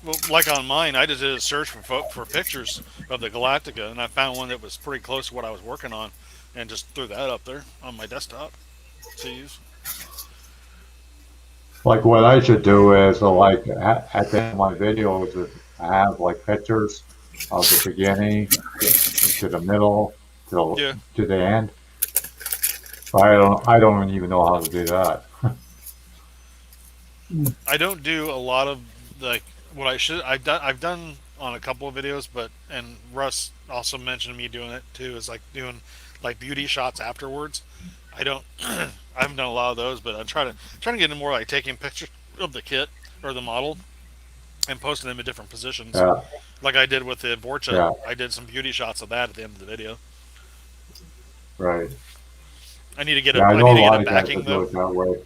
Well, like on mine, I just did a search for pictures of the Galactica, and I found one that was pretty close to what I was working on, and just threw that up there on my desktop to use. Like what I should do is like at the end of my videos, is I have like pictures of the beginning to the middle Yeah. to the end. But I don't even know how to do that. I don't do a lot of like what I should. I've done on a couple of videos, but and Russ also mentioned me doing it too. Is like doing like beauty shots afterwards. I don't. I haven't done a lot of those, but I'm trying to get into more like taking pictures of the kit or the model and posting them in different positions, Yeah, like I did with the Vorcha. yeah, I did some beauty shots of that at the end of the video. right. I need to get a Yeah, I I know need a to get lot a of guys backing that do though. it that way.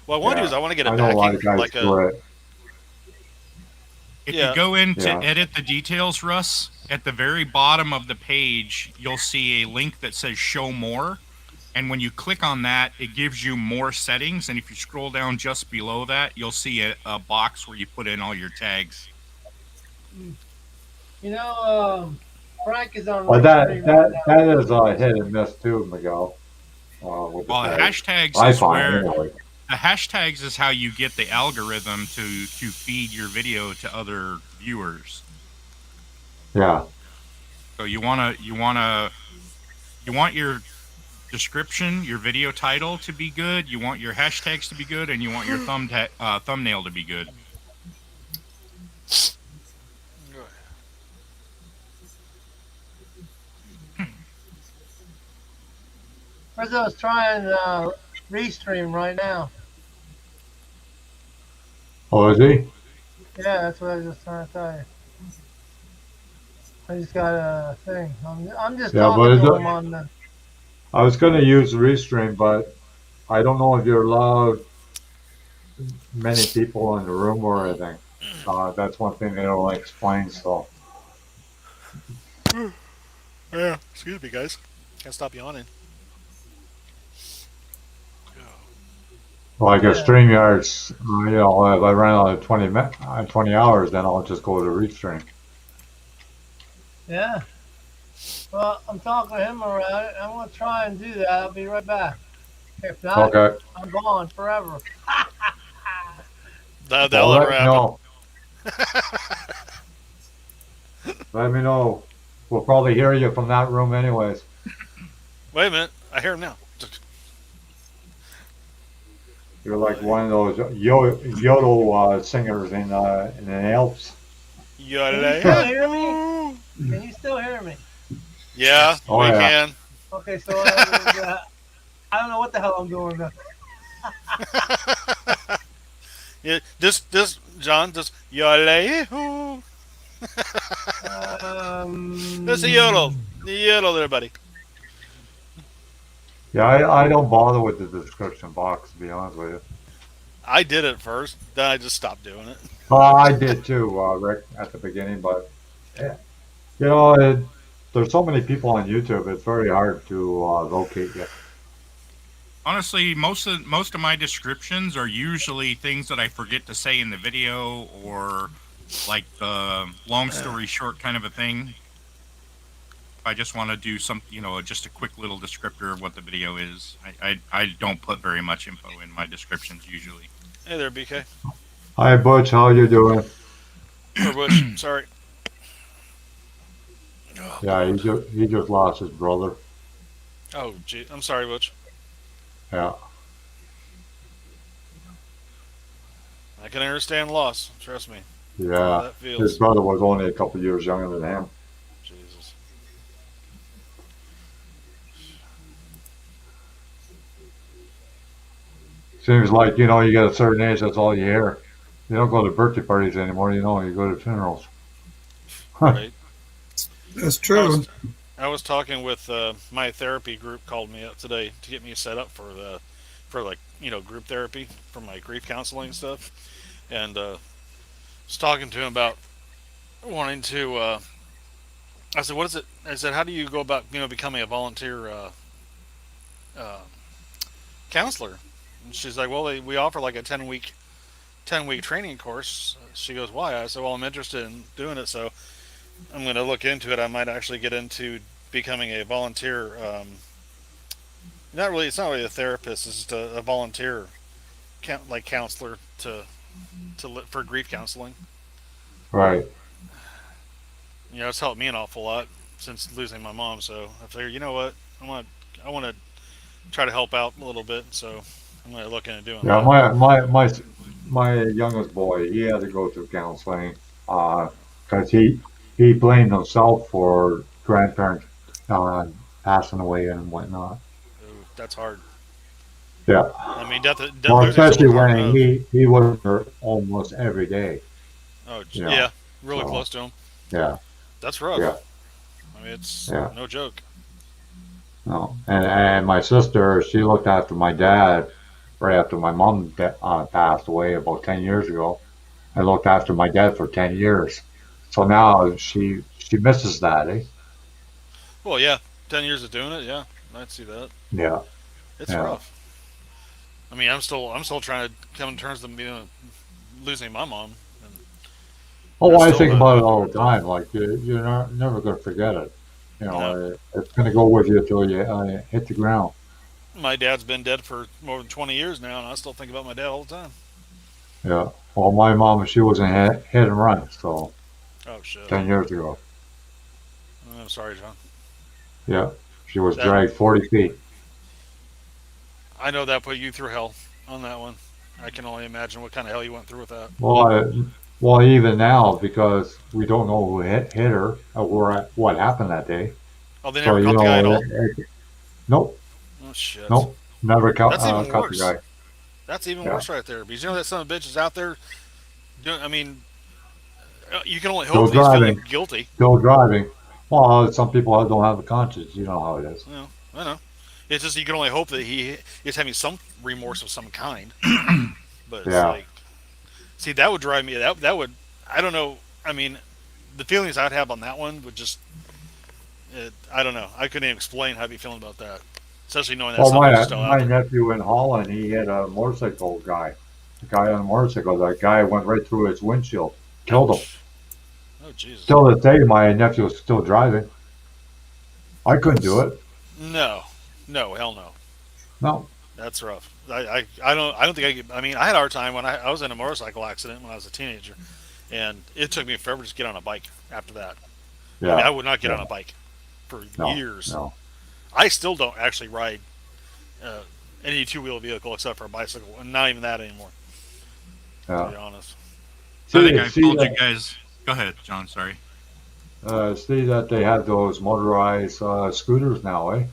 What I want to do is Yeah, I want to get a I know a lot backing of guys like do a it. If Yeah. you go in to Yeah. edit the details, Russ, at the very bottom of the page, you'll see a link that says Show More. And when you click on that, it gives you more settings. And if you scroll down just below that, you'll see a box where you put in all your tags. You know, Frank is on Well, Restream right now. that is a hit and miss too, Miguel. With the Well, the tags. hashtags I is find where anyway. the hashtags is how you get the algorithm to feed your video to other viewers. Yeah, So you want your description, your video title to be good, you want your hashtags to be good, and you want your thumbnail to be good. Rizzo's trying Restream right now. oh, is he? Yeah, that's what I was just trying to tell you. I just got a thing. I'm just Yeah, but talking is to it- him on the. I was going to use Restream, but I don't know if you're allowed many people in the room or anything. That's one thing they don't explain. So, Yeah, excuse me, guys. Can't stop yawning. like a Yeah. StreamYard's, if I run out of 20 hours, then I'll just go to Restream. Yeah. Well, I'm talking to him around it. I'm going to try and do that. I'll be right back. If not, Okay. I'm gone forever. That'll Well, ever let me happen. know. Let me know. We'll probably hear you from that room anyways. Wait a minute, I hear him now. You're like one of those yodel singers in the Alps. Can you still Yodelay. hear me? Can you still hear me? Yeah, Oh we yeah. can. Okay, so I don't know what the hell I'm doing now. Yeah, just John, just yodelay. That's a yodel. Um, Yodel there, buddy. Yeah, I don't bother with the description box, to be honest with you. I did it first, then I just stopped doing it. I did too, Rick, at the beginning, but yeah, there's so many people on YouTube, it's very hard to locate you. Honestly, most of my descriptions are usually things that I forget to say in the video, or like the long story short kind of a thing. If I just want to do some, just a quick little descriptor of what the video is. I don't put very much info in my descriptions usually. Hey there, BK. Hi, Butch, how you doing? Or Bush. Sorry. Oh, Yeah, God. he just lost his brother. Oh, gee. I'm sorry, Butch. Yeah. I can understand loss. Trust me. How Yeah. that His feels. brother was only a couple years younger than him. Jesus. Seems like, you get a certain age, that's all you hear. You don't go to birthday parties anymore, you go to funerals. Right. That's I true. was, I was talking with my therapy group called me up today to get me set up for like group therapy for my grief counseling stuff, and was talking to him about wanting to. I said, "What is it?" I said, "How do you go about becoming a volunteer uh, counselor?" And she's like, "Well, we offer like a 10-week training course." She goes, "Why?" I said, "Well, I'm interested in doing it, so I'm going to look into it. I might actually get into becoming a volunteer. Not really. It's not really a therapist. It's just a volunteer, like counselor for grief counseling. Right. It's helped me an awful lot since losing my mom. So I figured, you know what, I want to try to help out a little bit. So I'm going to look into doing Yeah, that. my youngest boy, he had to go through counseling because he blamed himself for grandparents uh, passing away and whatnot. Ooh, that's hard. Yeah. I mean, Well, losing especially someone's hard when enough. he was there almost every day. Oh, You yeah, know. really So close to him. yeah, That's yeah, rough. I mean, it's yeah. no joke. No, and my sister, she looked after my dad right after my mom passed away about 10 years ago. I looked after my dad for 10 years, so now she misses that, eh? Well, yeah, 10 years of doing it. Yeah, I'd see that. Yeah, It's yeah. rough. I mean, I'm still trying to come to terms with losing my mom, and Oh, there's I still think that. about it all the time. Like you're not, never going to forget it. No, It's going to go with you till you hit the ground. my dad's been dead for more than 20 years now, and I still think about my dad all the time. Yeah. Well, my mom, she was in hit and run, so Oh shit. 10 years ago. I'm sorry, John. Yeah, she was That dragged 40 feet. I know that put you through hell on that one. I can only imagine what kind of hell you went through with that. Well, well, even now because we don't know who hit her or what happened that day. Oh, they So never caught the guy at all. Nope, Oh shit. nope, never That's even caught the worse. guy. That's even Yeah, worse right there. Because that son of a bitch is out there doing. I mean, you can only hope still that he's feeling driving, guilty. still driving. Well, some people don't have a conscience. You know how it is. I know. It's just you can only hope that he is having some remorse of some kind. But it's Yeah. like, see, that would drive me. That would. I don't know. I mean, the feelings I'd have on that one would just. I don't know. I couldn't even explain how I'd be feeling about that, especially knowing that Well, son of a bitch is still out my there. nephew in Holland, he hit a motorcycle guy. The guy on a motorcycle. That guy went right through his windshield, killed him. Ouch. Oh Jesus. Till this day, my nephew's still driving. I couldn't do it. No. No. Hell no. No. That's rough. I don't think I could. I mean, I had a hard time when I was in a motorcycle accident when I was a teenager, and it took me forever to just get on a bike after that. I mean, I Yeah, would not get yeah, on a bike for no, years. no, I still don't actually ride uh, any two wheel vehicle except for a bicycle, and not even that anymore, to yeah. be honest. I think See, I've see told you that, guys. Go ahead, John. Sorry. see that they have those motorized scooters now, eh?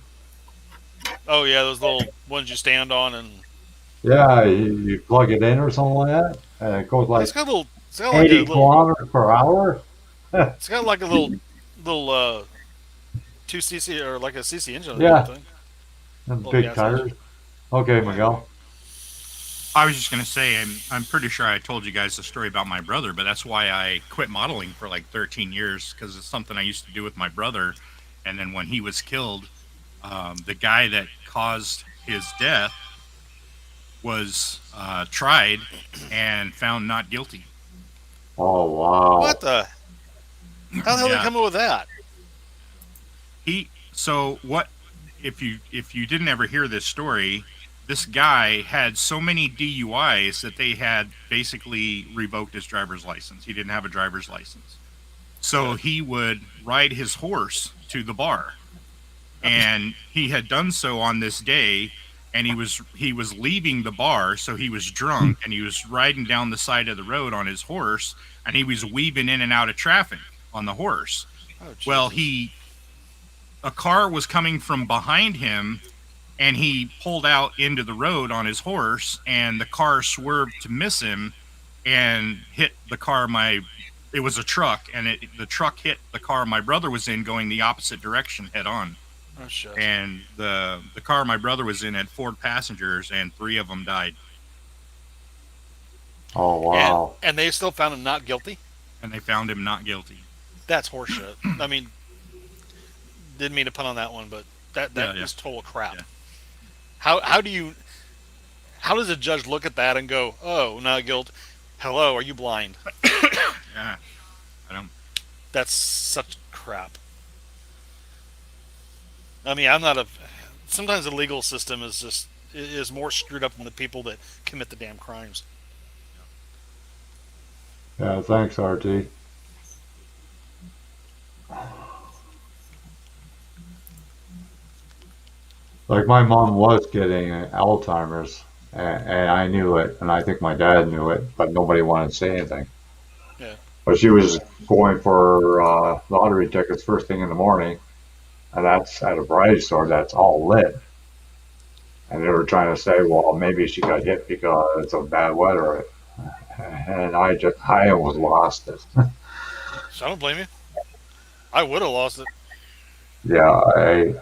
Oh yeah, those little ones you stand on, and Yeah, you plug it in or something like that, and it goes it's like got a little, it's got like a 80 little, kilometers per hour. it's got like a little 2 cc or like a cc engine on the damn Yeah, thing, and little big gas engine. tires. Okay, Yeah. Miguel. I was just gonna say, I'm pretty sure I told you guys the story about my brother, but that's why I quit modeling for like 13 years because it's something I used to do with my brother, and then when he was killed, the guy that caused his death was tried and found not guilty. Oh, What wow. the? How the hell did they Yeah, come up with that? he. So what? If you didn't ever hear this story, this guy had so many DUIs that they had basically revoked his driver's license. He didn't have a driver's license. So Okay. he would ride his horse to the bar, and he had done so on this day, and he was leaving the bar, so he was drunk and he was riding down the side of the road on his horse, and he was weaving in and out of traffic on the horse. Oh Well, Jesus. he a car was coming from behind him, and he pulled out into the road on his horse, and the car swerved to miss him and hit the car my it was a truck, and the truck hit the car my brother was in going the opposite direction head on. Oh shit. And the car my brother was in had 4 passengers, and 3 of them died, Oh, And wow. and they still found him not guilty. and they found him not guilty. That's horseshit. I mean, didn't mean to pun on that one, but Yeah, that yeah, is total crap. yeah. How do you how does a judge look at that and go, oh, not guilt? Hello, are you blind? Yeah, I don't. That's such crap. I mean, I'm not a. Sometimes the legal system is more screwed up than the people that commit the damn crimes. Yeah, thanks, RT. Like my mom was getting Alzheimer's, and I knew it, and I think my dad knew it, but nobody wanted to say anything. Yeah. But she was going for lottery tickets first thing in the morning, and that's at a variety store that's all lit. And they were trying to say, well, maybe she got hit because of bad weather. And I almost lost it. So I don't blame you. I would have lost it. Yeah,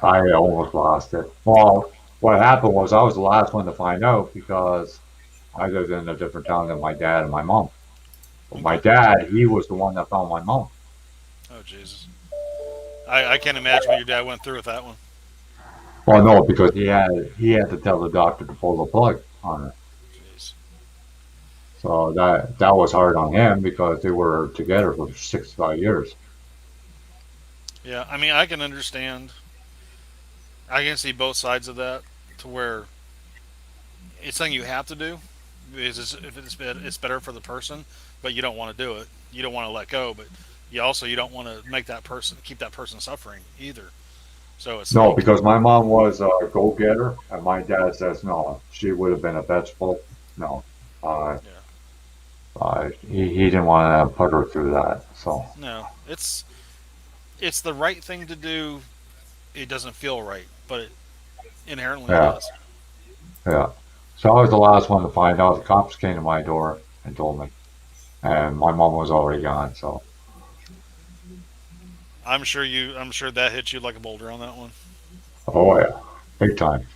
I almost lost it. Well, what happened was I was the last one to find out because I lived in a different town than my dad and my mom. But my Okay. dad, he was the one that found my mom. Oh Jesus. I can't imagine what your dad went through with that one. Well, no, because he had to tell the doctor to pull the plug on her. Jeez. So that was hard on him because they were together for 65 years. Yeah. I mean, I can understand. I can see both sides of that to where it's something you have to do because if it's better for the person, but you don't want to do it. You don't want to let go, but you don't want to make that person keep that person suffering either. So it's No, like, because my mom was a go-getter, and my dad says no, she would have been a vegetable. No, uh, yeah, he didn't want to put her through that. So no, it's the right thing to do. It doesn't feel right, but it inherently yeah, does. yeah. So I was the last one to find out. The cops came to my door and told me, and my mom was already gone. So I'm sure that hit you like a boulder on that one. oh yeah, big time.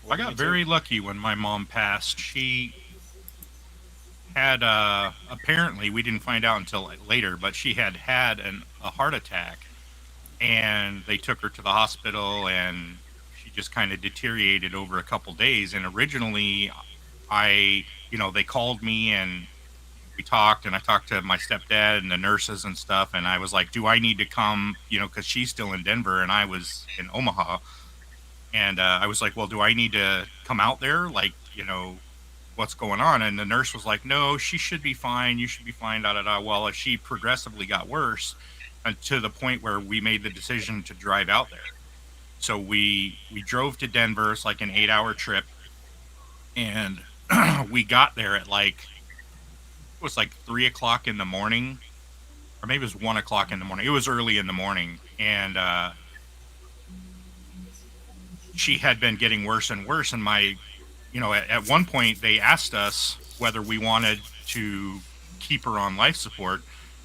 I Me got too. very lucky when my mom passed. She had apparently, we didn't find out until later, but she had a heart attack, and they took her to the hospital, and she just kind of deteriorated over a couple days. And originally, they called me, and we talked, and I talked to my stepdad and the nurses and stuff, and I was like, do I need to come, because she's still in Denver and I was in Omaha. And I was like, well, do I need to come out there, like, what's going on. And the nurse was like, no, she should be fine. You should be fine, da, da, da. Well, she progressively got worse to the point where we made the decision to drive out there. So we drove to Denver. It's like an 8-hour trip. And we got there at like, it was like 3 o'clock in the morning, or maybe it was 1 o'clock in the morning. It was early in the morning. And she had been getting worse and worse. And at one point they asked us whether we wanted to keep her on life support.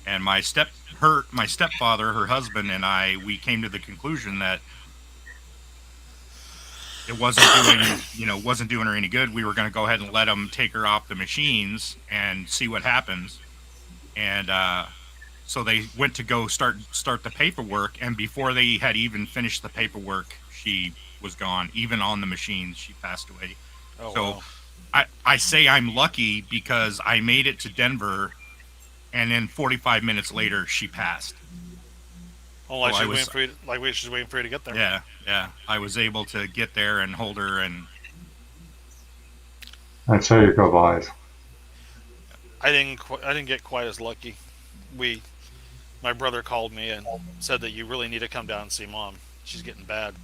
And my stepfather, her husband, and we came to the conclusion that it wasn't doing her any good. We were going to go ahead and let them take her off the machines and see what happens. And so they went to go start the paperwork, and before they had even finished the paperwork, she was gone. Even on the machines, she passed away. Oh, So wow. I say I'm lucky because I made it to Denver, and then 45 minutes later, she passed. Oh, like So she's waiting for you. Like she's waiting for you to get there. Yeah. I was able to get there and hold her, and I'd say your goodbyes. I didn't get quite as lucky. My brother called me and said that you really need to come down and see Mom. She's getting bad.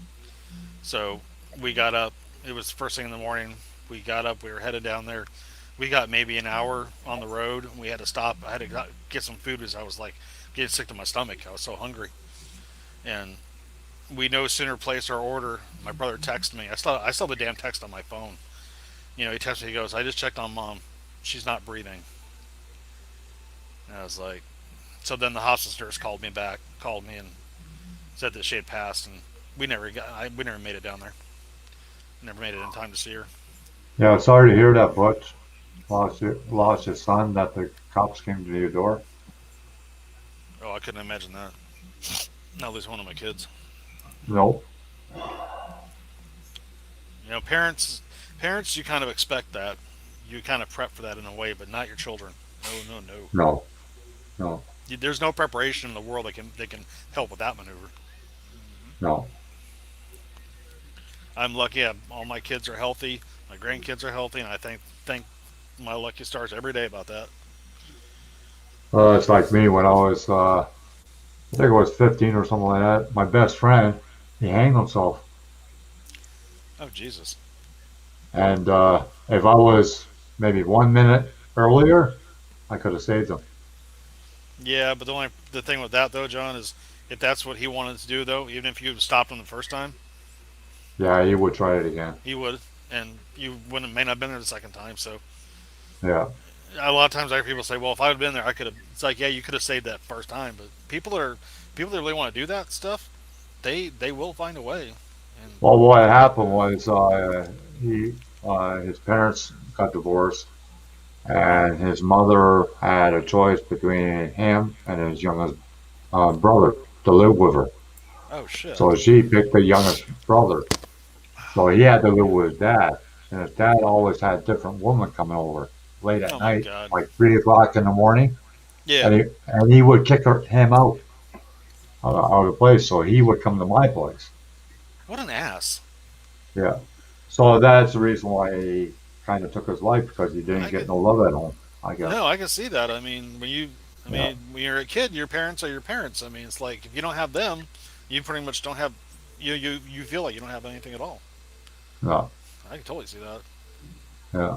So we got up. It was first thing in the morning. We got up. We were headed down there. We got maybe an hour on the road, and we had to stop. I had to get some food because I was like getting sick to my stomach. I was so hungry. And we no sooner placed our order. My brother texted me. I still have the damn text on my phone. He texted me. He goes, "I just checked on Mom. She's not breathing." And I was like, so then the hospice nurse called me and said that she had passed, and we never made it down there. Never made it in time to see her. Yeah, sorry to hear that Butch lost his son, that the cops came to your door. Oh, I couldn't imagine that. Not lose one of my kids. Nope. Parents, you kind of expect that. You kind of prep for that in a way, but not your children. No. No. There's no preparation in the world that can help with that maneuver. No. I'm lucky. All my kids are healthy. My grandkids are healthy, and I thank my lucky stars every day about that. It's like me when I was, I think I was 15 or something like that. My best friend, he hanged himself. Oh, Jesus. And if I was maybe 1 minute earlier, I could have saved him. Yeah, but the thing with that though, John, is if that's what he wanted to do though, even if you stopped him the first time, Yeah, he would try it again. he would, and you may not have been there the second time. So Yeah. a lot of times I hear people say, "Well, if I had been there, I could have." It's like, yeah, you could have saved that first time, but people that really want to do that stuff, they will find a way. And Well, what happened was his parents got divorced, and his mother had a choice between him and his youngest brother to live with her. oh shit. So she picked the youngest brother. So he had to live with his dad, and his dad always had different women coming over late at Oh my night, God. like 3 o'clock in the morning, Yeah. and he would kick him out of the place. So he would come to my place. What an ass. Yeah. So that's the reason why he kind of took his life, because he I didn't get could- no love at home, I guess. No, I can see that. I mean, Yeah. when you're a kid, your parents are your parents. I mean, it's like if you don't have them, you pretty much don't have. You feel like you don't have anything at all. No. I can totally see that. Yeah.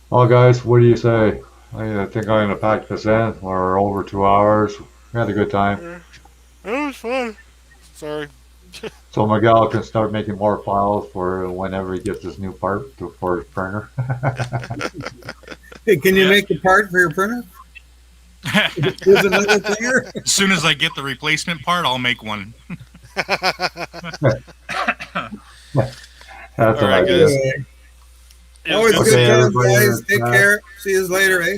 Well, guys, what do you say? I think I'm gonna pack this in. We're over 2 hours. We had a good time. It was fun. Sorry. So Miguel can start making more files for whenever he gets his new part for his printer. Hey, can you make a part for your printer? Here's another finger. as soon as I get the replacement part, I'll make one. That's All an right, idea. guys. Anyway, It always was Okay, good times, everybody, guys. Take uh, care. See you later, eh?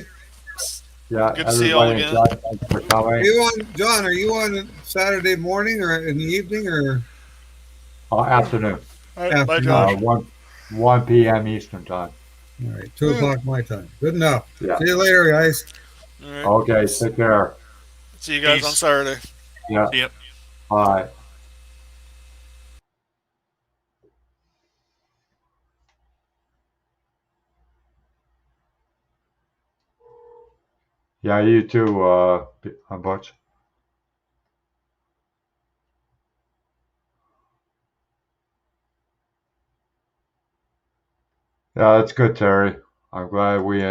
Yeah, Good to see you all everybody, again. John, thanks for Are coming. you on, John? Are you on Saturday morning or in the evening or Afternoon, All right, bye, afternoon? Josh. 1 p.m. Eastern time. All right, 2 o'clock my time. Good enough. Yeah. See you later, guys. All right. Okay, take care. See you guys Peace. on Saturday. Yeah, Yep. bye. Yeah, you too, Butch. Yeah, that's good, Terry. I'm glad we